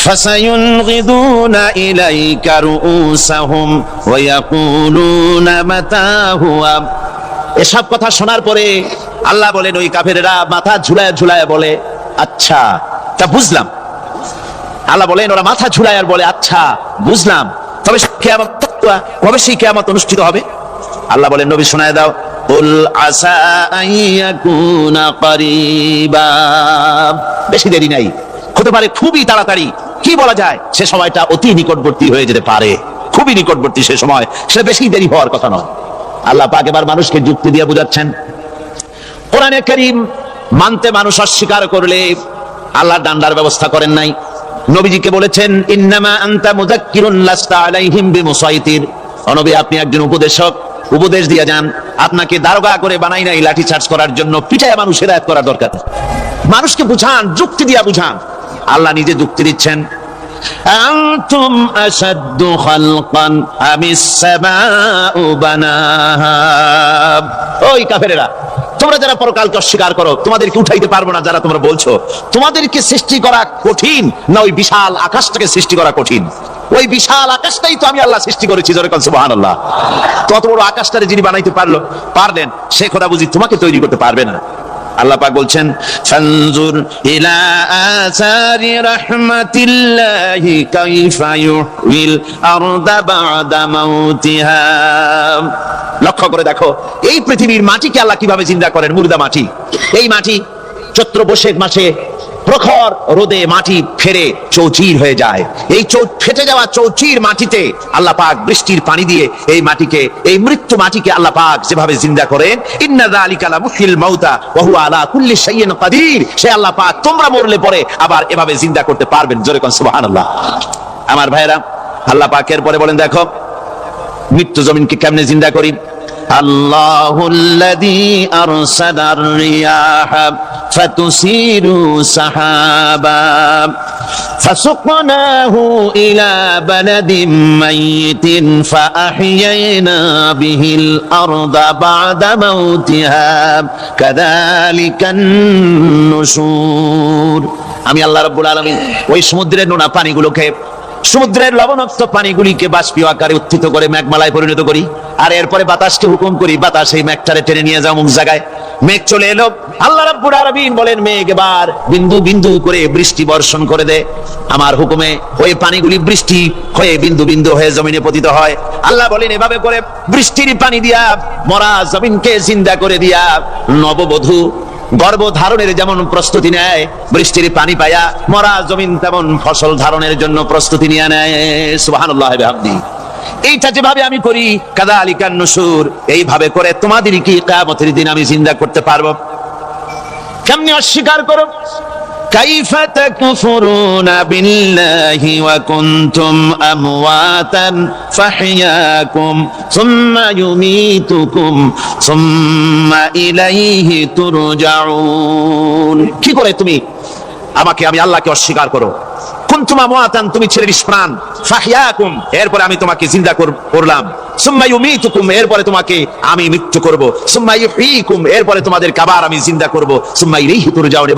ফাসায়ুনগিদুনা ইলাইকা রুউসাহুম ওয়া ইয়াকুলুনা মাতা হুয়া, এসব কথা শোনার পরে আল্লাহ বলেন ওই কাফেরেরা মাথা ঝুলায় ঝুলায় বলে আচ্ছা তা বুঝলাম। আল্লাহ বলেন ওরা মাথা ঝুলায় আর বলে আচ্ছা বুঝলাম, তবে কিয়ামত কবে সেই কিয়ামত অনুষ্ঠিত হবে? আল্লাহ বলেন নবী শোনায় দাও কুল আসা আইয়াকুনা করিবা, বেশি দেরি নাই, হতে পারে খুবই তাড়াতাড়ি, কি বলা যায়, সে সময়টা অতি নিকটবর্তী হয়ে যেতে পারে, খুবই নিকটবর্তী সে সময়, সে বেশি দেরি হওয়ার কথা নয়। আল্লাহ পাক এবার মানুষকে যুক্তি দিয়ে বুঝাচ্ছেন। কোরআনে কারীম মানতে মানুষ অস্বীকার করলে আল্লাহ ডান্ডার ব্যবস্থা করেন নাই। নবীজিকে বলেছেন ইন্নামা আনতা মুযাক্কিরুন লাস্তা আলাইহিম বিমুসাইতির, নবী আপনি একজন উপদেশক, উপদেশ দিয়ে যান, আপনাকে দারোগা করে বানাই নাই লাঠি চার্জ করার জন্য, পিটায় মানুষ হেদায়েত করার দরকার, মানুষকে বুঝান, যুক্তি দিয়ে বুঝান। আল্লাহ নিজে যুক্তি দিচ্ছেন আনতুম আশাদ্দু খালকান আমিস সামাউ বানাহা, ওই কাফেরেরা তোমরা যারা পরকালকে অস্বীকার করো, তোমাদেরকে উঠাইতে পারবো না যারা তোমরা বলছো, তোমাদেরকে সৃষ্টি করা কঠিন না ওই বিশাল আকাশটাকে সৃষ্টি করা কঠিন? ওই বিশাল আকাশটাই তো আমি আল্লাহ সৃষ্টি করেছি, জোরে বলেন সুবহানাল্লাহ। তত বড় আকাশটারে যিনি বানাইতে পারলেন সে খোদা বুঝি তোমাকে তৈরি করতে পারবে না? আল্লাহ পাক বলছেন ফানজুর ইলা আসারি রাহমাতিল্লাহি কাইফা ইউহিল আরদা বা'দা মাউতিহা, লক্ষ্য করে দেখো এই পৃথিবীর মাটিকে আল্লাহ কিভাবে জিন্দা করেন, মুর্দা মাটি। এই মাটি চৈত্র বৈশাখ মাসে প্রখর রোদে মাটি ফেরে চৌচির হয়ে যায়, এই ফেটে যাওয়া চৌচির মাটিতে আল্লাহ পাক বৃষ্টির পানি দিয়ে এই মাটিকে, এই মৃত্যু মাটিকে আল্লাহ পাক যেভাবে জিন্দা করেন, ইন্না যালিকা লামুহিল মাউতা ওয়া হুয়া আলা কুল্লি শাইইন কাদির, সে আল্লাহ পাক তোমরা মরলে পরে আবার এভাবে জিন্দা করতে পারবেন, জোরে কোন সুবহানাল্লাহ। আমার ভাইরা, আল্লাহ পাকের পরে বলেন দেখো মৃত্যু জমিনকে কেমনে জিন্দা করি? আল্লাহুল্লাযী আরসালার রিয়াহা ফাতুসিরু সাহাবা ফাসুকনাহু ইলা বালাদিন মাইয়িতিন ফাআহইয়ানা বিহিল আরদা বা'দা মাউতিহা কাযালিকান নুশুর। আমি আল্লাহ রাব্বুল আলামিন ওই সমুদ্রের নোনা পানিগুলোকে, সমুদ্রের লবণাক্ত পানিগুলিকে বাষ্পীয় আকারে উত্থিত করে মেঘমালায় পরিণত করি, আর এরপরে বাতাসকে হুকুম করি বাতাস এই মেঘটারে টেনে নিয়ে যাও অমুক জায়গায়। মেঘ চলে এলো, আল্লাহ রাব্বুল আলামিন বলেন মেঘ এবার বিন্দু বিন্দু করে বৃষ্টি বর্ষণ করে দে। আমার হুকুমে ওই পানিগুলি বৃষ্টি হয়ে বিন্দু বিন্দু হয়ে জমিনে পতিত হয়। আল্লাহ বলেন এভাবে করে বৃষ্টির পানি দিয়া মরা জমিনকে জিন্দা করে দিয়া নববধূ গর্ভ ধারণের যেমন প্রস্তুতি নেয়, বৃষ্টির পানি পায়া মরা জমিন তেমন ফসল ধারণের জন্য প্রস্তুতি নিয়ে নেয়। সুবহানাল্লাহ বিহামদি। এইটা যেভাবে আমি করি কাযালিকান নুশুর, এইভাবে করে তোমাদের কি কিয়ামতের দিন আমি জিন্দা করতে পারবো? কেমনে অস্বীকার করো? কাইফা তাকফুরুনা বিল্লাহি ওয়া কুনতুম আমওয়াতান ফাহইয়াকুম সুম্মা ইউমীতুকুম সুম্মা ইলাইহি তুরজাউন। কি করে তুমি আমাকে, আমি আল্লাহকে অস্বীকার করো? কুনতুম আমওয়াতান, তুমি ছিলে নিষ্প্রাণ, ফাহইয়াকুম, এরপরে আমি তোমাকে জিন্দা করলাম, সুম্মা ইউমীতুকুম, এরপরে তোমাকে আমি মৃত্যু করব, সুম্মা ইউহয়িকুম, এরপরে তোমাদের আবার আমি জিন্দা করব, সুম্মা ইলাইহি তুরজাউন,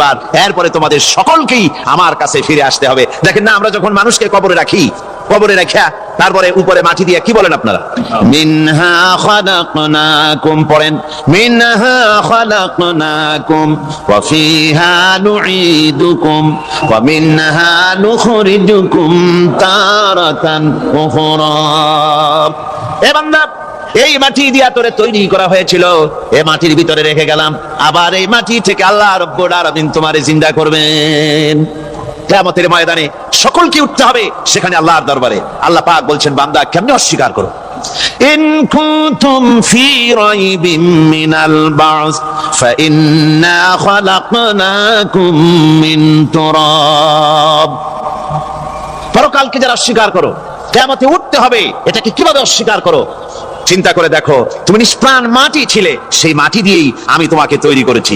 এরপরে তোমাদের সকলকেই আমার কাছে ফিরে আসতে হবে। দেখেন না, আমরা যখন মানুষকে কবরে রাখি, কবরে রাখা তারপরে উপরে মাটি দিয়ে কি বলেন আপনারা? মিনহা খালাকনাকুম, পড়েন মিনহা খালাকনাকুম ওয়া ফিহা নুঈদুকুম ওয়া মিনহা নুখরিজুকুম তারাতান উখরা। এ বান্দা, এই মাটি দিয়া তোরে তৈরি করা হয়েছিল, এই মাটির ভিতরে রেখে গেলাম, আবার এই মাটি থেকে আল্লাহ রাব্বুল আলামিন তোমারে জিন্দা করবেন। কিয়ামতের ময়দানে সকলকে উঠতে হবে সেখানে আল্লাহর দরবারে। আল্লাহ পাক বলছেন বান্দা কেমনে অস্বীকার করো? ইন কুনতুম ফি রাইবিম মিনাল বা'স ফাইন্না খালাকনাকুম মিন তুরাব। পরকালকে যারা অস্বীকার করো, কিয়ামতে উঠতে হবে, এটাকে কিভাবে অস্বীকার করো? চিন্তা করে দেখো, তুমি নিষ্প্রাণ মাটি ছিলে, সেই মাটি দিয়েই আমি তোমাকে তৈরি করেছি।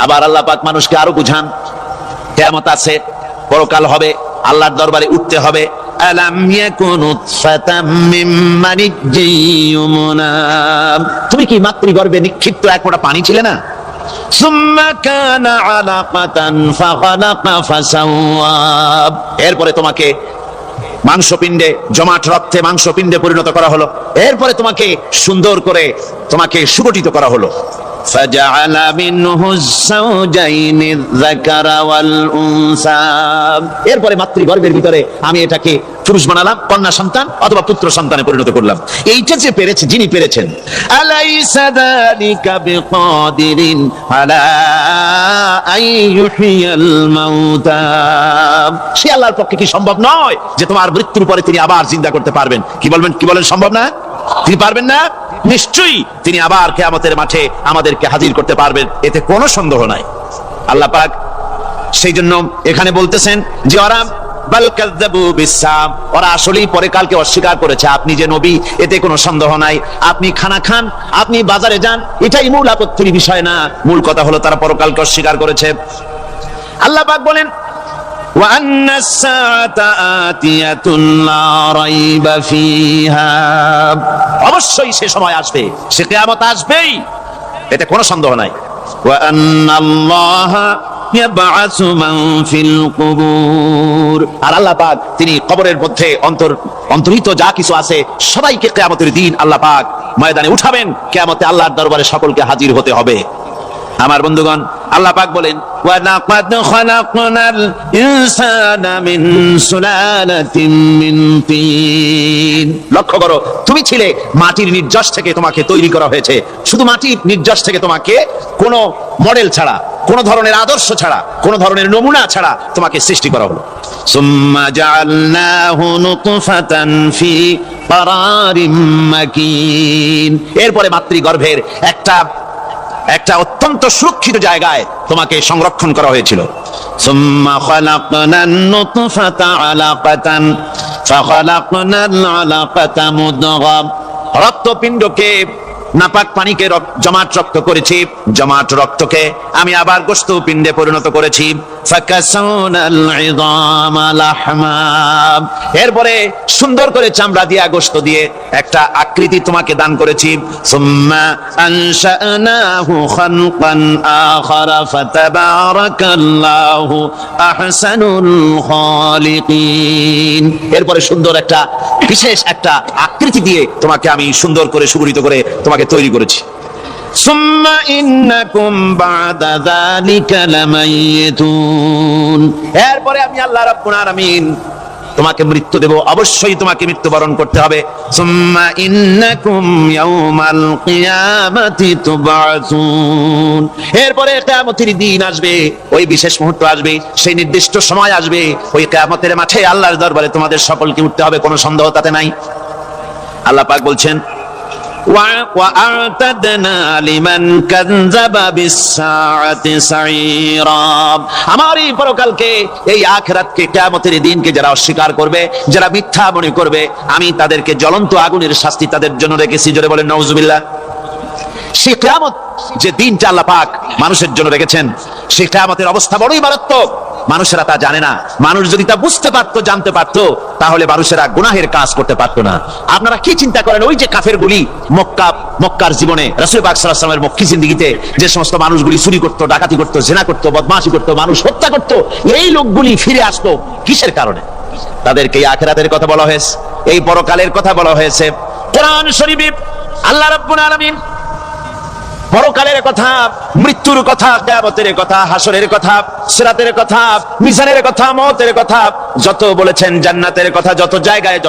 আবার আল্লাহ পাক মানুষকে আরো বুঝান, কিয়ামত আছে, পরকাল হবে, আল্লাহর দরবারে উঠতে হবে। আলাম ইয়াকুনু ফাতাম মিন মানিজ্জিয়ুমনা, তুমি কি মাতৃগর্ভে নিক্ষিপ্ত এক ফোঁটা পানি ছিলে না? সুম্মা কানা আলাকাতান ফাখালাকা ফাসাওয়া, এরপরে তোমাকে মাংসপিণ্ডে, জমাট রক্তে মাংসপিণ্ডে পরিণত করা হলো, এরপরে তোমাকে সুন্দর করে তোমাকে সুগঠিত করা হলো। ফাজআলা মিনহু যাওজাইনি যাকারা ওয়াল উনসা, এরপরে মাতৃগর্ভের ভিতরে আমি এটাকে পুরুষ বানালাম, কন্যা সন্তান অথবা পুত্র সন্তানে পরিণত করলাম। এইটা যে পেরেছে, যিনি পেরেছেন, আলাইসা যালিকা বিকাদিরিন আলা আইয়ুহিয়াল মাউতা, সে আল্লাহর পক্ষে কি সম্ভব নয় যে তোমার মৃত্যুর পরে তিনি আবার জিন্দা করতে পারবেন? কি বলবেন, কি বলেন, সম্ভব না? তিনি পারবেন না? নিশ্চয়ই তিনি আবার কিয়ামতের মাঠে আমাদেরকে হাজির করতে পারবেন, এতে কোনো সন্দেহ নাই। আল্লাহ পাক সেই জন্য এখানে বলতেছেন যে ওরা বাল কাযযাবু বিসসাম, ওরা আসলেই পরে কালকে অস্বীকার করেছে। আপনি যে নবী, এতে কোনো সন্দেহ নাই। আপনি খানা খান, আপনি বাজারে যান, এটাই মূল আপত্তির বিষয় না। মূল কথা হলো তারা পরকালকে অস্বীকার করেছে। আল্লাহ পাক বলেন ওয়া আন্নাস সাআতা আতিয়াতুন লা রাইবা ফিহা, অবশ্যই সে সময় আসবে, সে কিয়ামত আসবেই, এতে কোনো সন্দেহ নাই। ওয়া আন্নাল্লাহা ইয়াবআসু মান ফিল কুবুর, আর আল্লাহ পাক তিনি কবরের মধ্যে অন্তর্হিত যা কিছু আছে সবাইকে কিয়ামতের দিন আল্লাহ পাক ময়দানে উঠাবেন। কিয়ামতে আল্লাহর দরবারে সকলকে হাজির হতে হবে। আমার বন্ধুগণ, আল্লাহ পাক বলেন ওয়া লাকাদ খালাকনাল ইনসানা মিন সুলালাতিন মিন তিন, লক্ষ্য করো, তুমি ছিলে মাটির নির্যাস থেকে, তোমাকে তৈরি করা হয়েছে। শুধু মাটির নির্যাস থেকে তোমাকে কোনো মডেল ছাড়া, কোনো ধরনের আদর্শ ছাড়া, কোনো ধরনের নমুনা ছাড়া তোমাকে সৃষ্টি করা হলো। সুম্মা জাআলনাহু নুতফাতান ফি করারিম মাকিন, এরপরে মাতৃগর্ভের একটা একটা অত্যন্ত সুরক্ষিত জায়গায় তোমাকে সংরক্ষণ করা হয়েছিল। সুম্মা খালাকনান নুতফাতা আলাকাতান ফাখালাকনাল আলাকাতা মুদগাম, রক্তপিণ্ডকে নাপাক পানিকে জমাট রক্ত করেছি, জমাট রক্তকে আমি আবার গোশত পিণ্ডে পরিণত করেছি। ফাকাসাউনাল ইযামা লাহমা, এরপরে সুন্দর করে চামড়া দিয়ে গোশত দিয়ে একটা আকৃতি তোমাকে দান করেছি। সুম্মা আনশানাহু খালকান আখারা ফাতাবারাকাল্লাহু আহসানুল খালিকিন, এরপরে সুন্দর একটা বিশেষ একটা আকৃতি দিয়ে তোমাকে আমি সুন্দর করে সুগঠিত করে তোমাকে তৈরি করেছি। সুম্মা ইন্নাকুম বা'দা যালিকা লামাইয়িতুন, এরপরে আমি আল্লাহ রাব্বুল আলামিন তোমাকে মৃত্যু দেব, অবশ্যই তোমাকে মৃত্যুবরণ করতে হবে। সুম্মা ইন্নাকুম ইয়াউমাল কিয়ামাতি তুবআসুন, এরপরে কিয়ামতের দিন আসবে, ওই বিশেষ মুহূর্ত আসবে, সেই নির্দিষ্ট সময় আসবে, ওই কিয়ামতের মাঠে আল্লাহর দরবারে তোমাদের সকলকে উঠতে হবে, কোনো সন্দেহ তাতে নাই। আল্লাহ পাক বলছেন وَأَعْتَدْنَا لِمَنْ كَذَّبَ بِالسَّاعَةِ سَعِيرًا, আমার এই পরকালকে, এই আখিরাতকে, কিয়ামতের দিনকে যারা অস্বীকার করবে, যারা মিথ্যা মনে করবে, আমি তাদেরকে জ্বলন্ত আগুনের শাস্তি তাদের জন্য রেখেছি। জোরে বলেন নাউজুবিল্লাহ। সেই কিয়ামত যে দিনটা আল্লাহ পাক মানুষের জন্য রেখেছেন, সেই কিয়ামতের অবস্থা বড়ই মারাত্মক। মানুষেরা তা জানে না। মানুষ যদি তা বুঝতে পারতো, জানতে পারতো, তাহলে মানুষেরা গুনাহের কাজ করতে পারতো না। আপনারা কি চিন্তা করেন, ওই যে কাফেরগুলি মক্কার জীবনে রাসূল পাক সাল্লাল্লাহু আলাইহি ওয়াসাল্লামের মক্কি জিন্দেগিতে যে সমস্ত মানুষগুলি চুরি করতো, ডাকাতি করতো, জিনা করতো, বদমাশি করতো, মানুষ হত্যা করতো, এই লোকগুলি ফিরে আসতো কিসের কারণে? তাদেরকে এই আখিরাতের কথা বলা হয়েছে, এই পরকালের কথা বলা হয়েছে। কোরআন শরীফে আল্লাহ রাব্বুল আলামিন পরকালের কথা, মৃত্যুর কথা, কিয়ামতের কথা, হাসরের কথা, সিরাতের কথা, মিজানের কথা, মওতের কথা যত বলেছেন, জান্নাতের কথা যত জায়গায়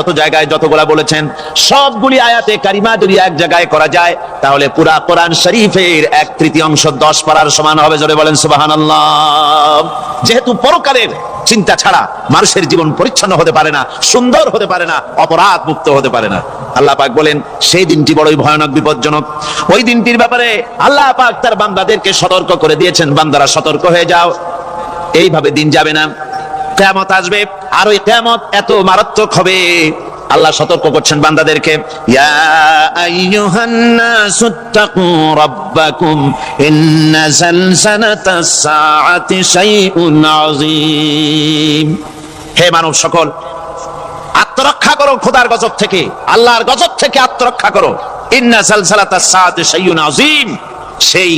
যতগুলা বলেছেন, সবগুলি আয়াতে কারিমা যদি এক জায়গায় করা যায়, তাহলে পুরা কোরআন শরীফের 1/3 10 পারার সমান হবে। জোরে বলেন সুবহানাল্লাহ। যেহেতু পরকালের চিন্তা ছাড়া মানুষের জীবন পরিচ্ছন্ন হতে পারে না, সুন্দর হতে পারে না, অপরাধ মুক্ত হতে পারে না। আল্লাহ পাক বলেন সেই দিনটি বড়ই ভয়ানক, বিপজ্জনক। ওই দিনটির ব্যাপারে আল্লাহ পাক তার বান্দাদেরকে সতর্ক করে দিয়েছেন, বান্দারা সতর্ক হয়ে যাও, এইভাবে দিন যাবে না, কিয়ামত আসবে, আর ওই কিয়ামত এত মারাত্মক হবে। আল্লাহ সতর্ক করছেন বান্দাদেরকে, ইয়া আইয়ুহান নাসুত্তাকু রাব্বাকুম ইন্না যালজালাতাস সাআতি শাইউন আযীম, হে মানব সকল, আত্মরক্ষা করো খোদার গজব থেকে, আল্লাহর গজব থেকে আত্মরক্ষা করো। ইন্না যালজালাতাস সাআতি শাইউন আযীম, সেই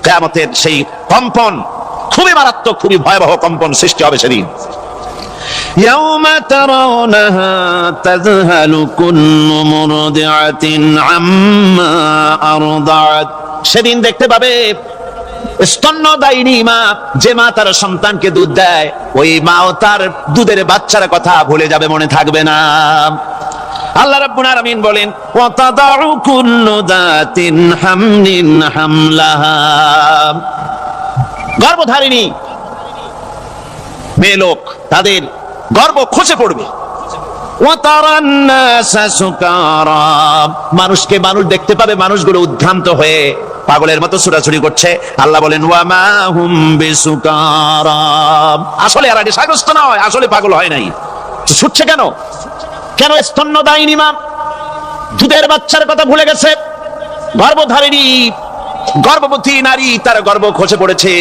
কিয়ামতের সেই কম্পন খুবই মারাত্মক, খুবই ভয়াবহ কম্পন সৃষ্টি হবে সেদিন। ইয়াউমা তারাউনাহা তাযহালু কুল্লু মুরদিআতিন আম্মা আরদাআত, সেদিন দেখতে পাবে স্তন্যদায়িনী মা, যে মা তার সন্তানকে দুধ দেয়, ওই মাও তার দুধের বাচ্চার কথা ভুলে যাবে, মনে থাকবে না। আল্লাহ রাব্বুল আলামিন বলেন ওয়া তাদাউ কুল্লু দাতিন হামলিন হামলাহা, গর্ভধারিণী মেয়ে লোক তাদের গর্ভ খসে পড়বে। ওয়া তারান নাসা সুকারা, মানুষকে মানুষ দেখতে পাবে, মানুষগুলো উদ্ভ্রান্ত হয়ে পাগলের মতো ছুটাছুটি করছে। আল্লাহ বলেন ওয়া মা হুম বিসুকারা, আসলে এরা নেশাগ্রস্ত নয়, আসলে পাগল হয় নাই। তো ছুটছে কেন? কেন? স্তন্যদায়িনী মা দুধের বাচ্চার কথা ভুলে গেছে। গর্ভধারিণী গর্ভবতী নারী, তার গর্ভ খসে পড়েছে,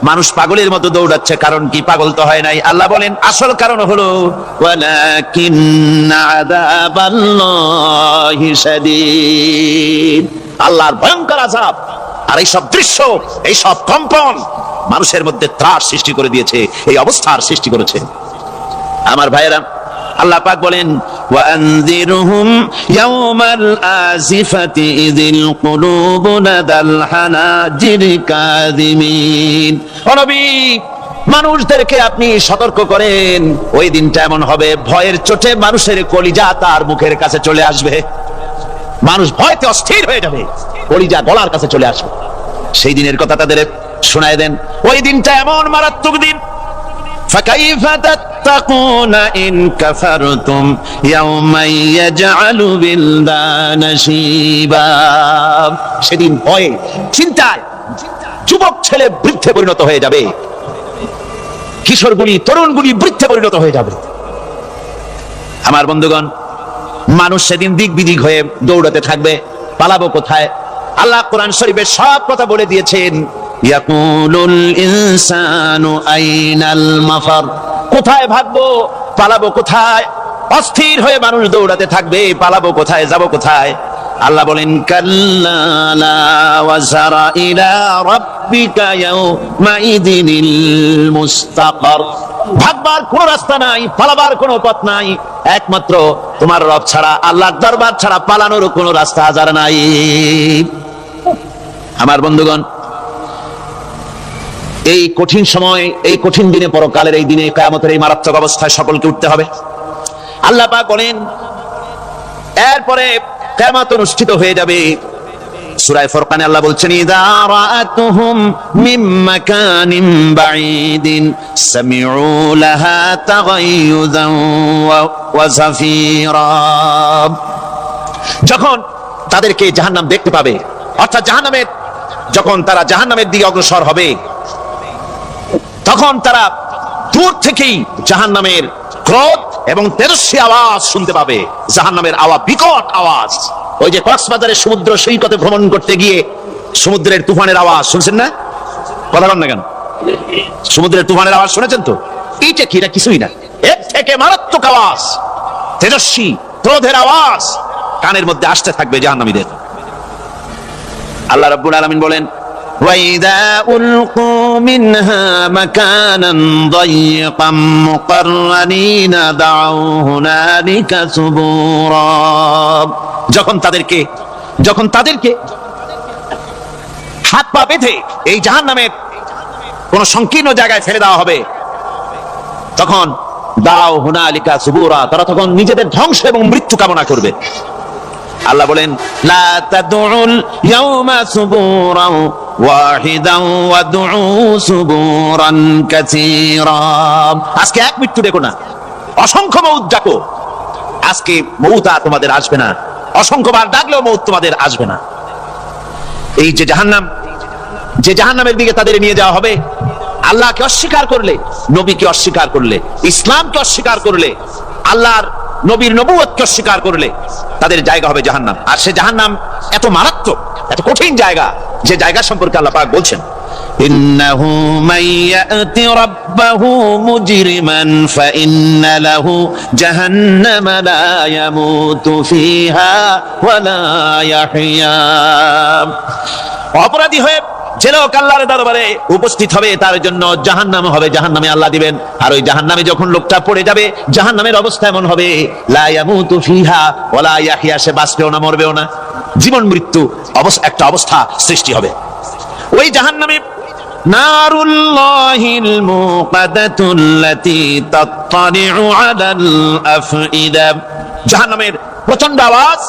মানুষ পাগলের মতো দৌড়াচ্ছে। কারণ কি? পাগল তো হয় নাই। আল্লাহ বলেন আসল কারণ হলো ওয়ালাকিন্না আযাবাল্লাহি শাদীদ, আল্লাহর ভয়ঙ্কর আযাব। আর এই সব দৃশ্য, এই সব কম্পন মানুষের মধ্যে ত্রাস সৃষ্টি করে দিয়েছে, এই অবস্থার সৃষ্টি করেছে। আমার ভাইয়েরা, আল্লাহ পাক বলেন ওয়া আনযিরহুম ইয়াওমাল আজিফাতি ইযিল কুলুবু লাদাল হানাজির কাযিমিন, ও নবী মানুষদেরকে আপনি সতর্ক করেন, ওই দিনটা এমন হবে ভয়ের চোটে মানুষের কলিজা তার মুখের কাছে চলে আসবে। মানুষ ভয়তে অস্থির হয়ে যাবে, কলিজা গলার কাছে চলে আসবে। সেই দিনের কথা তাদের শোনায় দেন। ওই দিনটা এমন মারাত্মক দিন, فكيف تتقون إن كفرتم يوما يجعل الولدان شيبا, সেদিন ভয়ে চিন্তায় যুবক ছেলে বৃদ্ধে পরিণত হয়ে যাবে, কিশোরগুলি তরুণগুলি বৃদ্ধে পরিণত হয়ে যাবে। আমার বন্ধুগণ, মানুষ সেদিন দিক বিদিক হয়ে দৌড়াতে থাকবে, পালাবো কোথায়? আল্লাহ কোরআন শরীফে সব কথা বলে দিয়েছেন। ইয়াকুলুল ইনসানু আইনাল মাফার, কোথায় ভাগবো, পালাবো কোথায়? অস্থির হয়ে মানুষ দৌড়াতে থাকবে, পালাবো কোথায়, যাব কোথায়? আল্লাহ বলেন কাল্লা লা ওয়াজারা ইলা রাব্বিকা ইয়াউমাইদিনিল মুস্তাকার, ভাগবার কোন রাস্তা নাই, পালাবার কোন পথ নাই, একমাত্র তোমার রব ছাড়া, আল্লাহর দরবার ছাড়া পালানোর কোন রাস্তা আজার নাই। আমার বন্ধুগণ, এই কঠিন সময়, এই কঠিন দিনে, পরকালের এই দিনে, কিয়ামতের এই মারাত্মক অবস্থায় সকলকে উঠতে হবে। আল্লাহ পাক বলেন এরপরে কিয়ামত অনুষ্ঠিত হয়ে যাবে। সূরা ফুরকানে আল্লাহ বলছেন ইযা রাআতুহুম মিন মাকানিন বাঈদিন সামিউ লাহা তাগায়ুযান ওয়া যাফীরা, যখন তাদেরকে জাহান্নাম দেখতে পাবে, অর্থাৎ জাহান্নামের, যখন তারা জাহান্নামের দিকে অগ্রসর হবে, তখন তারা দূর থেকেই জাহান্নামের ক্রোধ এবং তেজস্বী আওয়াজ শুনতে পাবে। জাহান্নামের আওয়াজ, বিকট আওয়াজ। ওই যে কক্সবাজারের সমুদ্র সৈকতে ভ্রমণ করতে গিয়ে সমুদ্রের তুফানের আওয়াজ শুনছেন না? কথা বলেন না কেন? সমুদ্রের তুফানের আওয়াজ শুনেছেন তো? এইটা কি? এটা কিছুই না, এর থেকে মারাত্মক আওয়াজ, তেজস্বী ক্রোধের আওয়াজ কানের মধ্যে আসতে থাকবে জাহান্নামীদের। আল্লাহ রাব্বুল আলামিন বলেন وَإِذَا أُلْقُوا مِنْهَا مَكَانًا ضَيِّقًا مُقَرَّنِينَ دَعَوْا هُنَالِكَ ثُبُورًا, যখন তাদেরকে হাত পা বেঁধে এই জাহান্নামের কোন সংকীর্ণ জায়গায় ফেলে দেওয়া হবে, তখন দাও হুনালিকা সুবুরা, তারা তখন নিজেদের ধ্বংস এবং মৃত্যু কামনা করবে। আল্লাহ বলেন লা তাদউল ইয়াউমা সুবুরান ওয়াহিদান ওয়াদউ সুবুরান কাসীরা, আজকে এক মৃত্যু দেখো না, অসংখ্য মউত ডাকো। আজকে মউত আর তোমাদের আসবে না, অসংখ্যবার ডাকলেও মউত তোমাদের আসবে না। এই যে জাহান্নাম, যে জাহান্নামের দিকে তাদের নিয়ে যাওয়া হবে, আল্লাহকে অস্বীকার করলে, নবীকে অস্বীকার করলে, ইসলামকে অস্বীকার করলে, আল্লাহর নবীর নবুয়তকে অস্বীকার করলে তাদের জায়গা হবে জাহান্নাম। আর সে জাহান্নাম এত মারাত্মক, এত কঠিন জায়গা, যে জায়গা সম্পর্কে আল্লাহ পাক বলছেন ইন্নাহু মাইয়াতি রাব্বাহু মুজরিমান ফাইন্না লাহু জাহান্নামা লা ইয়ামুতু ফিহা ওয়া লা ইয়াহইয়া, অপরাধী হয়ে যে লোক আল্লাহর দরবারে উপস্থিত হবে তার জন্য জাহান্নাম হবে, জাহান্নামে আল্লাহ দিবেন। আর ওই জাহান্নামে যখন লোকটা পড়ে যাবে, জাহান্নামের অবস্থা এমন হবে লা ইয়ামুতু ফিহা ওয়া লা ইয়াহইয়া, সে বাঁচবেও না মরবেও না, জীবন মৃত্যু একটা অবস্থা সৃষ্টি হবে। ওই জাহান্নামে নারুল্লাহিল মুকাদাতুল্লাতী তাত্তালিউ আলাল আফইদা, জাহান্নামের প্রচন্ড আওয়াজ,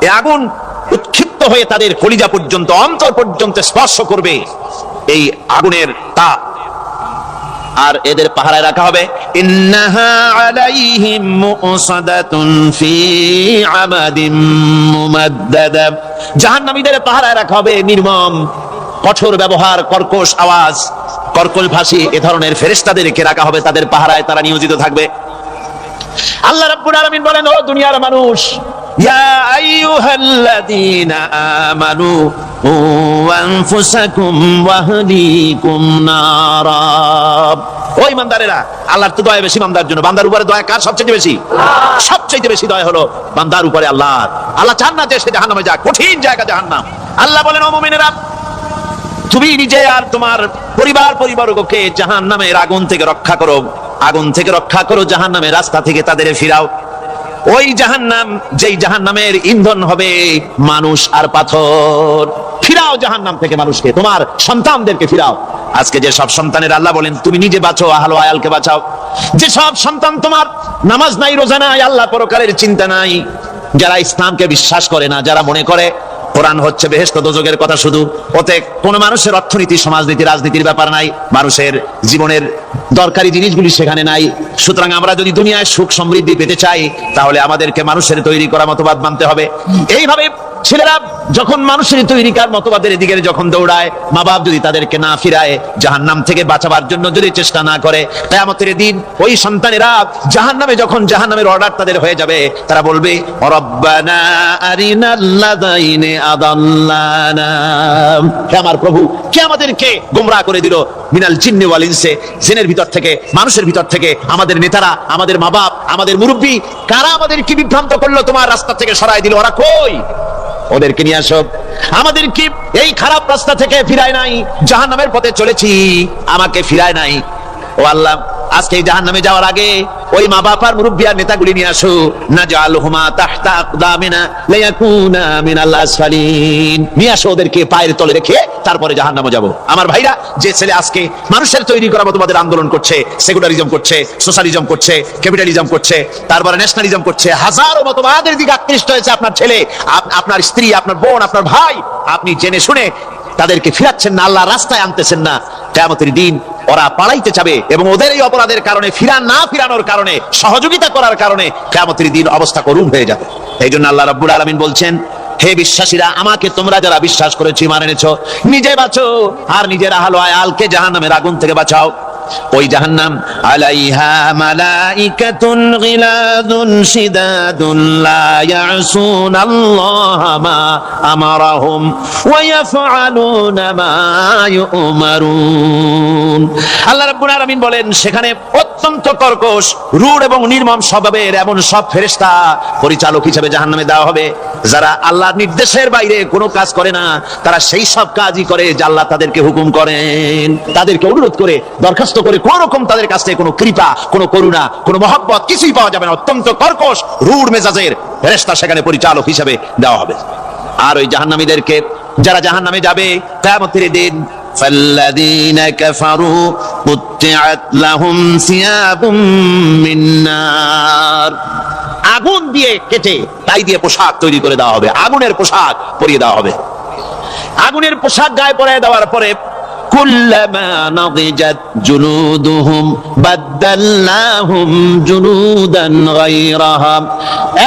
এই আগুন উৎক্ষিপ্ত হয়ে তাদের কলিজা পর্যন্ত, অন্তর পর্যন্ত স্পর্শ করবে এই আগুনের তাপ। আর এদের পাহারায় রাখা হবে ইন্নাহা আলাইহিম মুসাদাতুন ফি আমাদিম মুমাদ্দাদা, জাহান্নামীদের পাহারায় রাখা হবে নির্মম, কঠোর ব্যবহার, কর্কশ আওয়াজ, কর্কশ ভাষী এ ধরনের ফেরেশতাদেরকে রাখা হবে তাদের পাহারায়, তারা নিয়োজিত থাকবে। আল্লাহ রাব্বুল আলামিন বলেন, ও দুনিয়ার মানুষ, ইয়া আইয়ুহাল্লাযীনা আমানু কু আনফুসাকুম ওয়া আহলিকুম নারা, ও ঈমানদারেরা, আল্লাহর তো দয়া বেশি বান্দার জন্য। বান্দার উপরে দয়া কার সবচেয়ে বেশি? সবচেয়ে বেশি দয়া হলো বান্দার উপরে আল্লাহর। আল্লাহ চান না যে সে জাহান্নামে যাক, কঠিন জায়গা জাহান্নাম। আল্লাহ বলেন, ও মুমিনেরা, তুমি নিজে আর তোমার পরিবারবর্গকে জাহান্নামের আগুন থেকে রক্ষা করো, আগুন থেকে রক্ষা করো, জাহান্নামের রাস্তা থেকে তাদের ফিরাও। ওই জাহান্নাম, যেই জাহান্নামের ইন্ধন হবে মানুষ আর পাথর, ফিরাও জাহান্নাম থেকে মানুষকে, তোমার সন্তানদেরকে ফিরাও। আজকে যে সব সন্তানের আল্লাহ বলেন তুমি নিজে বাঁচো, আহল আয়ালকে বাঁচাও। যে সব সন্তান তোমার নামাজ নাই, রোজা নাই, আল্লাহ পরকালের চিন্তা নাই, যারা ইসলামকে বিশ্বাস করে না, যারা মনে করে কোরআন হচ্ছে বেহেশত দোজখের কথা শুধু, ওতে কোনো মানুষের অর্থনীতি, সমাজনীতি, রাজনীতির ব্যাপার নাই, মানুষের জীবনের দরকারি জিনিসগুলি সেখানে নাই। সুতরাং আমরা যদি দুনিয়ায় সুখ সমৃদ্ধি পেতে চাই, তাহলে আমাদেরকে মানুষের তৈরি করা মতবাদ মানতে হবে। এইভাবে ছেলেরা যখন মানুষের তৈরিকার মতবাদের দিকে যখন দৌড়ায়, মা বাপ যদি তাদেরকে না ফিরায়, জাহান্নাম থেকে বাঁচাবার জন্য যদি চেষ্টা না করে, কিয়ামতের দিন ওই সন্তানেরা জাহান্নামে যখন জাহান্নামের অর্ডার তাদের হয়ে যাবে, তারা বলবে রব্বানা আরিনাল্লাযাইনি আদাল্লানা, হে আমার প্রভু, কে আমাদেরকে গোমরাহ করে দিল, মিনাল জিন্নি ওয়াল ইনসি, জিনের ভিতর থেকে মানুষের ভিতর থেকে, আমাদের নেতারা, আমাদের মা বাপ, আমাদের মুরব্বী, কারা আমাদেরকে বিভ্রান্ত করলো, তোমার রাস্তা থেকে সরাই দিল, ওরা কই? ওদেরকে নিয়ে আসো। আমাদের কি এই খারাপ রাস্তা থেকে ফিরায় নাই, জাহান্নামের পথে চলেছি, আমাকে ফিরায় নাই। ও আল্লাহ, আজকে জাহান্নামে যাওয়ার আগে ওই মা বাপ আর মুরব্বী আর নেতাগুলি নিয়ে আসো, নাজআলহুমা তাহতা আকদামিনা লিয়াকুনা মিনাল আসফালিন, নিয়ে আসো ওদেরকে পায়ের তলে রেখে তারপরে জাহান্নামে যাব। আমার ভাইরা, যে ছেলে আজকে মানুষের তৈরি করা মতবাদের আন্দোলন করছে, সেকুলারিজম করছে, সোশ্যালিজম করছে, ক্যাপিটালিজম করছে, তারপরে ন্যাশনালিজম করছে, হাজারো মতবাদের দিকে আকৃষ্ট হয়েছে আপনার ছেলে, আপনার স্ত্রী, আপনার বোন, আপনার ভাই, আপনি জেনে শুনে তাদেরকে ফিরাচ্ছেন না, আল্লাহর রাস্তায় আনতেছেন না। কিয়ামতের দিন ওরা পালাইতে যাবে এবং ওদের এই অপরাধের কারণে, ফিরানোর কারণে, সহযোগিতা করার কারণে কিয়ামতের দিন অবস্থা করুণ হয়ে যাবে। এই জন্য আল্লাহ রাব্বুল আলামিন বলছেন, হে বিশ্বাসীরা, আমাকে তোমরা যারা বিশ্বাস করেছো, ঈমান এনেছো, নিজে বাঁচো আর নিজের আহল আয়ালকে জাহান্নামের আগুন থেকে বাঁচাও। ওই জাহান্নাম আলাইহা মালাইকাতুন গিলাদুন শিদাদুন লা ইয়াসুনাল্লাহা মা আমারাহুম ওয়া ইয়াফআলুনা মা ইউমারুন। আল্লাহ রাব্বুল আলামিন বলেন, সেখানে অত্যন্ত কর্কশ, রূঢ় এবং নির্মম স্বভাবের এমন সব ফেরেশতা পরিচালক হিসেবে জাহান্নামে দেওয়া হবে, যারা আল্লাহর নির্দেশের বাইরে কোনো কাজ করে না। তারা সেই সব কাজই করে যা আল্লাহ তাদেরকে হুকুম করেন, তাদেরকে অনুরোধ করে, দরখাস্ত করে, কোন রকম তাদের কাছ থেকে কোনো কৃপা, কোনো করুণা, কোনো মহব্বত কিছুই পাওয়া যাবে না। অত্যন্ত কর্কশ, রূঢ় মেজাজের ফেরেশতা সেখানে পরিচালক হিসেবে দেওয়া হবে। আর ওই জাহান্নামীদেরকে, যারা জাহান্নামে যাবে কিয়ামতের দিন, ফাল্লাযীনা কাফারু কুত্তিআত লাহুম সিয়াবুম মিন নার, আগুন দিয়ে কেটে তাই দিয়ে পোশাক তৈরি করে দেওয়া হবে, আগুনের পোশাক পরিয়ে দেওয়া হবে। আগুনের পোশাক গায়ে পরিয়ে দেওয়ার পরে কুল্লামা নাদিজাত জুলুদুহুম বাদদালনাহুম জুলুদান গায়রাহা,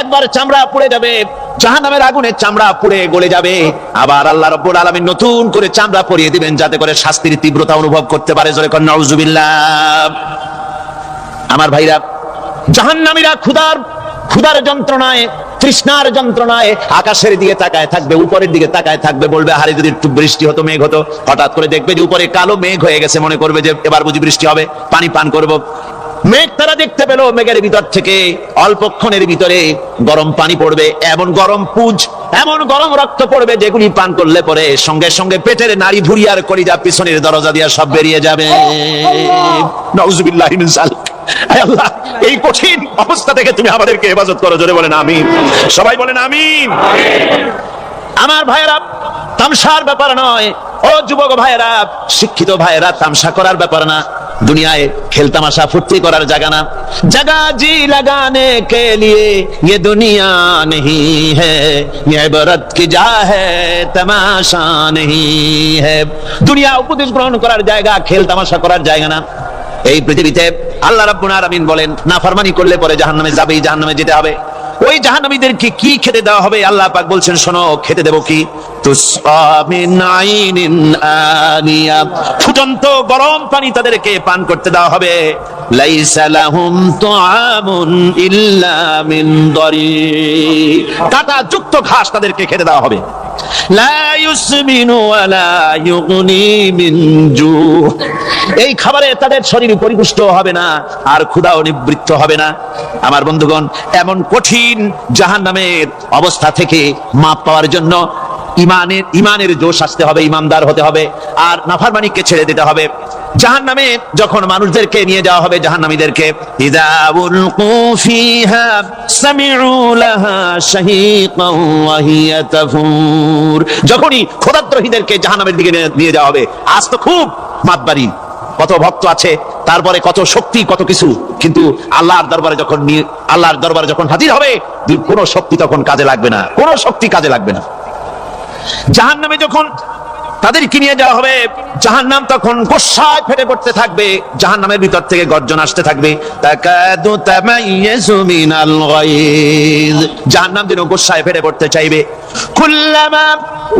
একবার চামড়া পুড়ে যাবে, জাহান্নামের আগুনে চামড়া পুড়ে গলে যাবে, আবার আল্লাহ রাব্বুল আলামিন নতুন করে চামড়া পরিয়ে দিবেন, যাতে করে শাস্তির তীব্রতা অনুভব করতে পারে। জোরে কোন নাউজুবিল্লাহ। আমার ভাইরা, জাহান্নামীরা ক্ষুধার যন্ত্রণায়, তৃষ্ণার যন্ত্রণায় আকাশের দিকে তাকায় থাকবে, উপরের দিকে তাকায় থাকবে, বলবে আরে যদি একটু বৃষ্টি হতো, মেঘ হতো। হঠাৎ করে দেখবে যে উপরে কালো মেঘ হয়ে গেছে, মনে করবে যে এবার বুঝি বৃষ্টি হবে, পানি পান করব। মেঘ তারা দেখতে পেল, মেঘের ভিতর থেকে অল্পক্ষণের ভিতরে গরম পানি পড়বে, এমন গরম পুঁজ, এমন গরম রক্ত পড়বে, যেগুলি পান করলে পরে সঙ্গে সঙ্গে পেটের নাড়ি ভুঁড়ি আর কলিজা পিছনের দরজা দিয়ে সব বেরিয়ে যাবে। নাউজুবিল্লাহি মিন যালিক। আল্লাহ, এই কঠিন অবস্থা থেকে তুমি আমাদেরকে হেফাজত করো। জোরে বলেন আমিন। সবাই বলেন আমিন। আমার ভাইয়েরা, তামসার ব্যাপার নয়। ও যুবক ভাইয়েরা, শিক্ষিত ভাইয়েরা, তামসা করার ব্যাপার না। দুনিয়ায় খেল তামাশা ফুর্তি করার জায়গা না। जगह जी लगाने के लिए ये दुनिया नहीं है, ये इबरत की जा है, तमाशा नहीं है। দুনিয়া উপদেশ গ্রহণ করার জায়গা, খেল তামাশা করার জায়গা না। এই পৃথিবীতে আল্লাহ রাব্বুল আলামিন বলেন, নাফরমানি করলে পরে জাহান্নামে যাবেই, জাহান্নামে যেতে হবে। ওই জাহান্নামীদেরকে কি খেতে দেওয়া হবে? আল্লাহ পাক বলছেন, শোনো, খেতে দেব কি? তুসকা মিন আইনিন আনিয়া, ফুটন্ত গরম পানি তাদেরকে পান করতে দেওয়া হবে। লাইসা লাহুম তুআমুন ইল্লা মিন দারি, কাঁটা যুক্ত ঘাস তাদেরকে খেতে দেওয়া হবে। লা ইউসমিনু ওয়ালা ইউগনি মিন জু, এই খাবারে তাদের শরীর পরিপুষ্ট হবে না, আর ক্ষুধাও নিবৃত্ত হবে না। আমার বন্ধুগণ, এমন কঠিন জাহান্নামের অবস্থা থেকে মাপ পাওয়ার জন্য ইমানের জোশ আসতে হবে, ইমানদার হতে হবে, আর নাফরমানিকে ছেড়ে দিতে হবে। জাহান্নামে যখন মানুষদেরকে নিয়ে যাওয়া হবে, জাহান্নামীদেরকে, ইযা উলকু ফিহা সামিউ লাহা শাহীকান ওয়া হিয়া তাফুর, যখনই খোদাদ্রোহীদেরকে জাহান্নামের দিকে নিয়ে যাওয়া হবে, আজ তো খুব মাতবাড়ি, কত ভক্ত আছে, তারপরে কত শক্তি, কত কিছু, কিন্তু আল্লাহর দরবারে যখন হাজির হবে, কোনো শক্তি তখন কাজে লাগবে না, কোনো শক্তি কাজে লাগবে না। জাহান্নামে যখন তাদেরকে নিয়ে যাওয়া হবে জাহান্নাম। তখন গোসায় ফেটে পড়তে থাকবে, জাহান্নামের ভিতর থেকে গর্জন আসতে থাকবে, তাকাদু তামাইয়াজু মিনাল গায়জ। জাহান্নাম যেন গোসায় ফেটে পড়তে চাইবে। কুল্লামা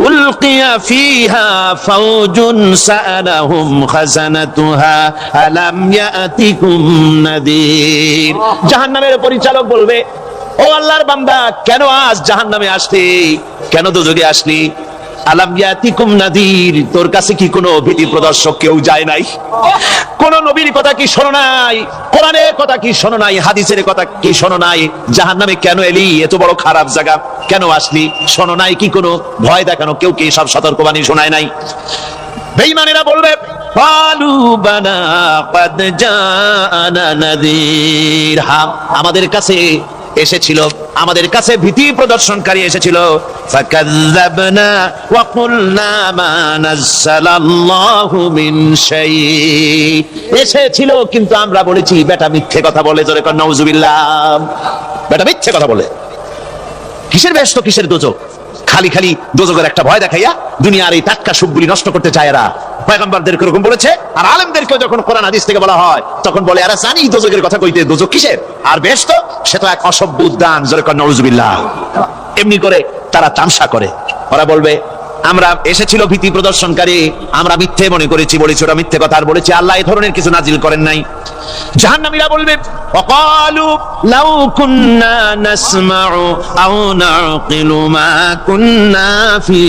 উলকিয়া ফিহা ফাওজুন সাআলাহুম খাজানাতুহা আলাম ইয়াতিকুম নাদির। জাহান্নামের পরিচালক বলবে, ও আল্লাহর বান্দা, কেন আজ জাহান্নামে আসলি, কেন দোজখে আসলি? আলাম ইয়াতিকুম নাদির, তোর কাছে কি কোনো ভীতি প্রদর্শক কেউ যায় নাই? কোন নবীর কথা কি শোনো নাই? কোরআনের কথা কি শোনো নাই? হাদিসের কথা কি শোনো নাই? জাহান্নামে কেন এলি? এত বড় খারাপ জায়গা কেন আসলি? শোনো নাই কি কোনো ভয় দেখানো কেউ কি সব সতর্কবাণী শোনায় নাই? বেঈমানেরা বলবে, ক্বালু বালা ক্বাদ জাআনা নাদির, হ্যাঁ আমাদের কাছে এসেছিল, আমাদের কাছে ভীতি প্রদর্শনকারী এসেছিল। ফাকাযযাবনা ওয়া কুলনা মা নাযালাল্লাহু মিন শাই, এসেছিল কিন্তু আমরা বলেছি বেটা মিথ্যে কথা বলে। জোরে কর নাউজুবিল্লাহ। বেটা মিথ্যে কথা বলে। কিসের বেহেশত কিসের দোজখ? খালি খালি দোজখের একটা ভয় দেখাইয়া দুনিয়ার এই টাটকা সুখগুলি নষ্ট করতে চায় এরা। পয়গম্বরদেরকে এরকম বলেছে, আর আলেমদেরকে যখন কোরআন হাদিস থেকে বলা হয় তখন বলে এরা জানি দোজখের কথা কইতে, দোজখ কিসের আর বেহেশত, সে তো এক অসভ্য উদ্যান। জোরে কর নাউজুবিল্লাহ। এমনি করে তারা তামসা করে। ওরা বলবে আমরা এসেছিল ভীতি প্রদর্শনকারী, আমরা মিথ্যে মনে করেছি, বলেছি ওরা মিথ্যে কথা, আর বলেছি আল্লাহ এই ধরনের কিছু নাজিল করেন নাই। জাহান্নামীরা বলবে, ওয়াকালু লাউ কুন্না নাসমাউ আও নাকিলু মা কুন্না ফি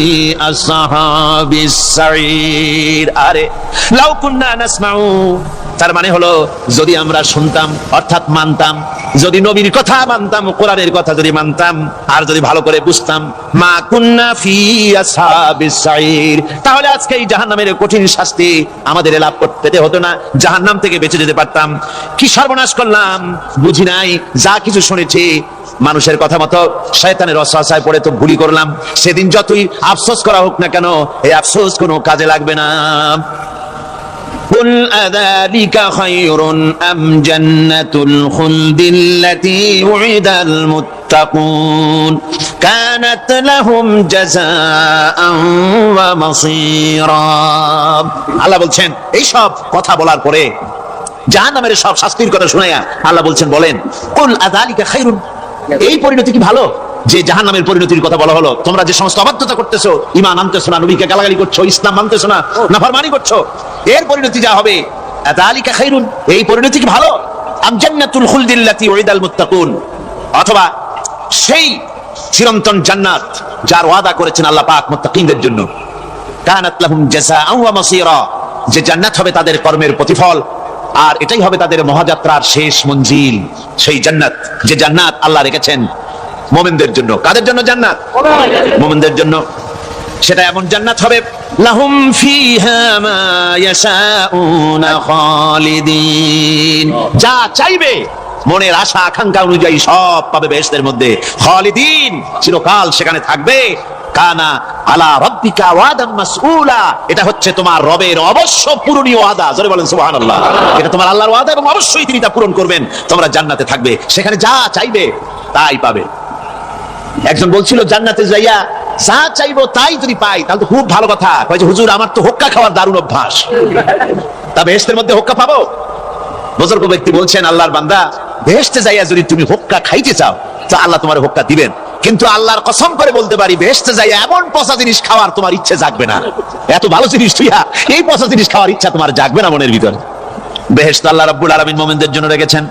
আসহাবিস সাঈর। আরে লাউ কুন্না নাসমাউ, তার মানে হলো যদি আমরা শুনতাম অর্থাৎ মানতাম, যদি নবীর কথা মানতাম, কোরআনের কথা যদি মানতাম, আর যদি ভালো করে বুঝতাম, মা কুন্না ফি আসহাবিস সাঈর, তাহলে আজকে এই জাহান্নামের কঠিন শাস্তি আমাদের লাভ পেতে হতো না, জাহান্নাম থেকে বেঁচে যেতে পারতাম। কি সর্বনাশ করলাম, বুঝি নাই, যা কিছু শুনেছি মানুষের কথা মতো শয়তানের ওয়াসওয়াসায় পড়ে তো ভুলই করলাম। সেদিন যতই আফসোস করা হোক না কেন, এই আফসোস কোনো কাজে লাগবে না। قل أذلك خير أم جنة الخلد التي وعد المتقون كانت لهم جزاء ومصيرا। আল্লাহ বলছেন এই সব কথা বলার পরে, জাহান্নামের সব শাস্তির কথা শুনাইয়া আল্লাহ বলছেন, বলেন কুল আযালিকা খায়রুন, এই পরিণতি কি ভালো যে জাহান্নামের পরিণতির কথা বলা হলো? তোমরা যে সমস্ত অবাধ্যতা করতেছো, ঈমান আনতেছো না, নবীকে গালাগালি করছো, ইসলাম মানতেছো না, নাফরমানি করছো, এর পরিণতি যা হবে, আযালিকা খায়রুন, এই পরিণতি কি ভালো? আম জান্নাতুল খুলদিল্লাতী উইদাল মুত্তাকুন, অথবা সেই চিরন্তন জান্নাত যার ওয়াদা করেছেন আল্লাহ পাক মুত্তাকিনদের জন্য। কানাত লাহুম জাযাআন ওয়া মাসীরা, যে জান্নাত হবে তাদের কর্মের প্রতিফল, আর এটাই হবে তাদের মহাযাত্রার শেষ মঞ্জিল। সেই জান্নাত, যে জান্নাত আল্লাহ রেখেছেন মুমিনদের জন্য। কাদের জন্য জান্নাত? মুমিনদের জন্য। সেটা এমন জান্নাত হবে, লাহুম ফিহা মা ইয়াশাউনা খালিদিন, যা চাইবে মনের আশা আকাঙ্ক্ষা অনুযায়ী সব পাবে বেহেশতের মধ্যে। খালিদিন, চিরকাল সেখানে থাকবে। কানা আলা রাব্বিকা ওয়াদাম মাসউলা, এটা হচ্ছে তোমার রবের অবশ্য পূরণীয় ওয়াদা। জোরে বলেন সুবহানাল্লাহ। এটা তোমার আল্লাহর ওয়াদা এবং অবশ্যই তিনি তা পূরণ করবেন। তোমরা জান্নাতে থাকবে, সেখানে যা চাইবে তাই পাবে। একজন বলছিল জান্নাতে যাইয়া যা চাইবো তাই যদি পাই তাহলে তো খুব ভালো কথা। কয় যে হুজুর আমার তো হুক্কা খাওয়ার দারুণ অভ্যাস, তা বেহেশতের মধ্যে হুক্কা পাবো? বুজুর্গ ব্যক্তি বলছেন, আল্লাহর বান্দা, বেহেশতে যাইয়া যদি তুমি হুক্কা খাইতে চাও তো আল্লাহ তোমার হুক্কা দিবেন, কিন্তু আল্লাহর কসম করে বলতে পারি বেহেশতে যাইয়া এমন পচা জিনিস খাওয়ার তোমার ইচ্ছে জাগবে না। এত ভালো জিনিস তুইয়া এই পচা জিনিস খাওয়ার ইচ্ছা তোমার জাগবে না মনের ভিতরে। বেহেশত আল্লাহ রাব্বুল আলামিন মুমিনদের জন্য রেখেছেন।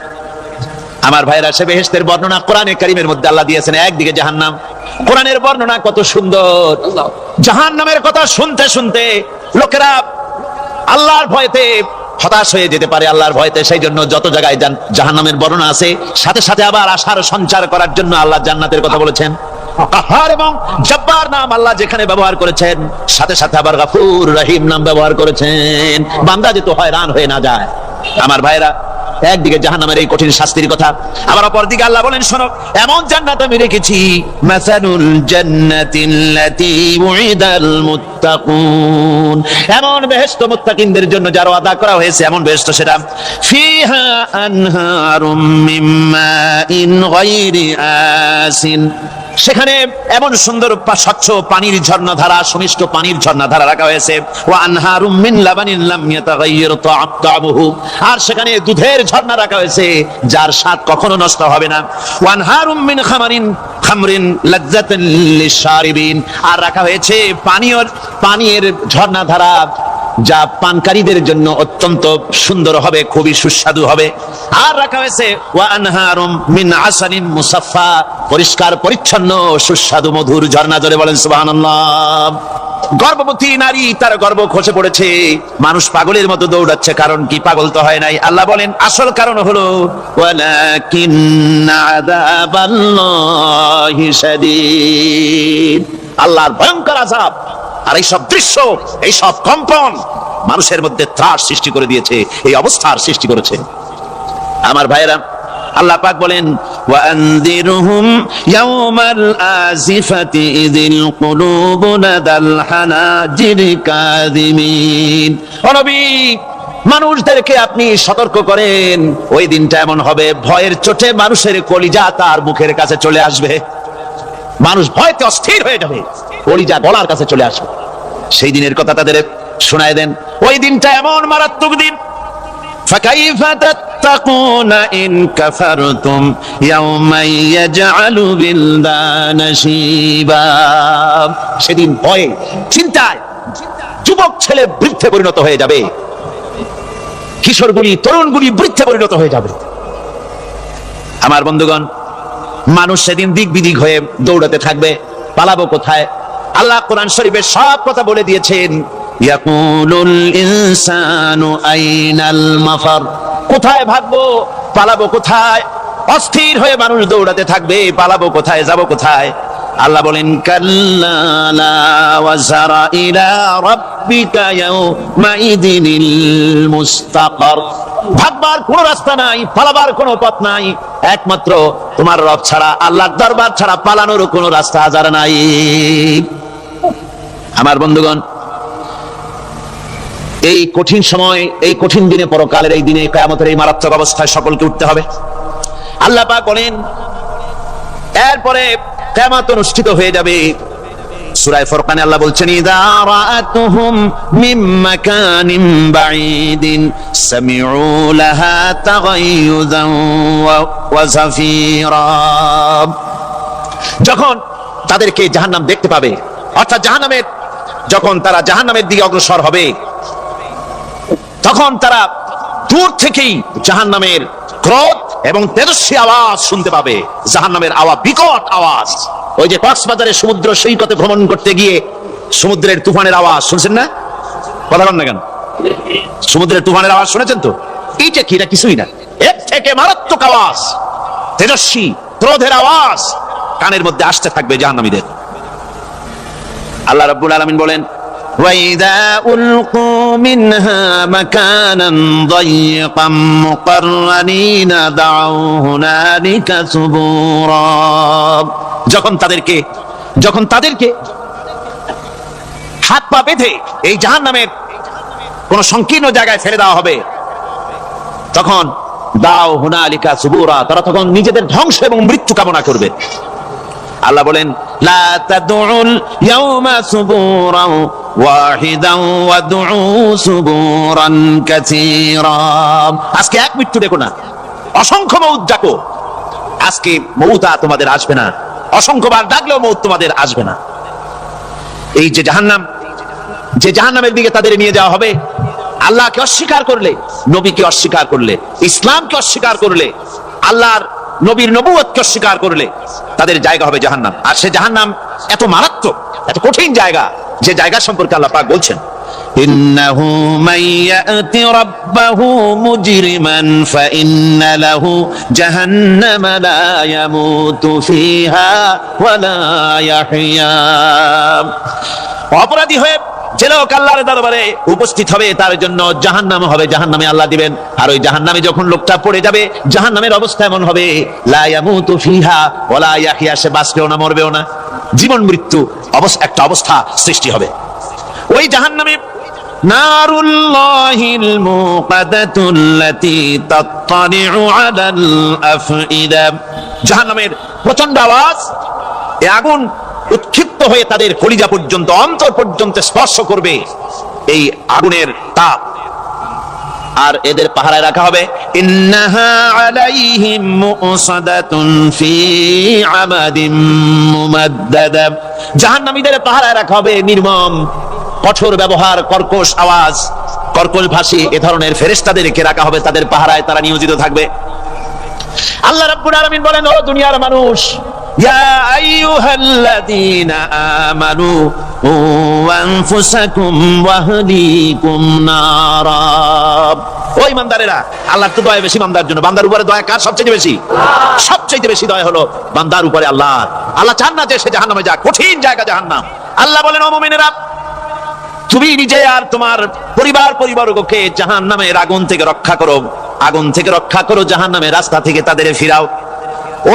আমার ভাইরা, সে বেহেশতের বর্ণনা কোরআনে কারীমের মধ্যে আল্লাহ দিয়েছেন। একদিকে জাহান্নাম, কোরআনের বর্ণনা কত সুন্দর। জাহান্নামের কথা শুনতে শুনতে লোকেরা আল্লাহর ভয়তে হতাশ হয়ে যেতে পারে, আল্লাহর ভয়তে। সেই জন্য যত জায়গায় জাহান্নামের বর্ণনা আছে, সাথে সাথে আবার আশার সঞ্চার করার জন্য আল্লাহ জান্নাতের কথা বলেছেন। কাহার এবং জব্বার নাম আল্লাহ যেখানে ব্যবহার করেছেন, সাথে সাথে আবার গফুর রহিম নাম ব্যবহার করেছেন, বান্দা যেন হয়রান হয়ে না যায়। আমার ভাইরা, একদিকে জাহান্নামের এই কঠিন শাস্তির কথা, আবার অপরদিকে আল্লাহ বলেন, শোনো, এমন জান্নাত আমি রেখেছি, মাসালুল জান্নাতিল্লাতী উইদাল মুত্তাকুন, এমন বেহেশত মুত্তাকিনদের জন্য যার ওয়াদা করা হয়েছে, এমন বেহেশত সেটা, ফিহা আনহারুম মিন মাইন গায়রি আসিন, সেখানে এমন সুন্দর স্বচ্ছ পানির ঝর্ণাধারা, সুমিষ্ট পানির ঝর্ণাধারা রাখা হয়েছে। ওয়া আনহারুম মিন লাবানিন লাম ইয়াতাগায়্যার তা'আমুহু, আর সেখানে দুধের ঝর্ণা রাখা হয়েছে যার স্বাদ কখনো নষ্ট হবে না। ওয়া আনহারুম মিন খামরিন লাযযাতান লিশারিবিন, আর রাখা হয়েছে পানীয়ের ঝর্ণাধারা যা পানকারীদের জন্য অত্যন্ত সুন্দর হবে, খুবই সুস্বাদু হবে। আর রাখা হয়েছে ওয়া আনহারুম মিন আসালিন মুসাফফা, পরিষ্কার পরিচ্ছন্ন সুস্বাদু মধুর ঝর্ণা। জোরে বলেন সুবহানাল্লাহ। গর্ভবতী নারী, তার গর্ভ খসে পড়েছে, মানুষ পাগলের মতো দৌড়াচ্ছে, কারণ কি? পাগল তো হয় নাই। আল্লাহ বলেন আসল কারণ হলো ওয়ালাকিন্না আযাবাল্লাহি শাদীদ, আল্লাহর ভয়ঙ্কর আযাব। আর এই সব দৃশ্য, এই সব কম্পন মানুষের মধ্যে ত্রাস সৃষ্টি করে দিয়েছে, এই অবস্থার সৃষ্টি করেছে। আমার ভাইরা, আল্লাহ পাক বলেন ওয়া আনযিরহুম ইয়াওমাল আজিফাতি ইযিল কুলুবু লাদাল হানাজির কাযিমিন। ও নবী, মানুষদেরকে আপনি সতর্ক করেন, ওই দিনটা এমন হবে ভয়ের চোটে মানুষের কলিজা তার মুখের কাছে চলে আসবে। মানুষ ভয়তে অস্থির হয়ে যাবে, কলিজা গলার কাছে চলে আসবে। সেই দিনের কথা তাদের শোনায় দেন। ওই দিনটা এমন মারাত্মক দিন। ফাকাইফা তাত্তাকুনা ইন কাফারতুম ইয়াওমা ইয়াজআলু বিলদানা শিবা। সেদিন ভয়ে চিন্তায় যুবক ছেলে বৃদ্ধে পরিণত হয়ে যাবে, কিশোরগুলি তরুণগুলি বৃদ্ধে পরিণত হয়ে যাবে। আমার বন্ধুগণ, মানুষ সেদিন দিক বিদিক হয়ে দৌড়াতে থাকবে, পালাবো কোথায়? আল্লাহ কোরআন শরীফে সব কথা বলে দিয়েছেন। ইয়াকুলুল ইনসানু আইনাল মাফার, কোথায় ভাগবো, পালাবো কোথায়? অস্থির হয়ে মানুষ দৌড়াতে থাকবে, পালাবো কোথায়, যাব কোথায়? আল্লাহ বলেন কাল্লা লা ওয়াজারা ইলা রাব্বিকা ইয়াওমাইদিনিল মুস্তাকার, ভাগবার কোনো রাস্তা নাই, পালাবার কোনো পথ নাই, একমাত্র তোমার রব ছাড়া, আল্লাহর দরবার ছাড়া পালানোর কোনো রাস্তা আজার নাই। আমার বন্ধুগণ, এই কঠিন সময়, এই কঠিন দিনে, পরকালের এই দিনে, কিয়ামতের এই মারাত্মক অবস্থায় সকলকে উঠতে হবে। আল্লাহ পাক বলেন এরপরে কিয়ামত অনুষ্ঠিত হয়ে যাবে। সূরা ফুরকানে আল্লাহ বলছেন ইযা রাআতুহুম মিন মাকানিন বাঈদিন সামিউ লাহা তাগায়ুযান ওয়া যাফীরা, যখন তাদেরকে জাহান্নাম দেখতে পাবে, অর্থাৎ জাহান্নামের, যখন তারা জাহান্নামের দিকে অগ্রসর হবে, তখন তারা দূর থেকেই জাহান্নামের ক্রোধ এবং তেজস্বী আওয়াজ শুনতে পাবে। জাহান্নামের আওয়াজ, বিকট আওয়াজ। ওই যে কক্সবাজারের সমুদ্র সৈকতে ভ্রমণ করতে গিয়ে সমুদ্রের তুফানের আওয়াজ শুনছেন না? কথা বলেন না কেন? সমুদ্রের তুফানের আওয়াজ শুনেছেন তো? এইটা কি? এটা কিছুই না, এর থেকে মারাত্মক আওয়াজ, তেজস্বী ক্রোধের আওয়াজ কানের মধ্যে আসতে থাকবে জাহান্নামীদের। আল্লাহ রাব্বুল আলামিন বলেন ওয়াইদা উলকু মিনহা মাকানান দায়িকাম মুকাররানিনা দাউ হুনালিকা সুবুরা, যখন তাদেরকে হাত পা বেঁধে এই জাহান্নামের কোন সংকীর্ণ জায়গায় ফেলে দেওয়া হবে, তখন দাউ হুনালিকা সুবুরা, তারা তখন নিজেদের ধ্বংস এবং মৃত্যু কামনা করবে। আল্লাহ বলেন লা তাদউল ইয়াওমা সুবুরান ওয়াহিদান ওয়াদউ সুবুরান কাসীরা, আজকে এক মৃত্যু দেখো না, অসংখ্য মউত ডাকো। আজকে মউত তোমাদের আসবে না, অসংখ্যবার ডাকলেও মউত তোমাদের আসবে না। এই যে জাহান্নাম, যে জাহান্নামের দিকে তাদের নিয়ে যাওয়া হবে, আল্লাহকে অস্বীকার করলে, নবীকে অস্বীকার করলে, ইসলামকে অস্বীকার করলে, আল্লাহর নবীর নবুয়তকে অস্বীকার করলে তাদের জায়গা হবে জাহান্নাম। আর সে জাহান্নাম এত মারাত্মক, এত কঠিন জায়গা, যে জায়গা সম্পর্কে আল্লাহ পাক বলছেন ইন্নাহু মাইয়াতি রাব্বাহু মুজরিমান ফাইন্না লাহু জাহান্নামা লা ইয়ামুতু ফিহা ওয়া লা ইয়াহইয়া। অপরাধী হয়ে যে লোক আল্লাহর দরবারে উপস্থিত হবে, তার জন্য জাহান্নাম হবে, জাহান্নামে আল্লাহ দিবেন। আর ওই জাহান্নামে যখন লোকটা পড়ে যাবে, জাহান্নামের অবস্থা এমন হবে লা ইয়ামুতু ফিহা ওয়া লা ইয়াহইয়া, সে বাঁচবেও না মরবেও না, জীবন মৃত্যু একটা অবস্থা সৃষ্টি হবে। ওই জাহান্নামে নারুল্লাহিল মুকাদাতুল্লাতী তাত্তালিউ আলাল আফইদা, জাহান্নামের প্রচন্ড আওয়াজ, এই আগুন উৎক্ষিপ্ত হয়ে তাদের কলিজা পর্যন্ত, অন্তর পর্যন্ত স্পর্শ করবে এই আগুনের তাপ। আর এদের পাহারায় রাখা হবে ইন্নাহা আলাইহিম মুসাদাতুন ফি আমাদিম মুমাদ্দাদা। জাহান্নামীদের পাহারায় রাখা হবে নির্মম, কঠোর ব্যবহার, কর্কশ আওয়াজ, কর্কশ ভাষী এ ধরনের ফেরেশতাদেরকে রাখা হবে তাদের পাহারায়, তারা নিয়োজিত থাকবে। আল্লাহ রাব্বুল আলামিন বলেন, ও দুনিয়ার মানুষ, ইয়া আইয়ুহাল্লাযীনা আমানু কু আনফুসাকুম ওয়া আহলিকুম নারা। ও ঈমানদারেরা, আল্লাহর তো দয়া বেশি বান্দার জন্য। বান্দার উপরে দয়া কার সবচেয়ে বেশি? সবচেয়ে বেশি দয়া হলো বান্দার উপরে আল্লাহর। আল্লাহ চান না যে সে জাহান্নামে যাক, কঠিন জায়গা জাহান্নাম। আল্লাহ বলেন, ও মুমিনেরা, তুমি নিজে আর তোমার পরিবারবর্গকে জাহান্নামের আগুন থেকে রক্ষা করো, আগুন থেকে রক্ষা করো, জাহান্নামের রাস্তা থেকে তাদের ফিরাও।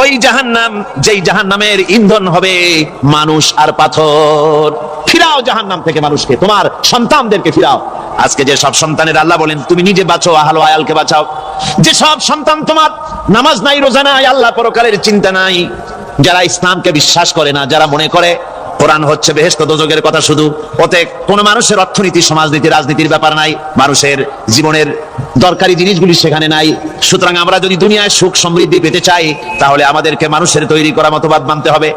ওই জাহান্নাম, যেই জাহান্নামের ইন্ধন হবে মানুষ আর পাথর। ফিরাও জাহান্নাম থেকে মানুষকে, তোমার সন্তানদেরকে ফিরাও। আজকে যে সব সন্তানের আল্লাহ বলেন তুমি নিজে বাঁচো, আহল আয়ালকে বাঁচাও। যে সব সন্তান তোমার নামাজ নাই, রোজা নাই, আল্লাহ পরকালের চিন্তা নাই, যারা ইসলামকে বিশ্বাস করে না, যারা মনে করে কোরআন হচ্ছে বেহেশত দোজখের কথা, শুধু ওতে কোন মানুষের অর্থনীতি, সমাজনীতি, রাজনীতির ব্যাপার নাই, মানুষের জীবনের দরকারি জিনিসগুলি সেখানে নাই। সুতরাং আমরা যদি দুনিয়ায় সুখ সমৃদ্ধি পেতে চাই, তাহলে আমাদেরকে মানুষের তৈরি করা মতবাদ মানতে হবে।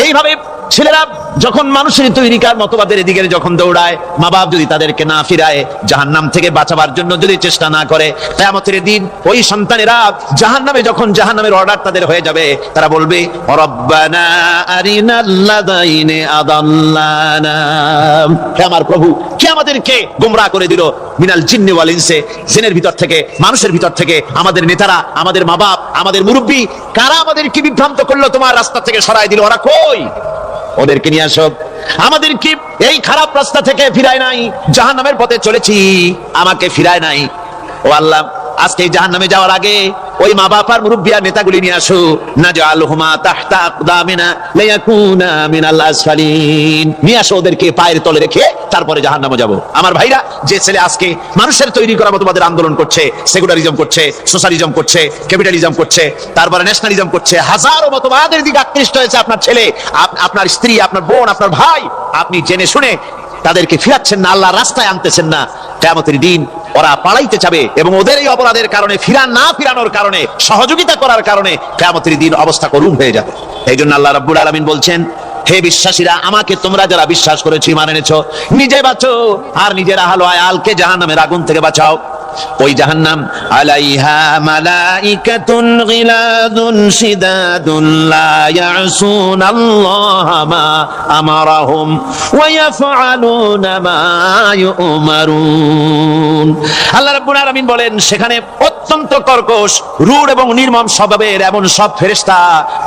এইভাবে ছেলেরা যখন মানুষের তৈরিকার মতবাদের দিকে যখন দৌড়ায়, মা বাপ যদি তাদেরকে না ফিরায়, জাহান্নাম থেকে বাঁচাবার জন্য যদি চেষ্টা না করে, কিয়ামতের দিন ওই সন্তানেরা জাহান্নামে, যখন জাহান্নামের অর্ডার তাদের হয়ে যাবে, তারা বলবে, রব্বানা আরিনাল্লাযাইনি আদাল্লানা। হে আমার প্রভু, কে আমাদেরকে গোমরাহ করে দিল, মিনাল জিন্নি ওয়াল ইনসি, জিনের ভিতর থেকে, মানুষের ভিতর থেকে, আমাদের নেতারা, আমাদের মা বাপ, আমাদের মুরব্বী, কারা আমাদেরকে বিভ্রান্ত করলো, তোমার রাস্তা থেকে সরাই দিল, ওরা কই? ওদেরকে নিয়ে আসো। আমাদের কি এই খারাপ রাস্তা থেকে ফিরায় নাই, জাহান্নামের পথে চলেছি, আমাকে ফিরায় নাই। ও আল্লাহ, আজকে জাহান্নামে যাওয়ার আগে ওই মা বাবার মুরব্বী আর নেতাগুলি নিয়ে আসো। নাজআলহুমা তাহতা আকদামিনা লিয়াকুনা মিনাল আসফালিন। নিয়ে আসো, ওদেরকে পায়ের তলে রেখে তারপরে জাহান্নামে যাব। আমার ভাইরা, যে ছেলে আজকে মানুষের তৈরি করা মতবাদের আন্দোলন করছে, সেকুলারিজম করছে, সোশ্যালিজম করছে, ক্যাপিটালিজম করছে, তারপরে ন্যাশনালিজম করছে, হাজারো মতবাদের দিকে আকৃষ্ট হয়েছে আপনার ছেলে, আপনার স্ত্রী, আপনার বোন, আপনার ভাই, আপনি জেনে শুনে তাদেরকে ফিরাচ্ছেন না, আল্লাহর রাস্তায় আনতেছেন না। কিয়ামতের দিন ওরা পালাইতে যাবে, এবং ওদের এই অপরাধের কারণে, ফিরানোর কারণে, সহযোগিতা করার কারণে কিয়ামতের দিন অবস্থা করুণ হয়ে যাবে। এই জন্য আল্লাহ রাব্বুল আলামিন বলছেন, হে বিশ্বাসীরা, আমাকে তোমরা যারা বিশ্বাস করেছো, ঈমান এনেছো, নিজে বাঁচো আর নিজের আহল আয়ালকে জাহান্নামের আগুন থেকে বাঁচাও। ওই জাহান্নাম আলাইহা মালাইকাতুন গিলাদুন শিদাদুন লা ইয়াসুনাল্লাহা মা আমারাহুম ওয়া ইয়াফআলুনা মা ইউমারুন। আল্লাহ রাব্বুল আলামিন বলেন, সেখানে অত্যন্ত কর্কশ, রূঢ় এবং নির্মম স্বভাবের এমন সব ফেরেশতা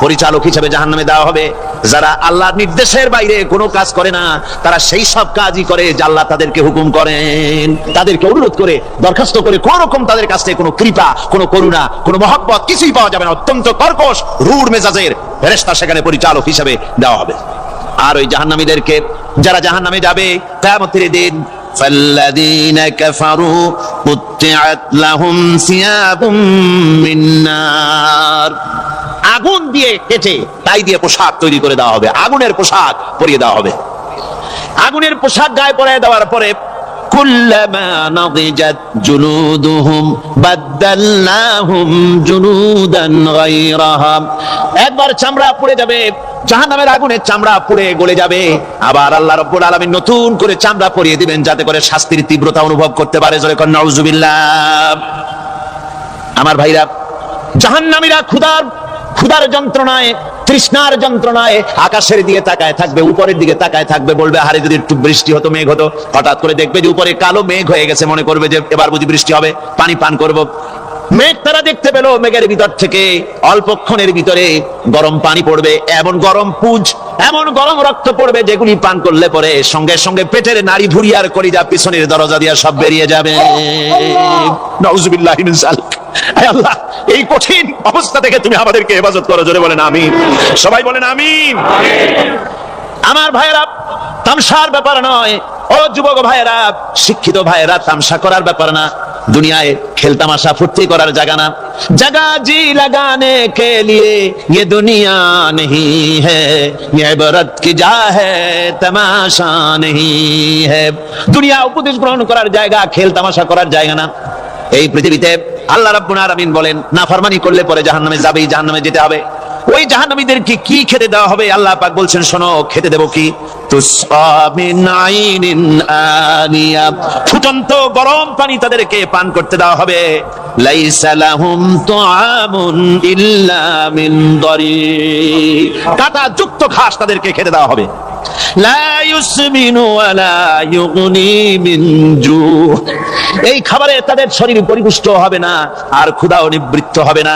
পরিচালক হিসেবে জাহান্নামে দেওয়া হবে, যারা আল্লাহর নির্দেশের বাইরে কোনো কাজ করে না। তারা সেই সব কাজই করে যা আল্লাহ তাদেরকে হুকুম করেন, তাদেরকে অনুরোধ করে, দরখাস্ত করে, কোন রকম তাদের কাছ থেকে কোনো কৃপা, কোনো করুণা, কোনো মহব্বত কিছুই পাওয়া যাবে না। অত্যন্ত কর্কশ, রূঢ় মেজাজের ফেরেশতা সেখানে পরিচালক হিসেবে দেওয়া হবে। আর ওই জাহান্নামীদেরকে, যারা জাহান্নামে যাবে কিয়ামতের দিন, ফাল্লাযীনা কাফারু কুত্তিআত লাহুম সিয়াবুম মিন নার, আগুন দিয়ে কেটে তাই দিয়ে পোশাক তৈরি করে দেওয়া হবে, আগুনের পোশাক পরিয়ে দেওয়া হবে। আগুনের পোশাক গায়ে পরিয়ে দেওয়ার পরে কুল্লামা নাদিজাত জুলুদুহুম বাদদালনাহুম জুলুদান গায়রাহা, একবার চামড়া পুড়ে যাবে, জাহান্নামের আগুনে চামড়া পুড়ে গলে যাবে, আবার আল্লাহ রাব্বুল আলামিন নতুন করে চামড়া পরিয়ে দিবেন, যাতে করে শাস্তির তীব্রতা অনুভব করতে পারে। জোরে কোন নাউজুবিল্লাহ। আমার ভাইরা, জাহান্নামীরা ক্ষুধার যন্ত্রণায়, তৃষ্ণার যন্ত্রণায় আকাশের দিকে তাকায় থাকবে, উপরের দিকে তাকায় থাকবে, বলবে, আরে যদি একটু বৃষ্টি হতো, মেঘ হতো। হঠাৎ করে দেখবে যে উপরে কালো মেঘ হয়ে গেছে, মনে করবে যে এবার বুঝি বৃষ্টি হবে, পানি পান করব। মেঘ তারা দেখতে পেল, মেঘের ভিতর থেকে অল্পক্ষণের ভিতরে গরম পানি পড়বে, এমন গরম পুঁজ, এমন গরম রক্ত পড়বে, যেগুলি পান করলে পরে সঙ্গে সঙ্গে পেটের নাড়ি ভুঁড়ি আর কলিজা পিছনের দরজা দিয়ে সব বেরিয়ে যাবে। নাউজুবিল্লাহি মিন যালিক। আল্লাহ, এই কঠিন অবস্থা থেকে তুমি আমাদেরকে হেফাজত করো। জোরে বলেন আমিন। সবাই বলেন আমিন। আমার ভাইয়েরা, তামসার ব্যাপার নয়। ও যুবক ভাইয়েরা, শিক্ষিত ভাইয়েরা, তামসা করার ব্যাপার না। দুনিয়ায় খেলতামাশা ফুর্তি করার জায়গা না। जगह जी लगाने के लिए ये दुनिया नहीं है, ये इबरत की जा है, तमाशा नहीं है। দুনিয়া উপদেশ গ্রহণ করার জায়গা, খেল তামাশা করার জায়গা না। এই পৃথিবীতে আল্লাহ রাব্বুল আলামিন বলেন, নাফরমানি করলে পরে জাহান্নামে যাবেই, জাহান্নামে যেতে হবে। ওই জাহান্নামীদেরকে কি খেতে দেওয়া হবে? আল্লাহ পাক বলছেন, শোনো, খেতে দেব কি? তুসকা মিন আইনিন আনিয়া, ফুটন্ত গরম পানি তাদেরকে পান করতে দেওয়া হবে। লাইসা লাহুম তুআমুন ইল্লা মিন দারি, কাঁটা যুক্ত ঘাস তাদেরকে খেতে দেওয়া হবে। লা ইউসমিনু ওয়ালা ইউগনি মিন জু, এই খাবারে তাদের শরীর পরিপুষ্ট হবে না, আর ক্ষুধাও নিবৃত্ত হবে না।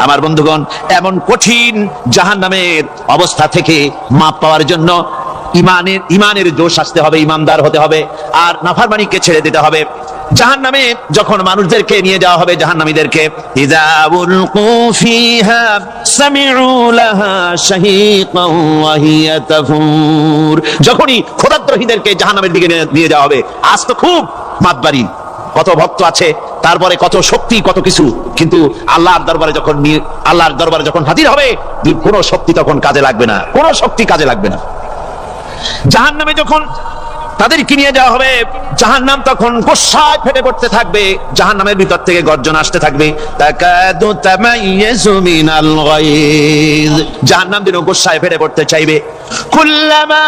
আমার বন্ধুগণ, এমন কঠিন জাহান্নামের অবস্থা থেকে মাপ পাওয়ার জন্য ইমানের জোশ আসতে হবে, ইমানদার হতে হবে, আর নাফরমানিকে ছেড়ে দিতে হবে। জাহান্নামে যখন মানুষদেরকে নিয়ে যাওয়া হবে, জাহান্নামীদেরকে, ইযা উলকু ফিহা সামিউ লাহা শাহীকান ওয়া হিয়া তাফুর, যখনই খোদাদ্রোহীদেরকে জাহান্নামের দিকে নিয়ে যাওয়া হবে। আজ তো খুব মাতবাড়ি, কত ভক্ত আছে, তারপরে কত শক্তি, কত কিছু, কিন্তু আল্লাহর দরবারে যখন হাজির হবে, কোনো শক্তি তখন কাজে লাগবে না, কোনো শক্তি কাজে লাগবে না। জাহান্নামে যখন তাদেরকে নিয়ে যাওয়া হবে, জাহান্নাম তখন গোসায় ফেটে পড়তে থাকবে, জাহান্নামের ভিতর থেকে গর্জন আসতে থাকবে, তাকাদু তামাইয়াজু মিনাল গায়জ, জাহান্নাম যেন গোসায় ফেটে পড়তে চাইবে। কুল্লামা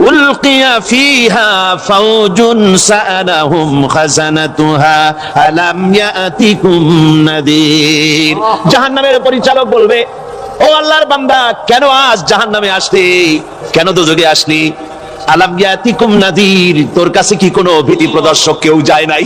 উলকিয়া ফিহা ফাওজুন সাআলাহুম খাজানাতুহা আলাম ইয়াতিকুম নাদির, জাহান্নামের পরিচালক বলবে, ও আল্লাহর বান্দা, কেন আজ জাহান্নামে আসলি, কেন দোজখে আসলি? আলাম ইয়াতিকুম নাদির, তোর কাছে কি কোনো ভীতি প্রদর্শক কেউ যায় নাই?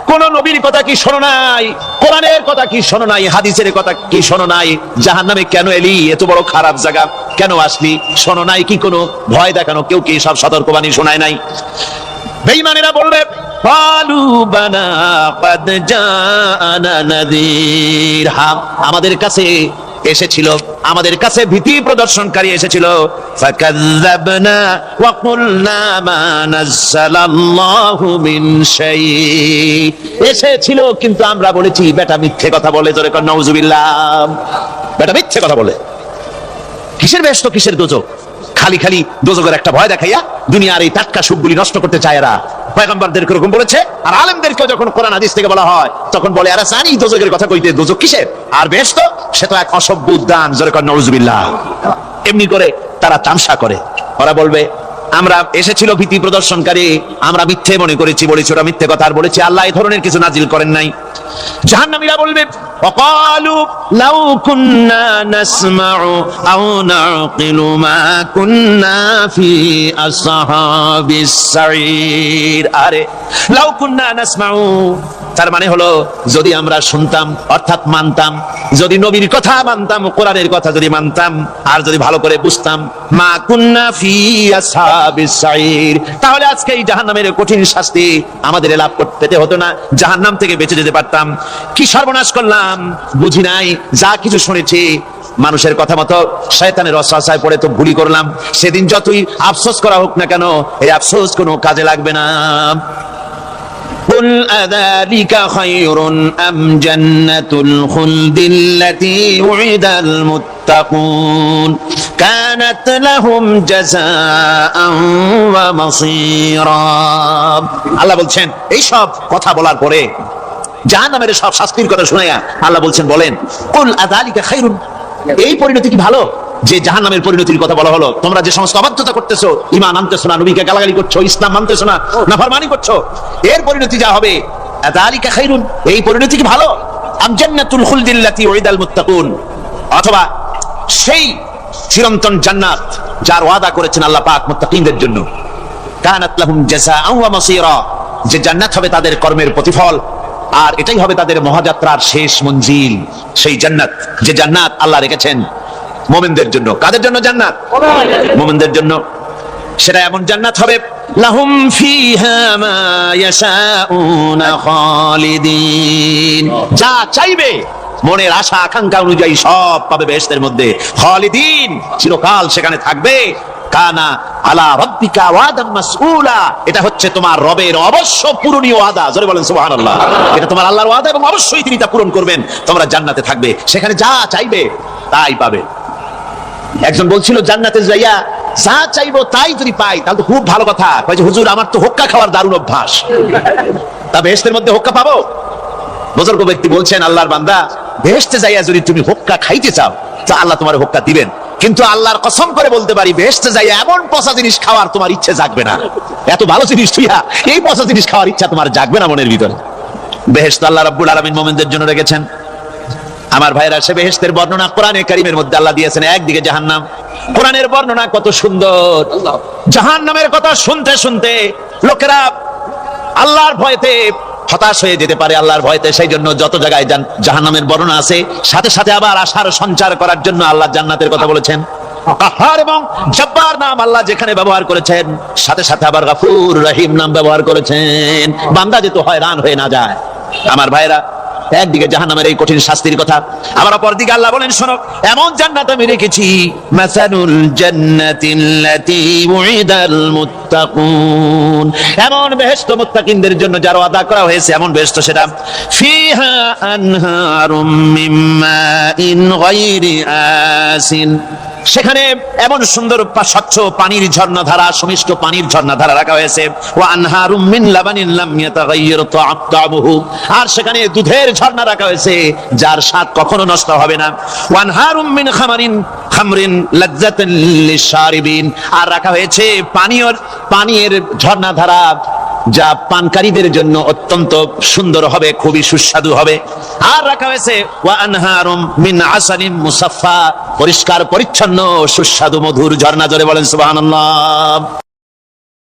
কোন নবীর কথা কি শোনো নাই? কোরআনের কথা কি শোনো নাই? হাদিসের কথা কি শোনো নাই? জাহান্নামে কেন এলি? এত বড় খারাপ জায়গা কেন আসলি? শোনো নাই কি? কোনো ভয় দেখানো কেউ কি সব সতর্কবাণী শোনায় নাই? বেঈমানেরা বলবে, ক্বালু বানা ক্বাদ জাআনা নাযীর, হ্যাঁ, আমাদের কাছে এসেছিল, আমাদের কাছে ভীতি প্রদর্শনকারী এসেছিল। ফাকাযযাবনা ওয়া কুলনা মা নাযালাল্লাহু মিন শাই, এসেছিল কিন্তু আমরা বলেছি বেটা মিথ্যে কথা বলে। জোরে কর নাউযুবিল্লাহ, বেটা মিথ্যে কথা বলে। কিসের বেহেশত, কিসের দোজখ? খালি খালি দোজখের একটা ভয় দেখাইয়া দুনিয়ার এই টাটকা সুখগুলি নষ্ট করতে চায় এরা। পয়গম্বরদেরকে এরকম বলেছে, আর আলেমদেরকে যখন কোরআন হাদিস থেকে বলা হয় তখন বলে, আরে জানি দোজখের কথা কইতে, দোজখ কিসের? আর বেহেশত সে তো এক অসভ্য উদ্যান। জোরে কর নাউযুবিল্লাহ। এমনি করে তারা তামসা করে। ওরা বলবে, আমরা এসেছিল ভীতি প্রদর্শনকারী, আমরা মিথ্যে মনে করেছি, বলেছি ওরা মিথ্যে কথা, আর বলেছি আল্লাহ এই ধরনের কিছু নাজিল করেন নাই। জাহান্নামীরা বলবে, ওয়াকালু লাউ কুন্না নাসমাউ আও নাকিলু মা কুন্না ফি আসহাবিস সাঈর, আরে লাউ কুন্না নাসমাউ, তার মানে হলো যদি আমরা শুনতাম, অর্থাৎ মানতাম, যদি নবীর কথা মানতাম, কোরআনের কথা যদি মানতাম, আর যদি ভালো করে বুঝতাম, মা কুন্না ফি আসহাবিস সাঈর, তাহলে আজকে এই জাহান্নামের কঠিন শাস্তি আমাদের লাভ পেতে হতো না, জাহান্নাম থেকে বেঁচে যেতে পারতাম। কি সর্বনাশ করলাম, বুঝি নাই, যা কিছু শুনেছি মানুষের কথা মতো শয়তানের ওয়াসওয়াসায় পড়ে তো ভুলই করলাম। সেদিন যতই আফসোস করা হোক না কেন, এই আফসোস কোনো কাজে লাগবে না। قل أذلك خير أم جنة الخلد التي وعد المتقون كانت لهم جزاء ومصيرا, আল্লাহ বলছেন এই সব কথা বলার পরে, জাহান্নামের সব শাস্তির কথা শুনাইয়া আল্লাহ বলছেন, বলেন, কুল আযালিকা খায়রুন, এই পরিণতি কি ভালো যে জাহান্নামের পরিণতির কথা বলা হলো? তোমরা যে সমস্ত অবাধ্যতা করতেছো, ঈমান আনতেছো না, নবীকে গালাগালি করছো, ইসলাম মানতেছো না, নাফরমানি করছো, এর পরিণতি যা হবে, আযালিকা খায়রুন, এই পরিণতি কি ভালো? আম জান্নাতুল খুলদিল্লাতী উইদাল মুত্তাকুন, অথবা সেই চিরন্তন জান্নাত যার ওয়াদা করেছেন আল্লাহ পাক মুত্তাকিনদের জন্য, কানাত লাহুম জাযাআন ওয়া মাসীরা, যে জান্নাত হবে তাদের কর্মের প্রতিফল, আর এটাই হবে তাদের মহাযাত্রার শেষ মঞ্জিল। সেই জান্নাত, যে জান্নাত আল্লাহ রেখেছেন মুমিনদের জন্য। কাদের জন্য জান্নাত? মুমিনদের জন্য। সেটা এমন জান্নাত হবে, লাহুম ফিহা মা ইয়াশাউনা খালিদিন, যা চাইবে মনের আশা আকাঙ্ক্ষা অনুযায়ী সব পাবে বেহেশতের মধ্যে। খালিদিন, চিরকাল সেখানে থাকবে। কানা আলা রাব্বিকা ওয়াদাম মাসউলা, এটা হচ্ছে তোমার রবের অবশ্য পূরণীয় ওয়াদা। জোরে বলেন সুবহানাল্লাহ। এটা তোমার আল্লাহর ওয়াদা এবং অবশ্যই তিনি তা পূরণ করবেন। তোমরা জান্নাতে থাকবে, সেখানে যা চাইবে তাই পাবে। একজন বলছিল জান্নাতে যাইয়া যা চাইবো তাই যদি পাই তাহলে তো খুব ভালো কথা। কয় যে হুজুর আমার তো হোক্কা খাওয়ার দারুণ অভ্যাস, তা বেহেশতের মধ্যে হোক্কা পাবো? বুজুর্গ ব্যক্তি বলছেন আল্লাহর বান্দা, বেহেশতে যাইয়া যদি তুমি হোক্কা খাইতে চাও তো আল্লাহ তোমার হোক্কা দিবেন, কিন্তু আল্লাহর কসম করে বলতে পারি বেহেশতে যাইয়া এমন পচা জিনিস খাওয়ার তোমার ইচ্ছে জাগবে না। এত ভালো জিনিস তুইয়া এই পচা জিনিস খাওয়ার ইচ্ছা তোমার জাগবে না মনের ভিতরে। বেহেশত আল্লাহ রাব্বুল আলামিন মুমিনদের জন্য রেখেছেন। আমার ভাইরা, সে বেহেশতের বর্ণনা কোরআনে কারীমের মধ্যে আল্লাহ দিয়েছেন। একদিকে জাহান্নাম, কোরআনের বর্ণনা কত সুন্দর। জাহান্নামের কথা শুনতে শুনতে লোকেরা আল্লাহর ভয়তে হতাশ হয়ে যেতে পারে, আল্লাহর ভয়তে। সেই জন্য যত জায়গায় জাহান্নামের বর্ণনা আছে সাথে সাথে আবার আশার সঞ্চার করার জন্য আল্লাহ জান্নাতের কথা বলেছেন। কাহ্হার এবং জব্বার নাম আল্লাহ যেখানে ব্যবহার করেছেন সাথে সাথে আবার গফুর রহিম নাম ব্যবহার করেছেন, বান্দা যেন হয়রান হয়ে না যায়। আমার ভাইরা, একদিকে জাহান্নামের এই কঠিন শাস্তির কথা, আবার অপরদিকে আল্লাহ বলেন শোনো, এমন জান্নাত আমি রেখেছি, মাসানুল জান্নাতিল্লাতী উইদাল মুত্তাকুন, এমন বেহেশত মুত্তাকিনদের জন্য যার ওয়াদা করা হয়েছে এমন বেহেশত, সেটা ফিহা আনহারুম মিন মাইন গায়রি আসিন, সেখানে এমন সুন্দর স্বচ্ছ পানির ঝর্ণাধারা, সুমিষ্ট পানির ঝর্ণাধারা রাখা হয়েছে। ওয়া আনহারুম মিন লাবানিন লাম ইয়াতাগায়্যার তা'আমুহু, আর সেখানে দুধের ঝর্ণা রাখা হয়েছে যার স্বাদ কখনো নষ্ট হবে না। ওয়া আনহারুম মিন খামরিন লাযযাতান লিশারিবিন, আর রাখা হয়েছে পানীয়ের ঝর্ণাধারা যা পানকারীদের জন্য অত্যন্ত সুন্দর হবে, খুবই সুস্বাদু হবে। আর রাখা হয়েছে ওয়া আনহারুম মিন আসালিন মুসাফফা, পরিষ্কার পরিচ্ছন্ন সুস্বাদু মধুর ঝর্ণা। জোরে বলেন সুবহানাল্লাহ।